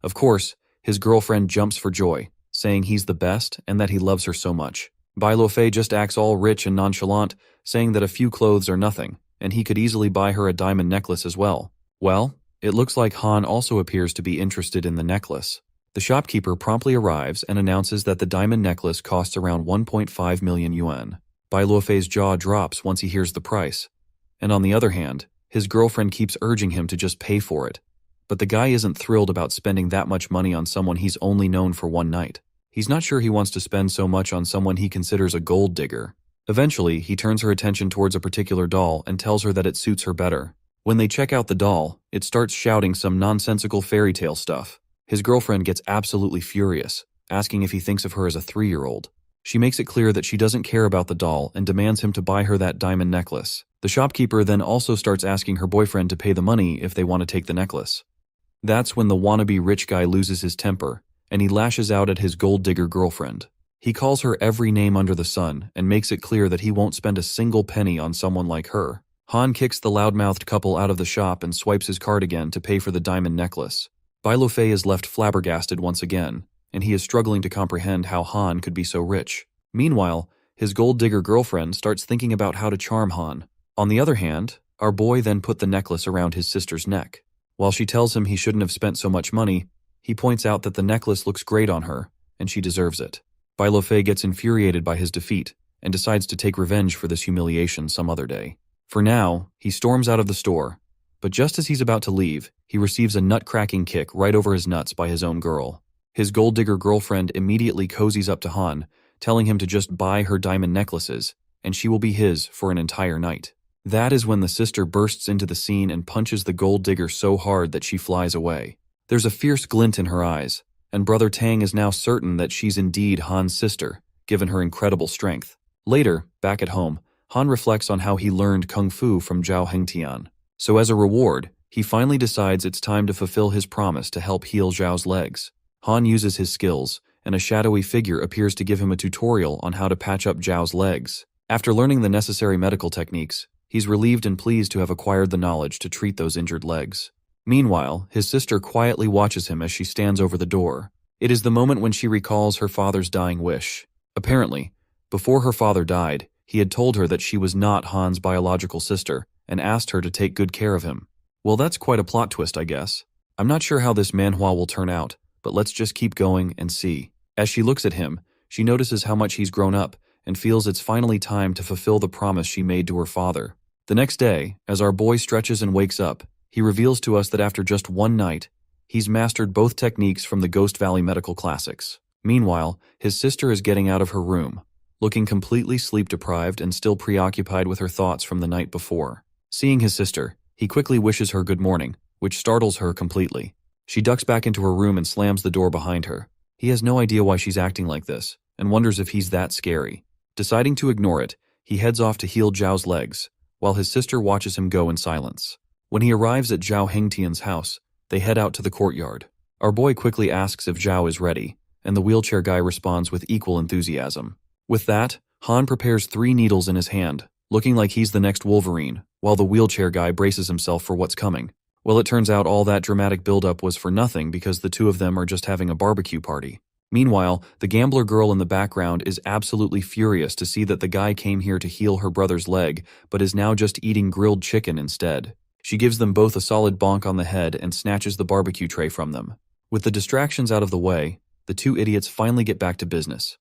Of course, his girlfriend jumps for joy, saying he's the best and that he loves her so much. Bai Luofei just acts all rich and nonchalant, saying that a few clothes are nothing, and he could easily buy her a diamond necklace as well. Well, it looks like Han also appears to be interested in the necklace. The shopkeeper promptly arrives and announces that the diamond necklace costs around 1.5 million yuan. Bai Luofei's jaw drops once he hears the price. And on the other hand, his girlfriend keeps urging him to just pay for it. But the guy isn't thrilled about spending that much money on someone he's only known for one night. He's not sure he wants to spend so much on someone he considers a gold digger. Eventually, he turns her attention towards a particular doll and tells her that it suits her better. When they check out the doll, it starts shouting some nonsensical fairy tale stuff. His girlfriend gets absolutely furious, asking if he thinks of her as a 3-year-old. She makes it clear that she doesn't care about the doll and demands him to buy her that diamond necklace. The shopkeeper then also starts asking her boyfriend to pay the money if they want to take the necklace. That's when the wannabe rich guy loses his temper, and he lashes out at his gold digger girlfriend. He calls her every name under the sun and makes it clear that he won't spend a single penny on someone like her. Han kicks the loudmouthed couple out of the shop and swipes his card again to pay for the diamond necklace. Bai Luofei is left flabbergasted once again, and he is struggling to comprehend how Han could be so rich. Meanwhile, his gold digger girlfriend starts thinking about how to charm Han. On the other hand, our boy then put the necklace around his sister's neck. While she tells him he shouldn't have spent so much money, he points out that the necklace looks great on her, and she deserves it. Bai Luofei gets infuriated by his defeat, and decides to take revenge for this humiliation some other day. For now, he storms out of the store, but just as he's about to leave, he receives a nut-cracking kick right over his nuts by his own girl. His gold digger girlfriend immediately cozies up to Han, telling him to just buy her diamond necklaces, and she will be his for an entire night. That is when the sister bursts into the scene and punches the gold digger so hard that she flies away. There's a fierce glint in her eyes, and Brother Tang is now certain that she's indeed Han's sister, given her incredible strength. Later, back at home, Han reflects on how he learned Kung Fu from Zhao Hengtian. So as a reward, he finally decides it's time to fulfill his promise to help heal Zhao's legs. Han uses his skills, and a shadowy figure appears to give him a tutorial on how to patch up Zhao's legs. After learning the necessary medical techniques, he's relieved and pleased to have acquired the knowledge to treat those injured legs. Meanwhile, his sister quietly watches him as she stands over the door. It is the moment when she recalls her father's dying wish. Apparently, before her father died, he had told her that she was not Han's biological sister, and asked her to take good care of him. Well, that's quite a plot twist, I guess. I'm not sure how this manhwa will turn out, but let's just keep going and see. As she looks at him, she notices how much he's grown up, and feels it's finally time to fulfill the promise she made to her father. The next day, as our boy stretches and wakes up, he reveals to us that after just one night, he's mastered both techniques from the Ghost Valley medical classics. Meanwhile, his sister is getting out of her room, looking completely sleep-deprived and still preoccupied with her thoughts from the night before. Seeing his sister, he quickly wishes her good morning, which startles her completely. She ducks back into her room and slams the door behind her. He has no idea why she's acting like this, and wonders if he's that scary. Deciding to ignore it, he heads off to heal Zhao's legs, while his sister watches him go in silence. When he arrives at Zhao Hengtian's house, they head out to the courtyard. Our boy quickly asks if Zhao is ready, and the wheelchair guy responds with equal enthusiasm. With that, Han prepares 3 needles in his hand, looking like he's the next Wolverine, while the wheelchair guy braces himself for what's coming. Well, it turns out all that dramatic buildup was for nothing because the two of them are just having a barbecue party. Meanwhile, the gambler girl in the background is absolutely furious to see that the guy came here to heal her brother's leg, but is now just eating grilled chicken instead. She gives them both a solid bonk on the head and snatches the barbecue tray from them. With the distractions out of the way, the two idiots finally get back to business.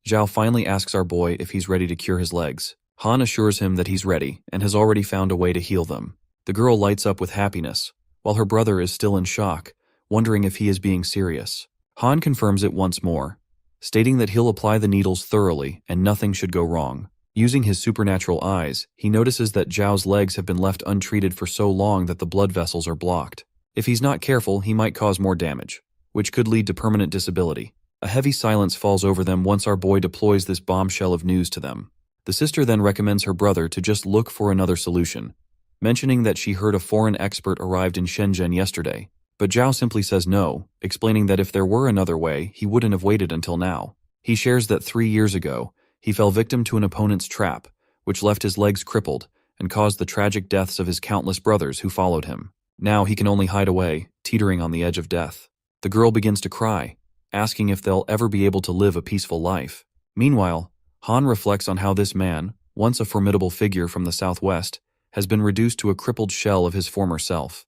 Zhao finally asks our boy if he's ready to cure his legs. Han assures him that he's ready and has already found a way to heal them. The girl lights up with happiness, while her brother is still in shock, wondering if he is being serious. Han confirms it once more, stating that he'll apply the needles thoroughly and nothing should go wrong. Using his supernatural eyes, he notices that Zhao's legs have been left untreated for so long that the blood vessels are blocked. If he's not careful, he might cause more damage, which could lead to permanent disability. A heavy silence falls over them once our boy deploys this bombshell of news to them. The sister then recommends her brother to just look for another solution, mentioning that she heard a foreign expert arrived in Shenzhen yesterday. But Zhao simply says no, explaining that if there were another way, he wouldn't have waited until now. He shares that 3 years ago, he fell victim to an opponent's trap, which left his legs crippled and caused the tragic deaths of his countless brothers who followed him. Now he can only hide away, teetering on the edge of death. The girl begins to cry, asking if they'll ever be able to live a peaceful life. Meanwhile, Han reflects on how this man, once a formidable figure from the southwest, has been reduced to a crippled shell of his former self.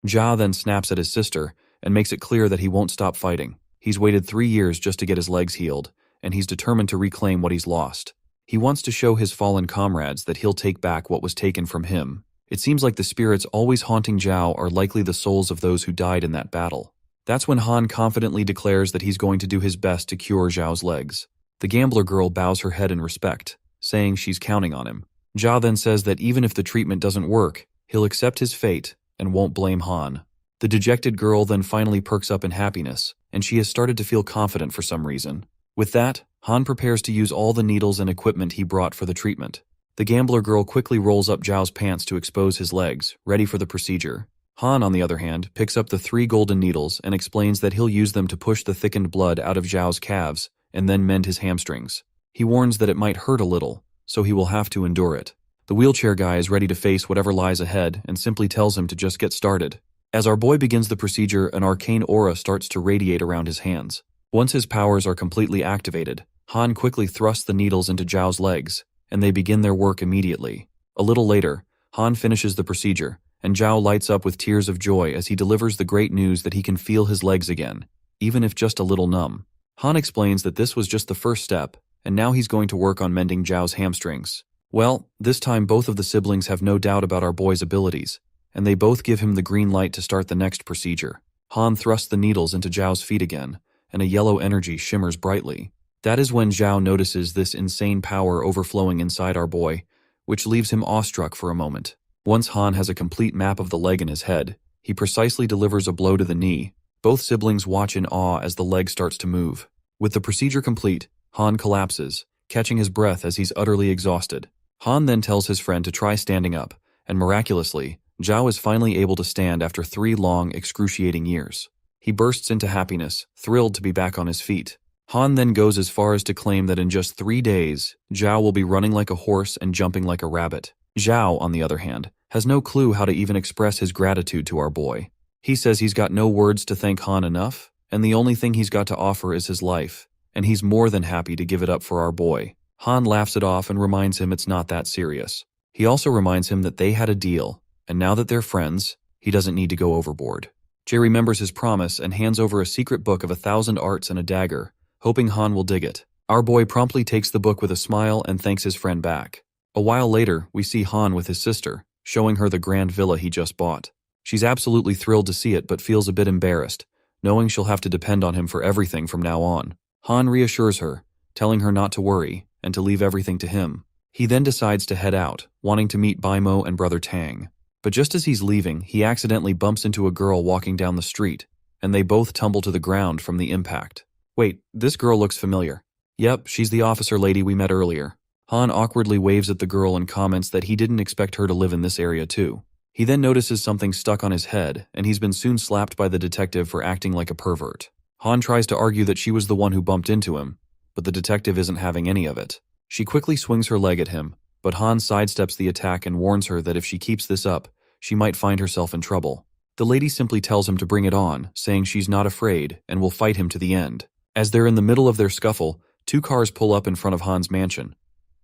Zhao then snaps at his sister and makes it clear that he won't stop fighting. He's waited 3 years just to get his legs healed, and he's determined to reclaim what he's lost. He wants to show his fallen comrades that he'll take back what was taken from him. It seems like the spirits always haunting Zhao are likely the souls of those who died in that battle. That's when Han confidently declares that he's going to do his best to cure Zhao's legs. The gambler girl bows her head in respect, saying she's counting on him. Zhao then says that even if the treatment doesn't work, he'll accept his fate and won't blame Han. The dejected girl then finally perks up in happiness, and she has started to feel confident for some reason. With that, Han prepares to use all the needles and equipment he brought for the treatment. The gambler girl quickly rolls up Zhao's pants to expose his legs, ready for the procedure. Han, on the other hand, picks up the 3 golden needles and explains that he'll use them to push the thickened blood out of Zhao's calves and then mend his hamstrings. He warns that it might hurt a little, so he will have to endure it. The wheelchair guy is ready to face whatever lies ahead and simply tells him to just get started. As our boy begins the procedure, an arcane aura starts to radiate around his hands. Once his powers are completely activated, Han quickly thrusts the needles into Zhao's legs, and they begin their work immediately. A little later, Han finishes the procedure, and Zhao lights up with tears of joy as he delivers the great news that he can feel his legs again, even if just a little numb. Han explains that this was just the first step, and now he's going to work on mending Zhao's hamstrings. Well, this time both of the siblings have no doubt about our boy's abilities, and they both give him the green light to start the next procedure. Han thrusts the needles into Zhao's feet again, and a yellow energy shimmers brightly. That is when Zhao notices this insane power overflowing inside our boy, which leaves him awestruck for a moment. Once Han has a complete map of the leg in his head, he precisely delivers a blow to the knee. Both siblings watch in awe as the leg starts to move. With the procedure complete, Han collapses, catching his breath as he's utterly exhausted. Han then tells his friend to try standing up, and miraculously, Zhao is finally able to stand after 3 long, excruciating years. He bursts into happiness, thrilled to be back on his feet. Han then goes as far as to claim that in just 3 days, Zhao will be running like a horse and jumping like a rabbit. Zhao, on the other hand, has no clue how to even express his gratitude to our boy. He says he's got no words to thank Han enough, and the only thing he's got to offer is his life, and he's more than happy to give it up for our boy. Han laughs it off and reminds him it's not that serious. He also reminds him that they had a deal, and now that they're friends, he doesn't need to go overboard. Jay remembers his promise and hands over a secret book of 1,000 arts and a dagger, hoping Han will dig it. Our boy promptly takes the book with a smile and thanks his friend back. A while later, we see Han with his sister, showing her the grand villa he just bought. She's absolutely thrilled to see it but feels a bit embarrassed, knowing she'll have to depend on him for everything from now on. Han reassures her, telling her not to worry and to leave everything to him. He then decides to head out, wanting to meet Baimo and Brother Tang. But just as he's leaving, he accidentally bumps into a girl walking down the street, and they both tumble to the ground from the impact. Wait, this girl looks familiar. Yep, she's the officer lady we met earlier. Han awkwardly waves at the girl and comments that he didn't expect her to live in this area too. He then notices something stuck on his head, and he's been soon slapped by the detective for acting like a pervert. Han tries to argue that she was the one who bumped into him, but the detective isn't having any of it. She quickly swings her leg at him, but Han sidesteps the attack and warns her that if she keeps this up, she might find herself in trouble. The lady simply tells him to bring it on, saying she's not afraid and will fight him to the end. As they're in the middle of their scuffle, 2 cars pull up in front of Han's mansion.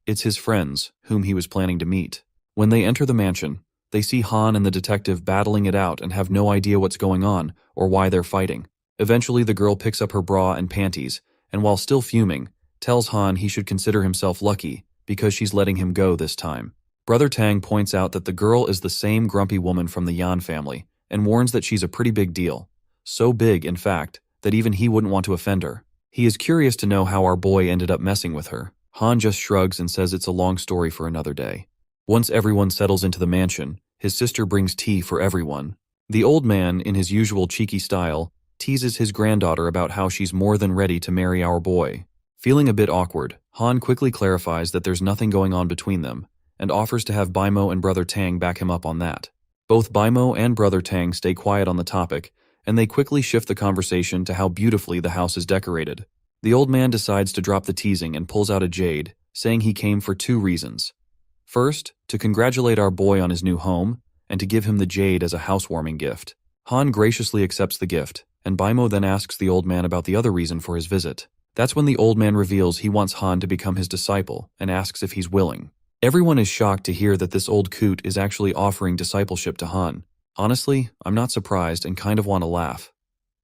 It's his friends, whom he was planning to meet. When they enter the mansion, they see Han and the detective battling it out and have no idea what's going on or why they're fighting. Eventually, the girl picks up her bra and panties, and while still fuming, tells Han he should consider himself lucky because she's letting him go this time. Brother Tang points out that the girl is the same grumpy woman from the Yan family and warns that she's a pretty big deal. So big, in fact, that even he wouldn't want to offend her. He is curious to know how our boy ended up messing with her. Han just shrugs and says it's a long story for another day. Once everyone settles into the mansion, his sister brings tea for everyone. The old man, in his usual cheeky style, teases his granddaughter about how she's more than ready to marry our boy. Feeling a bit awkward, Han quickly clarifies that there's nothing going on between them, and offers to have Baimo and Brother Tang back him up on that. Both Baimo and Brother Tang stay quiet on the topic, and they quickly shift the conversation to how beautifully the house is decorated. The old man decides to drop the teasing and pulls out a jade, saying he came for 2 reasons. First, to congratulate our boy on his new home, and to give him the jade as a housewarming gift. Han graciously accepts the gift, and Baimo then asks the old man about the other reason for his visit. That's when the old man reveals he wants Han to become his disciple and asks if he's willing. Everyone is shocked to hear that this old coot is actually offering discipleship to Han. Honestly, I'm not surprised and kind of want to laugh.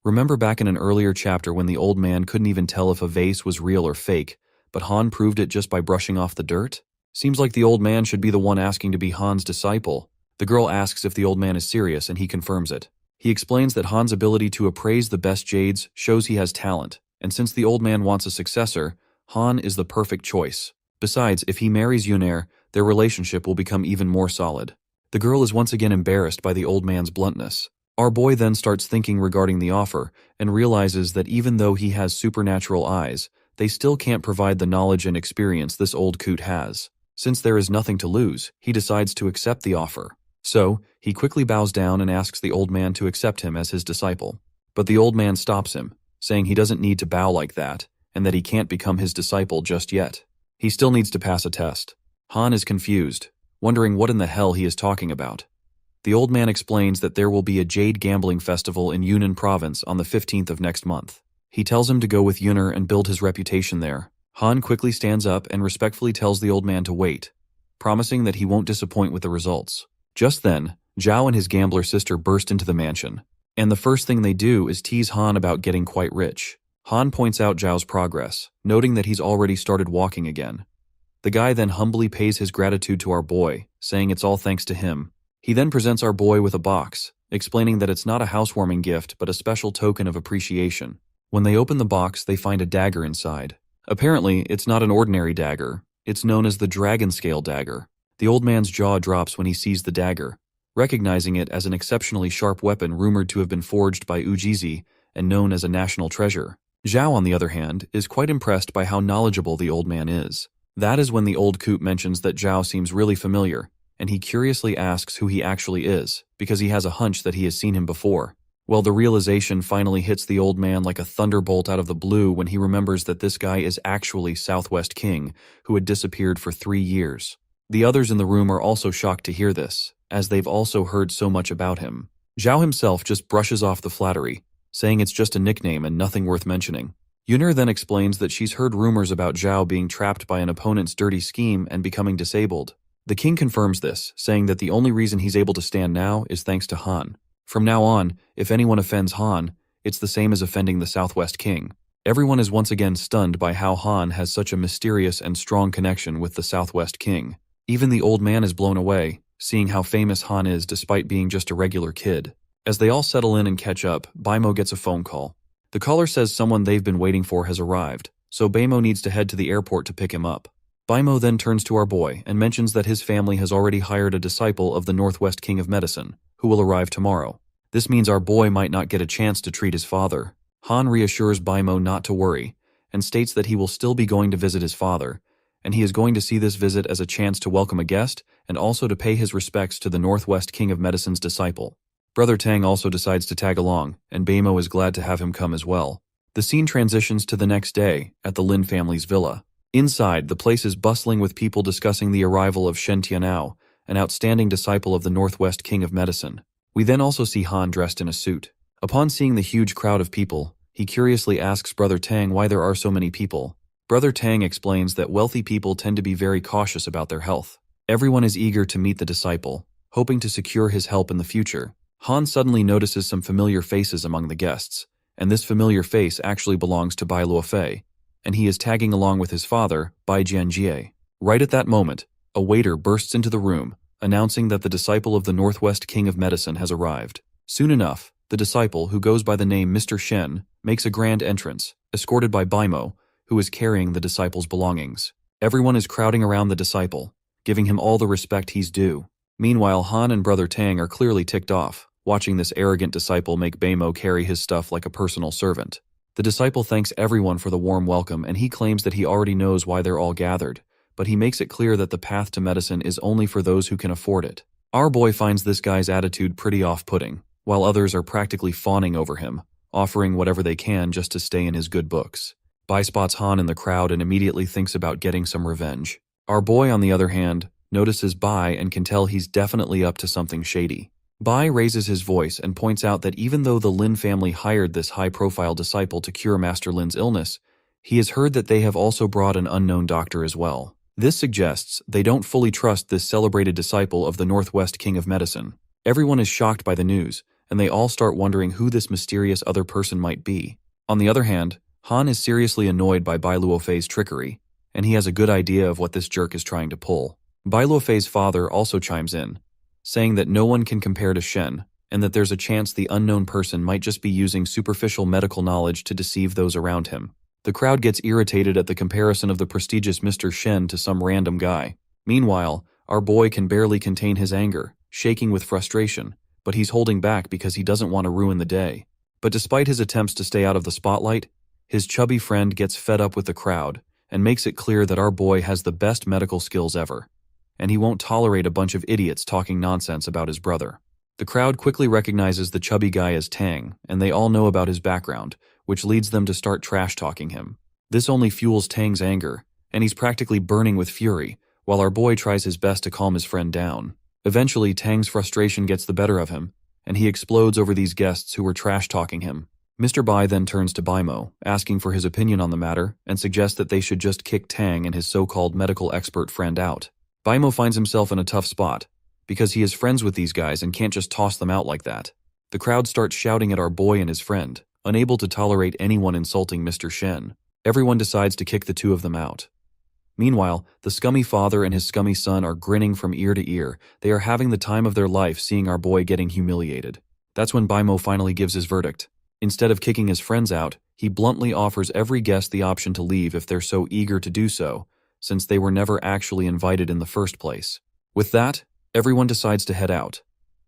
Remember back in an earlier chapter when the old man couldn't even tell if a vase was real or fake, but Han proved it just by brushing off the dirt? Seems like the old man should be the one asking to be Han's disciple. The girl asks if the old man is serious and he confirms it. He explains that Han's ability to appraise the best jades shows he has talent, and since the old man wants a successor, Han is the perfect choice. Besides, if he marries Yun'er, their relationship will become even more solid. The girl is once again embarrassed by the old man's bluntness. Our boy then starts thinking regarding the offer and realizes that even though he has supernatural eyes, they still can't provide the knowledge and experience this old coot has. Since there is nothing to lose, he decides to accept the offer. So, he quickly bows down and asks the old man to accept him as his disciple. But the old man stops him, saying he doesn't need to bow like that, and that he can't become his disciple just yet. He still needs to pass a test. Han is confused, wondering what in the hell he is talking about. The old man explains that there will be a jade gambling festival in Yunnan province on the 15th of next month. He tells him to go with Yun'er and build his reputation there. Han quickly stands up and respectfully tells the old man to wait, promising that he won't disappoint with the results. Just then, Zhao and his gambler sister burst into the mansion, and the first thing they do is tease Han about getting quite rich. Han points out Zhao's progress, noting that he's already started walking again. The guy then humbly pays his gratitude to our boy, saying it's all thanks to him. He then presents our boy with a box, explaining that it's not a housewarming gift but a special token of appreciation. When they open the box, they find a dagger inside. Apparently, it's not an ordinary dagger. It's known as the dragon scale dagger. The old man's jaw drops when he sees the dagger, recognizing it as an exceptionally sharp weapon rumored to have been forged by Ujizi and known as a national treasure. Zhao, on the other hand, is quite impressed by how knowledgeable the old man is. That is when the old coot mentions that Zhao seems really familiar, and he curiously asks who he actually is, because he has a hunch that he has seen him before. Well, the realization finally hits the old man like a thunderbolt out of the blue when he remembers that this guy is actually Southwest King, who had disappeared for 3 years. The others in the room are also shocked to hear this, as they've also heard so much about him. Zhao himself just brushes off the flattery, saying it's just a nickname and nothing worth mentioning. Yun'er then explains that she's heard rumors about Zhao being trapped by an opponent's dirty scheme and becoming disabled. The king confirms this, saying that the only reason he's able to stand now is thanks to Han. From now on, if anyone offends Han, it's the same as offending the Southwest King. Everyone is once again stunned by how Han has such a mysterious and strong connection with the Southwest King. Even the old man is blown away, seeing how famous Han is despite being just a regular kid. As they all settle in and catch up, Baimo gets a phone call. The caller says someone they've been waiting for has arrived, so Baimo needs to head to the airport to pick him up. Baimo then turns to our boy and mentions that his family has already hired a disciple of the Northwest King of Medicine, who will arrive tomorrow. This means our boy might not get a chance to treat his father. Han reassures Baimo not to worry, and states that he will still be going to visit his father, and he is going to see this visit as a chance to welcome a guest and also to pay his respects to the Northwest King of Medicine's disciple. Brother Tang also decides to tag along, and Baimo is glad to have him come as well. The scene transitions to the next day, at the Lin family's villa. Inside, the place is bustling with people discussing the arrival of Shen Tianao, an outstanding disciple of the Northwest King of Medicine. We then also see Han dressed in a suit. Upon seeing the huge crowd of people, he curiously asks Brother Tang why there are so many people. Brother Tang explains that wealthy people tend to be very cautious about their health. Everyone is eager to meet the disciple, hoping to secure his help in the future. Han suddenly notices some familiar faces among the guests, and this familiar face actually belongs to Bai Luofei, and he is tagging along with his father, Bai Jianjie. Right at that moment, a waiter bursts into the room, announcing that the disciple of the Northwest King of Medicine has arrived. Soon enough, the disciple, who goes by the name Mr. Shen, makes a grand entrance, escorted by Baimo, who is carrying the disciple's belongings. Everyone is crowding around the disciple, giving him all the respect he's due. Meanwhile, Han and Brother Tang are clearly ticked off, watching this arrogant disciple make Baimo carry his stuff like a personal servant. The disciple thanks everyone for the warm welcome, and he claims that he already knows why they're all gathered, but he makes it clear that the path to medicine is only for those who can afford it. Our boy finds this guy's attitude pretty off-putting, while others are practically fawning over him, offering whatever they can just to stay in his good books. Bai spots Han in the crowd and immediately thinks about getting some revenge. Our boy, on the other hand, notices Bai and can tell he's definitely up to something shady. Bai raises his voice and points out that even though the Lin family hired this high-profile disciple to cure Master Lin's illness, he has heard that they have also brought an unknown doctor as well. This suggests they don't fully trust this celebrated disciple of the Northwest King of Medicine. Everyone is shocked by the news, and they all start wondering who this mysterious other person might be. On the other hand, Han is seriously annoyed by Bai Luofei's trickery, and he has a good idea of what this jerk is trying to pull. Bai Luofei's father also chimes in, saying that no one can compare to Shen, and that there's a chance the unknown person might just be using superficial medical knowledge to deceive those around him. The crowd gets irritated at the comparison of the prestigious Mr. Shen to some random guy. Meanwhile, our boy can barely contain his anger, shaking with frustration, but he's holding back because he doesn't want to ruin the day. But despite his attempts to stay out of the spotlight, his chubby friend gets fed up with the crowd and makes it clear that our boy has the best medical skills ever, and he won't tolerate a bunch of idiots talking nonsense about his brother. The crowd quickly recognizes the chubby guy as Tang, and they all know about his background, which leads them to start trash-talking him. This only fuels Tang's anger, and he's practically burning with fury, while our boy tries his best to calm his friend down. Eventually, Tang's frustration gets the better of him, and he explodes over these guests who were trash-talking him. Mr. Bai then turns to Baimo, asking for his opinion on the matter, and suggests that they should just kick Tang and his so-called medical expert friend out. Baimo finds himself in a tough spot, because he is friends with these guys and can't just toss them out like that. The crowd starts shouting at our boy and his friend, unable to tolerate anyone insulting Mr. Shen. Everyone decides to kick the two of them out. Meanwhile, the scummy father and his scummy son are grinning from ear to ear. They are having the time of their life seeing our boy getting humiliated. That's when Baimo finally gives his verdict. Instead of kicking his friends out, he bluntly offers every guest the option to leave if they're so eager to do so, since they were never actually invited in the first place. With that, everyone decides to head out,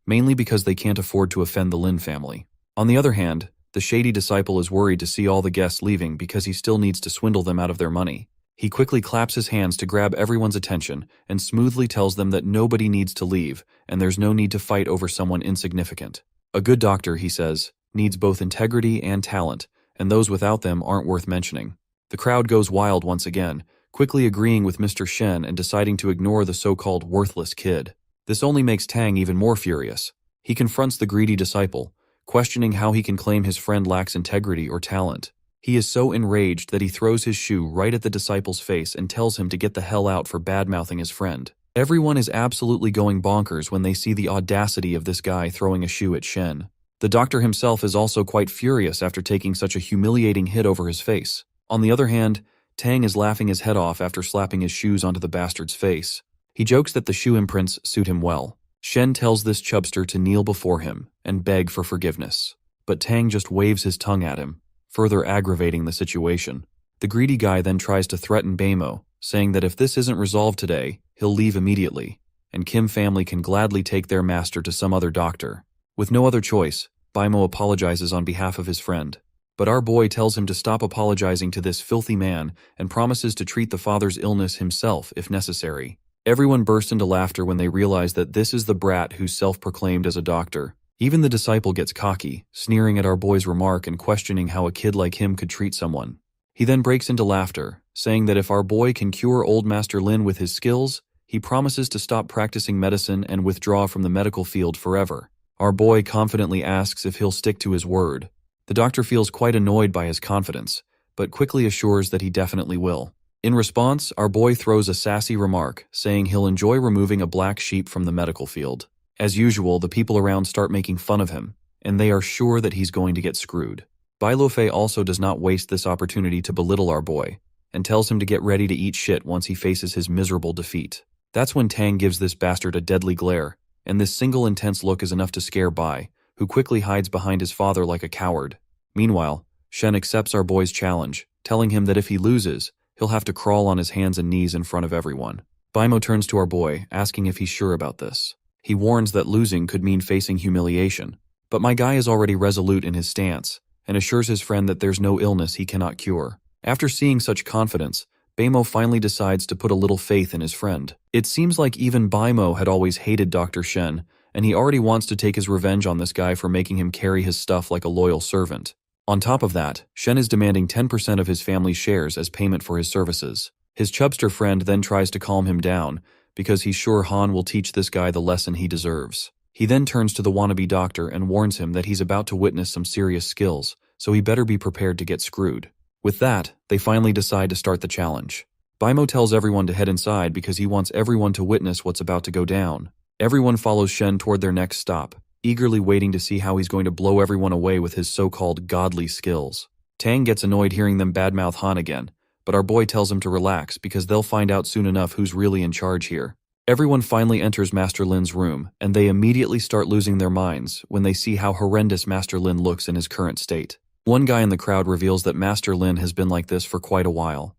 mainly because they can't afford to offend the Lin family. On the other hand, the shady disciple is worried to see all the guests leaving because he still needs to swindle them out of their money. He quickly claps his hands to grab everyone's attention and smoothly tells them that nobody needs to leave and there's no need to fight over someone insignificant. A good doctor, he says, needs both integrity and talent, and those without them aren't worth mentioning. The crowd goes wild once again, quickly agreeing with Mr. Shen and deciding to ignore the so-called worthless kid. This only makes Tang even more furious. He confronts the greedy disciple, questioning how he can claim his friend lacks integrity or talent. He is so enraged that he throws his shoe right at the disciple's face and tells him to get the hell out for bad-mouthing his friend. Everyone is absolutely going bonkers when they see the audacity of this guy throwing a shoe at Shen. The doctor himself is also quite furious after taking such a humiliating hit over his face. On the other hand, Tang is laughing his head off after slapping his shoes onto the bastard's face. He jokes that the shoe imprints suit him well. Shen tells this chubster to kneel before him and beg for forgiveness. But Tang just waves his tongue at him, further aggravating the situation. The greedy guy then tries to threaten Baimo, saying that if this isn't resolved today, he'll leave immediately, and Kim family can gladly take their master to some other doctor. With no other choice, Baimo apologizes on behalf of his friend. But our boy tells him to stop apologizing to this filthy man and promises to treat the father's illness himself if necessary. Everyone bursts into laughter when they realize that this is the brat who's self-proclaimed as a doctor. Even the disciple gets cocky, sneering at our boy's remark and questioning how a kid like him could treat someone. He then breaks into laughter, saying that if our boy can cure old Master Lin with his skills, he promises to stop practicing medicine and withdraw from the medical field forever. Our boy confidently asks if he'll stick to his word. The doctor feels quite annoyed by his confidence, but quickly assures that he definitely will. In response, our boy throws a sassy remark, saying he'll enjoy removing a black sheep from the medical field. As usual, the people around start making fun of him, and they are sure that he's going to get screwed. Bai Luofei also does not waste this opportunity to belittle our boy, and tells him to get ready to eat shit once he faces his miserable defeat. That's when Tang gives this bastard a deadly glare, and this single intense look is enough to scare Bai, who quickly hides behind his father like a coward. Meanwhile, Shen accepts our boy's challenge, telling him that if he loses, he'll have to crawl on his hands and knees in front of everyone. Baimo turns to our boy, asking if he's sure about this. He warns that losing could mean facing humiliation, but my guy is already resolute in his stance, and assures his friend that there's no illness he cannot cure. After seeing such confidence, Baimo finally decides to put a little faith in his friend. It seems like even Baimo had always hated Dr. Shen, and he already wants to take his revenge on this guy for making him carry his stuff like a loyal servant. On top of that, Shen is demanding 10% of his family's shares as payment for his services. His chubster friend then tries to calm him down, because he's sure Han will teach this guy the lesson he deserves. He then turns to the wannabe doctor and warns him that he's about to witness some serious skills, so he better be prepared to get screwed. With that, they finally decide to start the challenge. Baimo tells everyone to head inside because he wants everyone to witness what's about to go down. Everyone follows Shen toward their next stop, eagerly waiting to see how he's going to blow everyone away with his so-called godly skills. Tang gets annoyed hearing them badmouth Han again, but our boy tells him to relax because they'll find out soon enough who's really in charge here. Everyone finally enters Master Lin's room, and they immediately start losing their minds when they see how horrendous Master Lin looks in his current state. One guy in the crowd reveals that Master Lin has been like this for quite a while.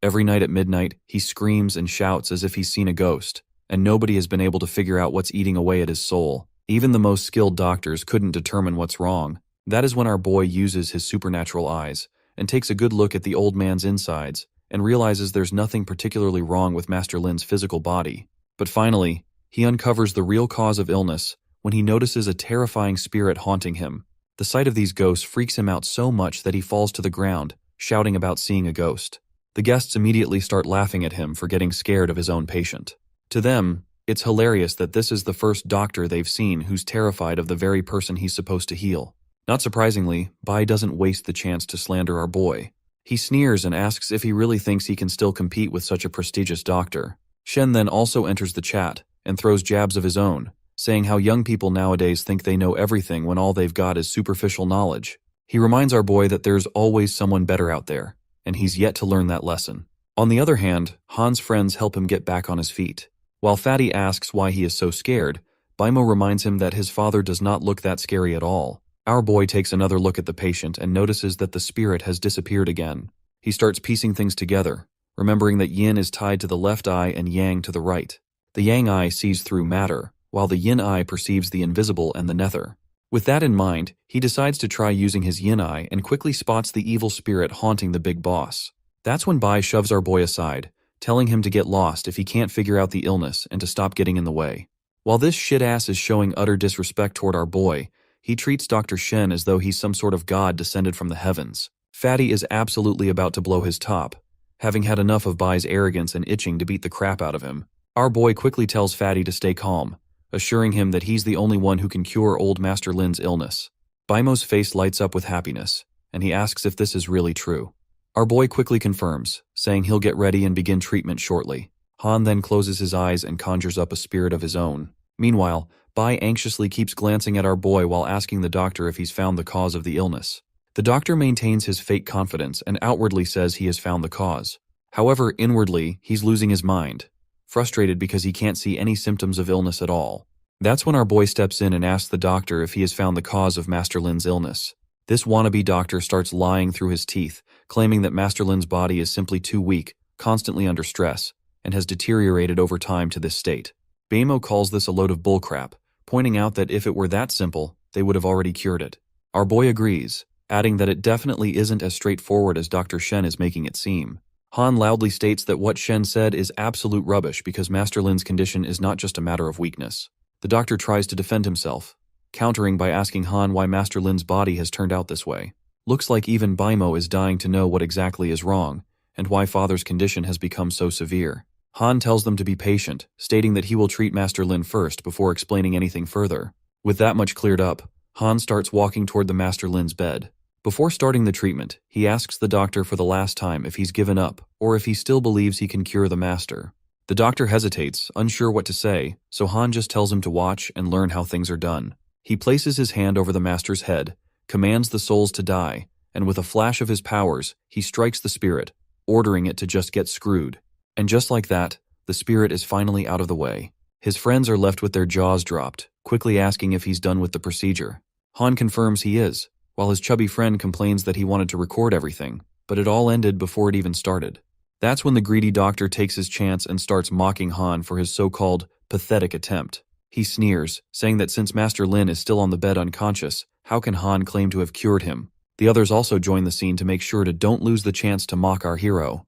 Every night at midnight, he screams and shouts as if he's seen a ghost, and nobody has been able to figure out what's eating away at his soul. Even the most skilled doctors couldn't determine what's wrong. That is when our boy uses his supernatural eyes and takes a good look at the old man's insides and realizes there's nothing particularly wrong with Master Lin's physical body. But finally, he uncovers the real cause of illness when he notices a terrifying spirit haunting him. The sight of these ghosts freaks him out so much that he falls to the ground, shouting about seeing a ghost. The guests immediately start laughing at him for getting scared of his own patient. To them, it's hilarious that this is the first doctor they've seen who's terrified of the very person he's supposed to heal. Not surprisingly, Bai doesn't waste the chance to slander our boy. He sneers and asks if he really thinks he can still compete with such a prestigious doctor. Shen then also enters the chat and throws jabs of his own, saying how young people nowadays think they know everything when all they've got is superficial knowledge. He reminds our boy that there's always someone better out there, and he's yet to learn that lesson. On the other hand, Han's friends help him get back on his feet. While Fatty asks why he is so scared, Baimo reminds him that his father does not look that scary at all. Our boy takes another look at the patient and notices that the spirit has disappeared again. He starts piecing things together, remembering that yin is tied to the left eye and yang to the right. The yang eye sees through matter, while the yin eye perceives the invisible and the nether. With that in mind, he decides to try using his yin eye and quickly spots the evil spirit haunting the big boss. That's when Bai shoves our boy aside, telling him to get lost if he can't figure out the illness and to stop getting in the way. While this shit-ass is showing utter disrespect toward our boy, he treats Dr. Shen as though he's some sort of god descended from the heavens. Fatty is absolutely about to blow his top, having had enough of Bai's arrogance and itching to beat the crap out of him. Our boy quickly tells Fatty to stay calm, assuring him that he's the only one who can cure old Master Lin's illness. Baimo's face lights up with happiness, and he asks if this is really true. Our boy quickly confirms, saying he'll get ready and begin treatment shortly. Han then closes his eyes and conjures up a spirit of his own. Meanwhile, Bai anxiously keeps glancing at our boy while asking the doctor if he's found the cause of the illness. The doctor maintains his fake confidence and outwardly says he has found the cause. However, inwardly, he's losing his mind, frustrated because he can't see any symptoms of illness at all. That's when our boy steps in and asks the doctor if he has found the cause of Master Lin's illness. This wannabe doctor starts lying through his teeth, claiming that Master Lin's body is simply too weak, constantly under stress, and has deteriorated over time to this state. Baimo calls this a load of bullcrap, pointing out that if it were that simple, they would have already cured it. Our boy agrees, adding that it definitely isn't as straightforward as Dr. Shen is making it seem. Han loudly states that what Shen said is absolute rubbish because Master Lin's condition is not just a matter of weakness. The doctor tries to defend himself, countering by asking Han why Master Lin's body has turned out this way. Looks like even Baimo is dying to know what exactly is wrong, and why Father's condition has become so severe. Han tells them to be patient, stating that he will treat Master Lin first before explaining anything further. With that much cleared up, Han starts walking toward the Master Lin's bed. Before starting the treatment, he asks the doctor for the last time if he's given up, or if he still believes he can cure the Master. The doctor hesitates, unsure what to say, so Han just tells him to watch and learn how things are done. He places his hand over the Master's head, commands the souls to die, and with a flash of his powers, he strikes the spirit, ordering it to just get screwed. And just like that, the spirit is finally out of the way. His friends are left with their jaws dropped, quickly asking if he's done with the procedure. Han confirms he is, while his chubby friend complains that he wanted to record everything, but it all ended before it even started. That's when the greedy doctor takes his chance and starts mocking Han for his so-called pathetic attempt. He sneers, saying that since Master Lin is still on the bed unconscious, how can Han claim to have cured him? The others also join the scene to make sure to don't lose the chance to mock our hero,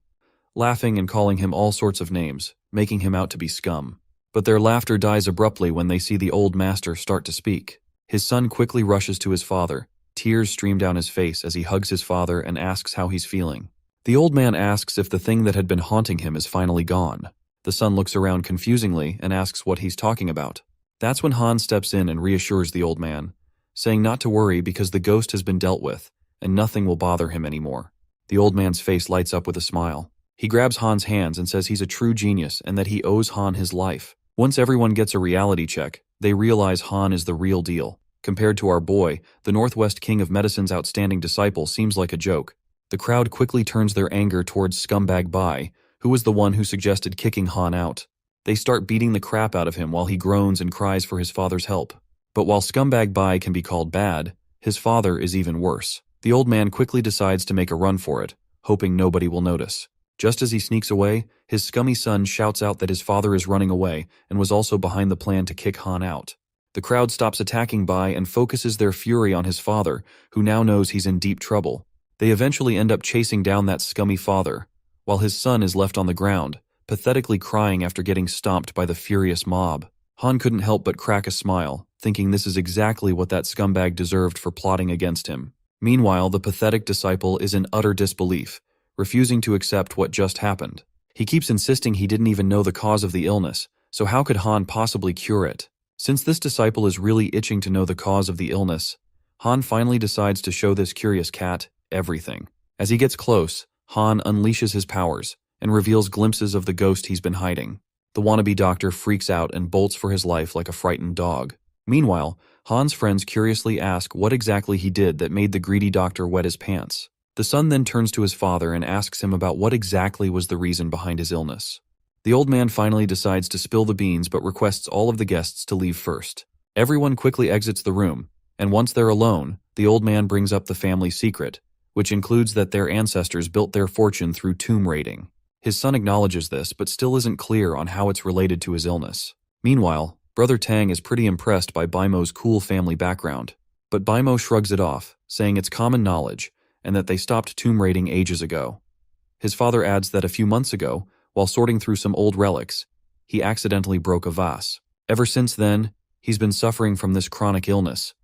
laughing and calling him all sorts of names, making him out to be scum. But their laughter dies abruptly when they see the old master start to speak. His son quickly rushes to his father. Tears stream down his face as he hugs his father and asks how he's feeling. The old man asks if the thing that had been haunting him is finally gone. The son looks around confusingly and asks what he's talking about. That's when Han steps in and reassures the old man, saying not to worry because the ghost has been dealt with, and nothing will bother him anymore. The old man's face lights up with a smile. He grabs Han's hands and says he's a true genius and that he owes Han his life. Once everyone gets a reality check, they realize Han is the real deal. Compared to our boy, the Northwest King of Medicine's outstanding disciple seems like a joke. The crowd quickly turns their anger towards Scumbag Bai, who was the one who suggested kicking Han out. They start beating the crap out of him while he groans and cries for his father's help. But while Scumbag Bai can be called bad, his father is even worse. The old man quickly decides to make a run for it, hoping nobody will notice. Just as he sneaks away, his scummy son shouts out that his father is running away and was also behind the plan to kick Han out. The crowd stops attacking Bai and focuses their fury on his father, who now knows he's in deep trouble. They eventually end up chasing down that scummy father, while his son is left on the ground, pathetically crying after getting stomped by the furious mob. Han couldn't help but crack a smile, thinking this is exactly what that scumbag deserved for plotting against him. Meanwhile, the pathetic disciple is in utter disbelief, refusing to accept what just happened. He keeps insisting he didn't even know the cause of the illness, so how could Han possibly cure it? Since this disciple is really itching to know the cause of the illness, Han finally decides to show this curious cat everything. As he gets close, Han unleashes his powers and reveals glimpses of the ghost he's been hiding. The wannabe doctor freaks out and bolts for his life like a frightened dog. Meanwhile, Han's friends curiously ask what exactly he did that made the greedy doctor wet his pants. The son then turns to his father and asks him about what exactly was the reason behind his illness. The old man finally decides to spill the beans but requests all of the guests to leave first. Everyone quickly exits the room, and once they're alone, the old man brings up the family secret, which includes that their ancestors built their fortune through tomb raiding. His son acknowledges this but still isn't clear on how it's related to his illness. Meanwhile, Brother Tang is pretty impressed by Baimo's cool family background, but Baimo shrugs it off, saying it's common knowledge and that they stopped tomb raiding ages ago. His father adds that a few months ago, while sorting through some old relics, he accidentally broke a vase. Ever since then, he's been suffering from this chronic illness.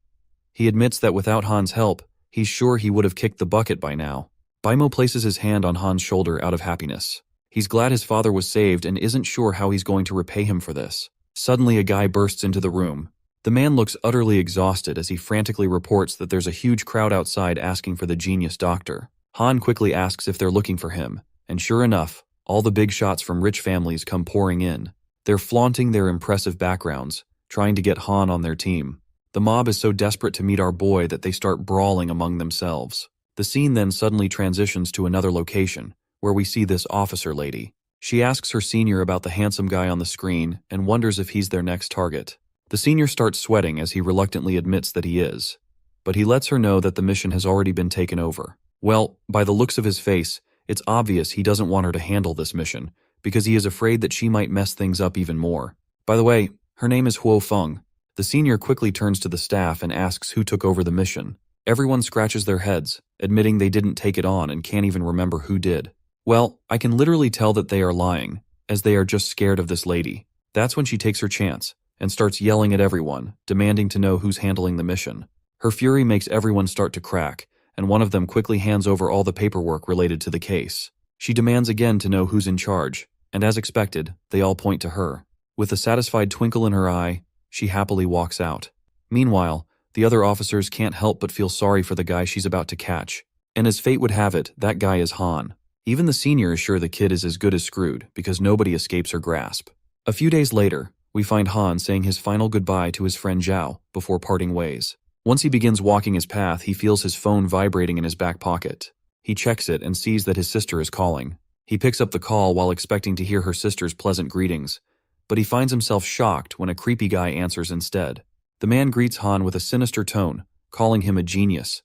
He admits that without Han's help, he's sure he would have kicked the bucket by now. Baimo places his hand on Han's shoulder out of happiness. He's glad his father was saved and isn't sure how he's going to repay him for this. Suddenly, a guy bursts into the room. The man looks utterly exhausted as he frantically reports that there's a huge crowd outside asking for the genius doctor. Han quickly asks if they're looking for him, and sure enough, all the big shots from rich families come pouring in. They're flaunting their impressive backgrounds, trying to get Han on their team. The mob is so desperate to meet our boy that they start brawling among themselves. The scene then suddenly transitions to another location, where we see this officer lady. She asks her senior about the handsome guy on the screen and wonders if he's their next target. The senior starts sweating as he reluctantly admits that he is, but he lets her know that the mission has already been taken over. Well, by the looks of his face, it's obvious he doesn't want her to handle this mission, because he is afraid that she might mess things up even more. By the way, her name is Huo Feng. The senior quickly turns to the staff and asks who took over the mission. Everyone scratches their heads, admitting they didn't take it on and can't even remember who did. Well, I can literally tell that they are lying, as they are just scared of this lady. That's when she takes her chance and starts yelling at everyone, demanding to know who's handling the mission. Her fury makes everyone start to crack, and one of them quickly hands over all the paperwork related to the case. She demands again to know who's in charge, and as expected, they all point to her. With a satisfied twinkle in her eye, she happily walks out. Meanwhile, the other officers can't help but feel sorry for the guy she's about to catch. And as fate would have it, that guy is Han. Even the senior is sure the kid is as good as screwed, because nobody escapes her grasp. A few days later, we find Han saying his final goodbye to his friend Zhao before parting ways. Once he begins walking his path, he feels his phone vibrating in his back pocket. He checks it and sees that his sister is calling. He picks up the call while expecting to hear her sister's pleasant greetings, but he finds himself shocked when a creepy guy answers instead. The man greets Han with a sinister tone, calling him a genius.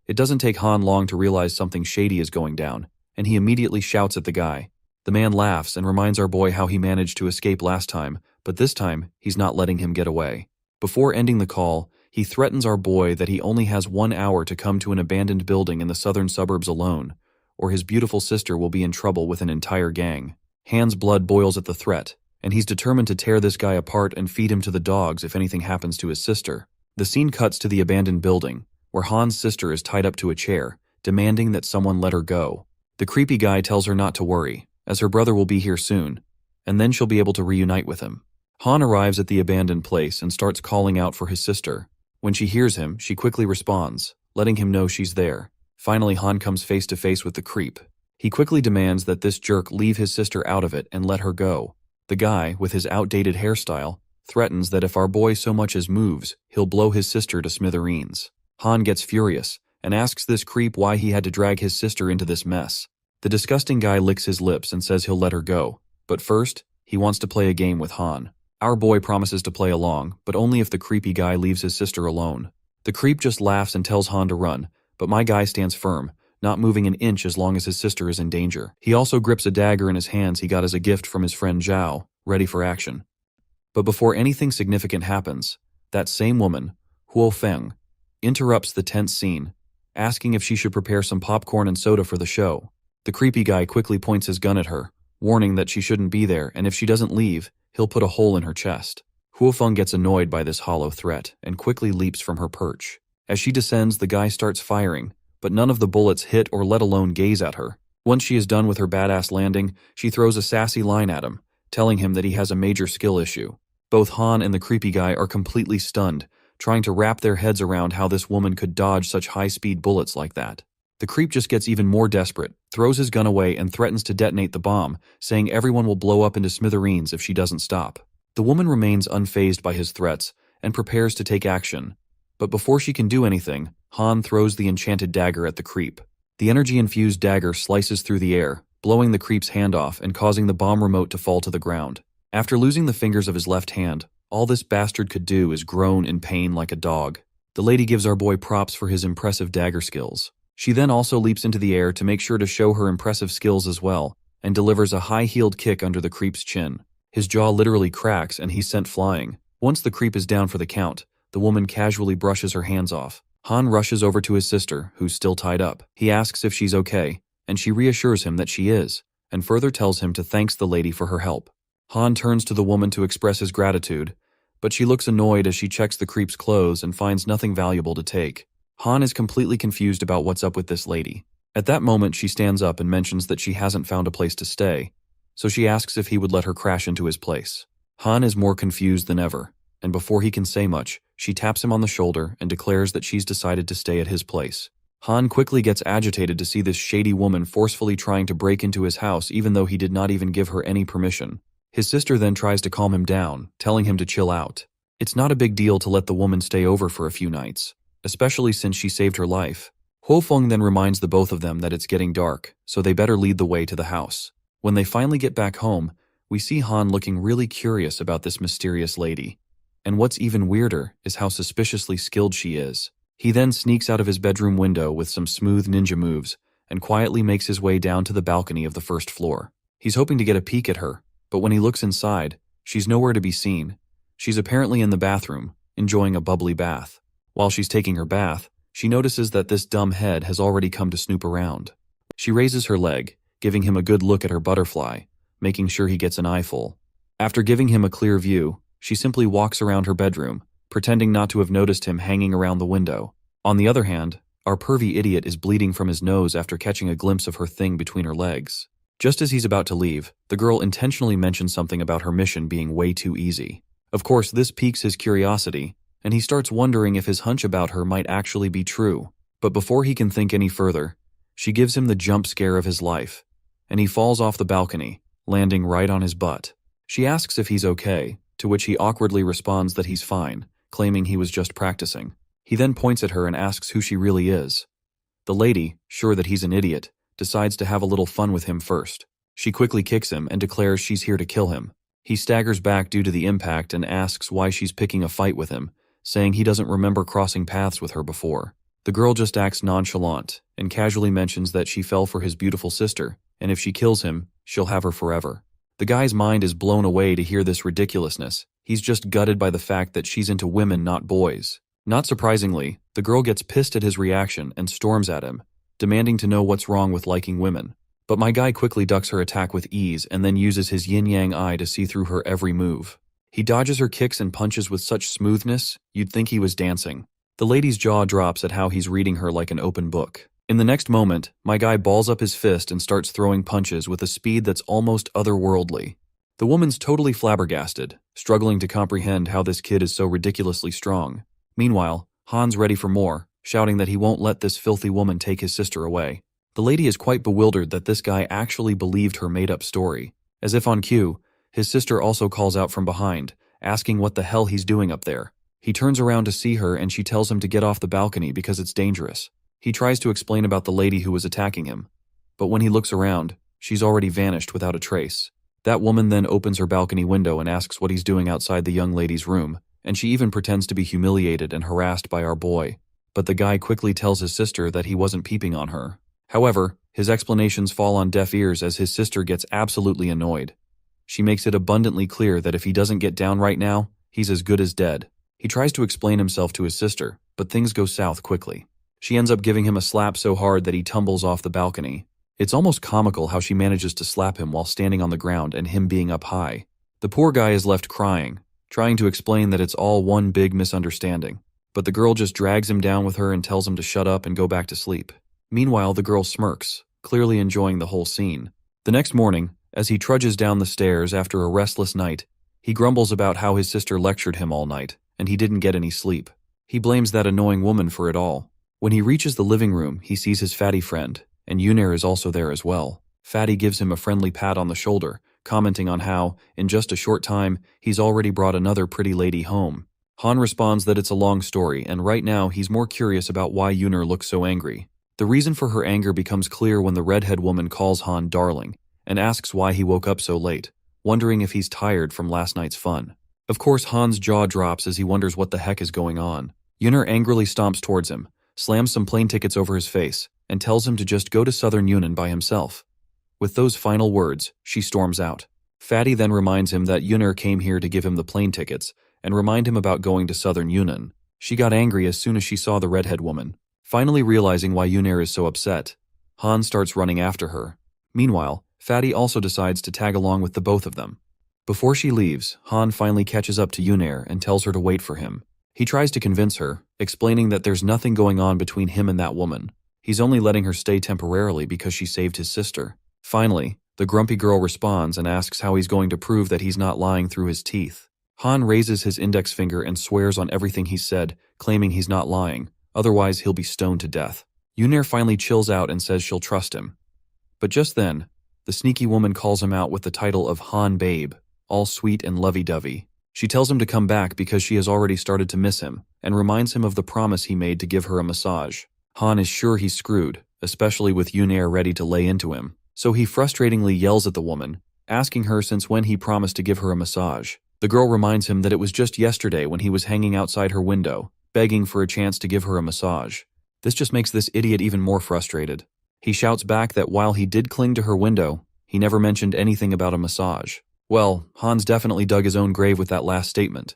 It doesn't take Han long to realize something shady is going down, and he immediately shouts at the guy. The man laughs and reminds our boy how he managed to escape last time, but this time, he's not letting him get away. Before ending the call, he threatens our boy that he only has 1 hour to come to an abandoned building in the southern suburbs alone, or his beautiful sister will be in trouble with an entire gang. Han's blood boils at the threat, and he's determined to tear this guy apart and feed him to the dogs if anything happens to his sister. The scene cuts to the abandoned building, where Han's sister is tied up to a chair, demanding that someone let her go. The creepy guy tells her not to worry, as her brother will be here soon, and then she'll be able to reunite with him. Han arrives at the abandoned place and starts calling out for his sister. When she hears him, she quickly responds, letting him know she's there. Finally, Han comes face to face with the creep. He quickly demands that this jerk leave his sister out of it and let her go. The guy, with his outdated hairstyle, threatens that if our boy so much as moves, he'll blow his sister to smithereens. Han gets furious and asks this creep why he had to drag his sister into this mess. The disgusting guy licks his lips and says he'll let her go, but first, he wants to play a game with Han. Our boy promises to play along, but only if the creepy guy leaves his sister alone. The creep just laughs and tells Han to run, but my guy stands firm, not moving an inch as long as his sister is in danger. He also grips a dagger in his hands he got as a gift from his friend Zhao, ready for action. But before anything significant happens, that same woman, Huo Feng, interrupts the tense scene, asking if she should prepare some popcorn and soda for the show. The creepy guy quickly points his gun at her, warning that she shouldn't be there, and if she doesn't leave, he'll put a hole in her chest. Huo Feng gets annoyed by this hollow threat and quickly leaps from her perch. As she descends, the guy starts firing, but none of the bullets hit or let alone gaze at her. Once she is done with her badass landing, she throws a sassy line at him, telling him that he has a major skill issue. Both Han and the creepy guy are completely stunned, trying to wrap their heads around how this woman could dodge such high-speed bullets like that. The creep just gets even more desperate, throws his gun away and threatens to detonate the bomb, saying everyone will blow up into smithereens if she doesn't stop. The woman remains unfazed by his threats and prepares to take action. But before she can do anything, Han throws the enchanted dagger at the creep. The energy-infused dagger slices through the air, blowing the creep's hand off and causing the bomb remote to fall to the ground. After losing the fingers of his left hand, all this bastard could do is groan in pain like a dog. The lady gives our boy props for his impressive dagger skills. She then also leaps into the air to make sure to show her impressive skills as well, and delivers a high-heeled kick under the creep's chin. His jaw literally cracks and he's sent flying. Once the creep is down for the count, the woman casually brushes her hands off. Han rushes over to his sister, who's still tied up. He asks if she's okay, and she reassures him that she is, and further tells him to thank the lady for her help. Han turns to the woman to express his gratitude, but she looks annoyed as she checks the creep's clothes and finds nothing valuable to take. Han is completely confused about what's up with this lady. At that moment, she stands up and mentions that she hasn't found a place to stay, so she asks if he would let her crash into his place. Han is more confused than ever, and before he can say much, she taps him on the shoulder and declares that she's decided to stay at his place. Han quickly gets agitated to see this shady woman forcefully trying to break into his house even though he did not even give her any permission. His sister then tries to calm him down, telling him to chill out. It's not a big deal to let the woman stay over for a few nights, especially since she saved her life. Huo Feng then reminds the both of them that it's getting dark, so they better lead the way to the house. When they finally get back home, we see Han looking really curious about this mysterious lady. And what's even weirder is how suspiciously skilled she is. He then sneaks out of his bedroom window with some smooth ninja moves and quietly makes his way down to the balcony of the first floor. He's hoping to get a peek at her, but when he looks inside, she's nowhere to be seen. She's apparently in the bathroom, enjoying a bubbly bath. While she's taking her bath, she notices that this dumb head has already come to snoop around. She raises her leg, giving him a good look at her butterfly, making sure he gets an eyeful. After giving him a clear view, she simply walks around her bedroom, pretending not to have noticed him hanging around the window. On the other hand, our pervy idiot is bleeding from his nose after catching a glimpse of her thing between her legs. Just as he's about to leave, the girl intentionally mentions something about her mission being way too easy. Of course, this piques his curiosity, and he starts wondering if his hunch about her might actually be true. But before he can think any further, she gives him the jump scare of his life, and he falls off the balcony, landing right on his butt. She asks if he's okay, to which he awkwardly responds that he's fine, claiming he was just practicing. He then points at her and asks who she really is. The lady, sure that he's an idiot, decides to have a little fun with him first. She quickly kicks him and declares she's here to kill him. He staggers back due to the impact and asks why she's picking a fight with him, saying he doesn't remember crossing paths with her before. The girl just acts nonchalant and casually mentions that she fell for his beautiful sister, and if she kills him, she'll have her forever. The guy's mind is blown away to hear this ridiculousness. He's just gutted by the fact that she's into women, not boys. Not surprisingly, the girl gets pissed at his reaction and storms at him, demanding to know what's wrong with liking women. But my guy quickly ducks her attack with ease and then uses his yin-yang eye to see through her every move. He dodges her kicks and punches with such smoothness, you'd think he was dancing. The lady's jaw drops at how he's reading her like an open book. In the next moment, my guy balls up his fist and starts throwing punches with a speed that's almost otherworldly. The woman's totally flabbergasted, struggling to comprehend how this kid is so ridiculously strong. Meanwhile, Han's ready for more, shouting that he won't let this filthy woman take his sister away. The lady is quite bewildered that this guy actually believed her made-up story. As if on cue, his sister also calls out from behind, asking what the hell he's doing up there. He turns around to see her and she tells him to get off the balcony because it's dangerous. He tries to explain about the lady who was attacking him, but when he looks around, she's already vanished without a trace. That woman then opens her balcony window and asks what he's doing outside the young lady's room, and she even pretends to be humiliated and harassed by our boy. But the guy quickly tells his sister that he wasn't peeping on her. However, his explanations fall on deaf ears as his sister gets absolutely annoyed. She makes it abundantly clear that if he doesn't get down right now, he's as good as dead. He tries to explain himself to his sister, but things go south quickly. She ends up giving him a slap so hard that he tumbles off the balcony. It's almost comical how she manages to slap him while standing on the ground and him being up high. The poor guy is left crying, trying to explain that it's all one big misunderstanding. But the girl just drags him down with her and tells him to shut up and go back to sleep. Meanwhile, the girl smirks, clearly enjoying the whole scene. The next morning, as he trudges down the stairs after a restless night, he grumbles about how his sister lectured him all night, and he didn't get any sleep. He blames that annoying woman for it all. When he reaches the living room, he sees his fatty friend, and Yunair is also there as well. Fatty gives him a friendly pat on the shoulder, commenting on how, in just a short time, he's already brought another pretty lady home. Han responds that it's a long story, and right now he's more curious about why Yunair looks so angry. The reason for her anger becomes clear when the redhead woman calls Han darling, and asks why he woke up so late, wondering if he's tired from last night's fun. Of course, Han's jaw drops as he wonders what the heck is going on. Yunair angrily stomps towards him, slams some plane tickets over his face, and tells him to just go to Southern Yunnan by himself. With those final words, she storms out. Fatty then reminds him that Yunair came here to give him the plane tickets, and remind him about going to Southern Yunnan. She got angry as soon as she saw the redhead woman. Finally realizing why Yunair is so upset, Han starts running after her. Meanwhile, Fatty also decides to tag along with the both of them. Before she leaves, Han finally catches up to Yunair and tells her to wait for him. He tries to convince her, explaining that there's nothing going on between him and that woman. He's only letting her stay temporarily because she saved his sister. Finally, the grumpy girl responds and asks how he's going to prove that he's not lying through his teeth. Han raises his index finger and swears on everything he said, claiming he's not lying, otherwise he'll be stoned to death. Yunair finally chills out and says she'll trust him. But just then, the sneaky woman calls him out with the title of Han Babe, all sweet and lovey-dovey. She tells him to come back because she has already started to miss him, and reminds him of the promise he made to give her a massage. Han is sure he's screwed, especially with Yunair ready to lay into him, so he frustratingly yells at the woman, asking her since when he promised to give her a massage. The girl reminds him that it was just yesterday when he was hanging outside her window, begging for a chance to give her a massage. This just makes this idiot even more frustrated. He shouts back that while he did cling to her window, he never mentioned anything about a massage. Well, Han's definitely dug his own grave with that last statement.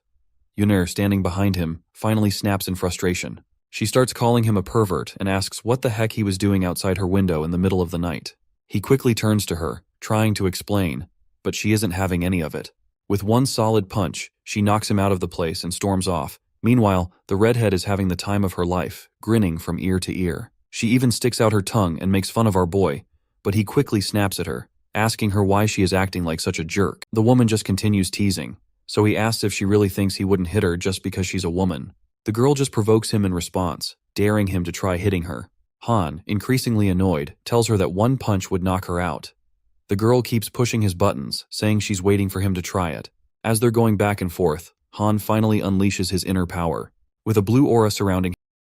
Yunair, standing behind him, finally snaps in frustration. She starts calling him a pervert and asks what the heck he was doing outside her window in the middle of the night. He quickly turns to her, trying to explain, but she isn't having any of it. With one solid punch, she knocks him out of the place and storms off. Meanwhile, the redhead is having the time of her life, grinning from ear to ear. She even sticks out her tongue and makes fun of our boy, but he quickly snaps at her, asking her why she is acting like such a jerk. The woman just continues teasing, so he asks if she really thinks he wouldn't hit her just because she's a woman. The girl just provokes him in response, daring him to try hitting her. Han, increasingly annoyed, tells her that one punch would knock her out. The girl keeps pushing his buttons, saying she's waiting for him to try it. As they're going back and forth, Han finally unleashes his inner power. With a blue aura surrounding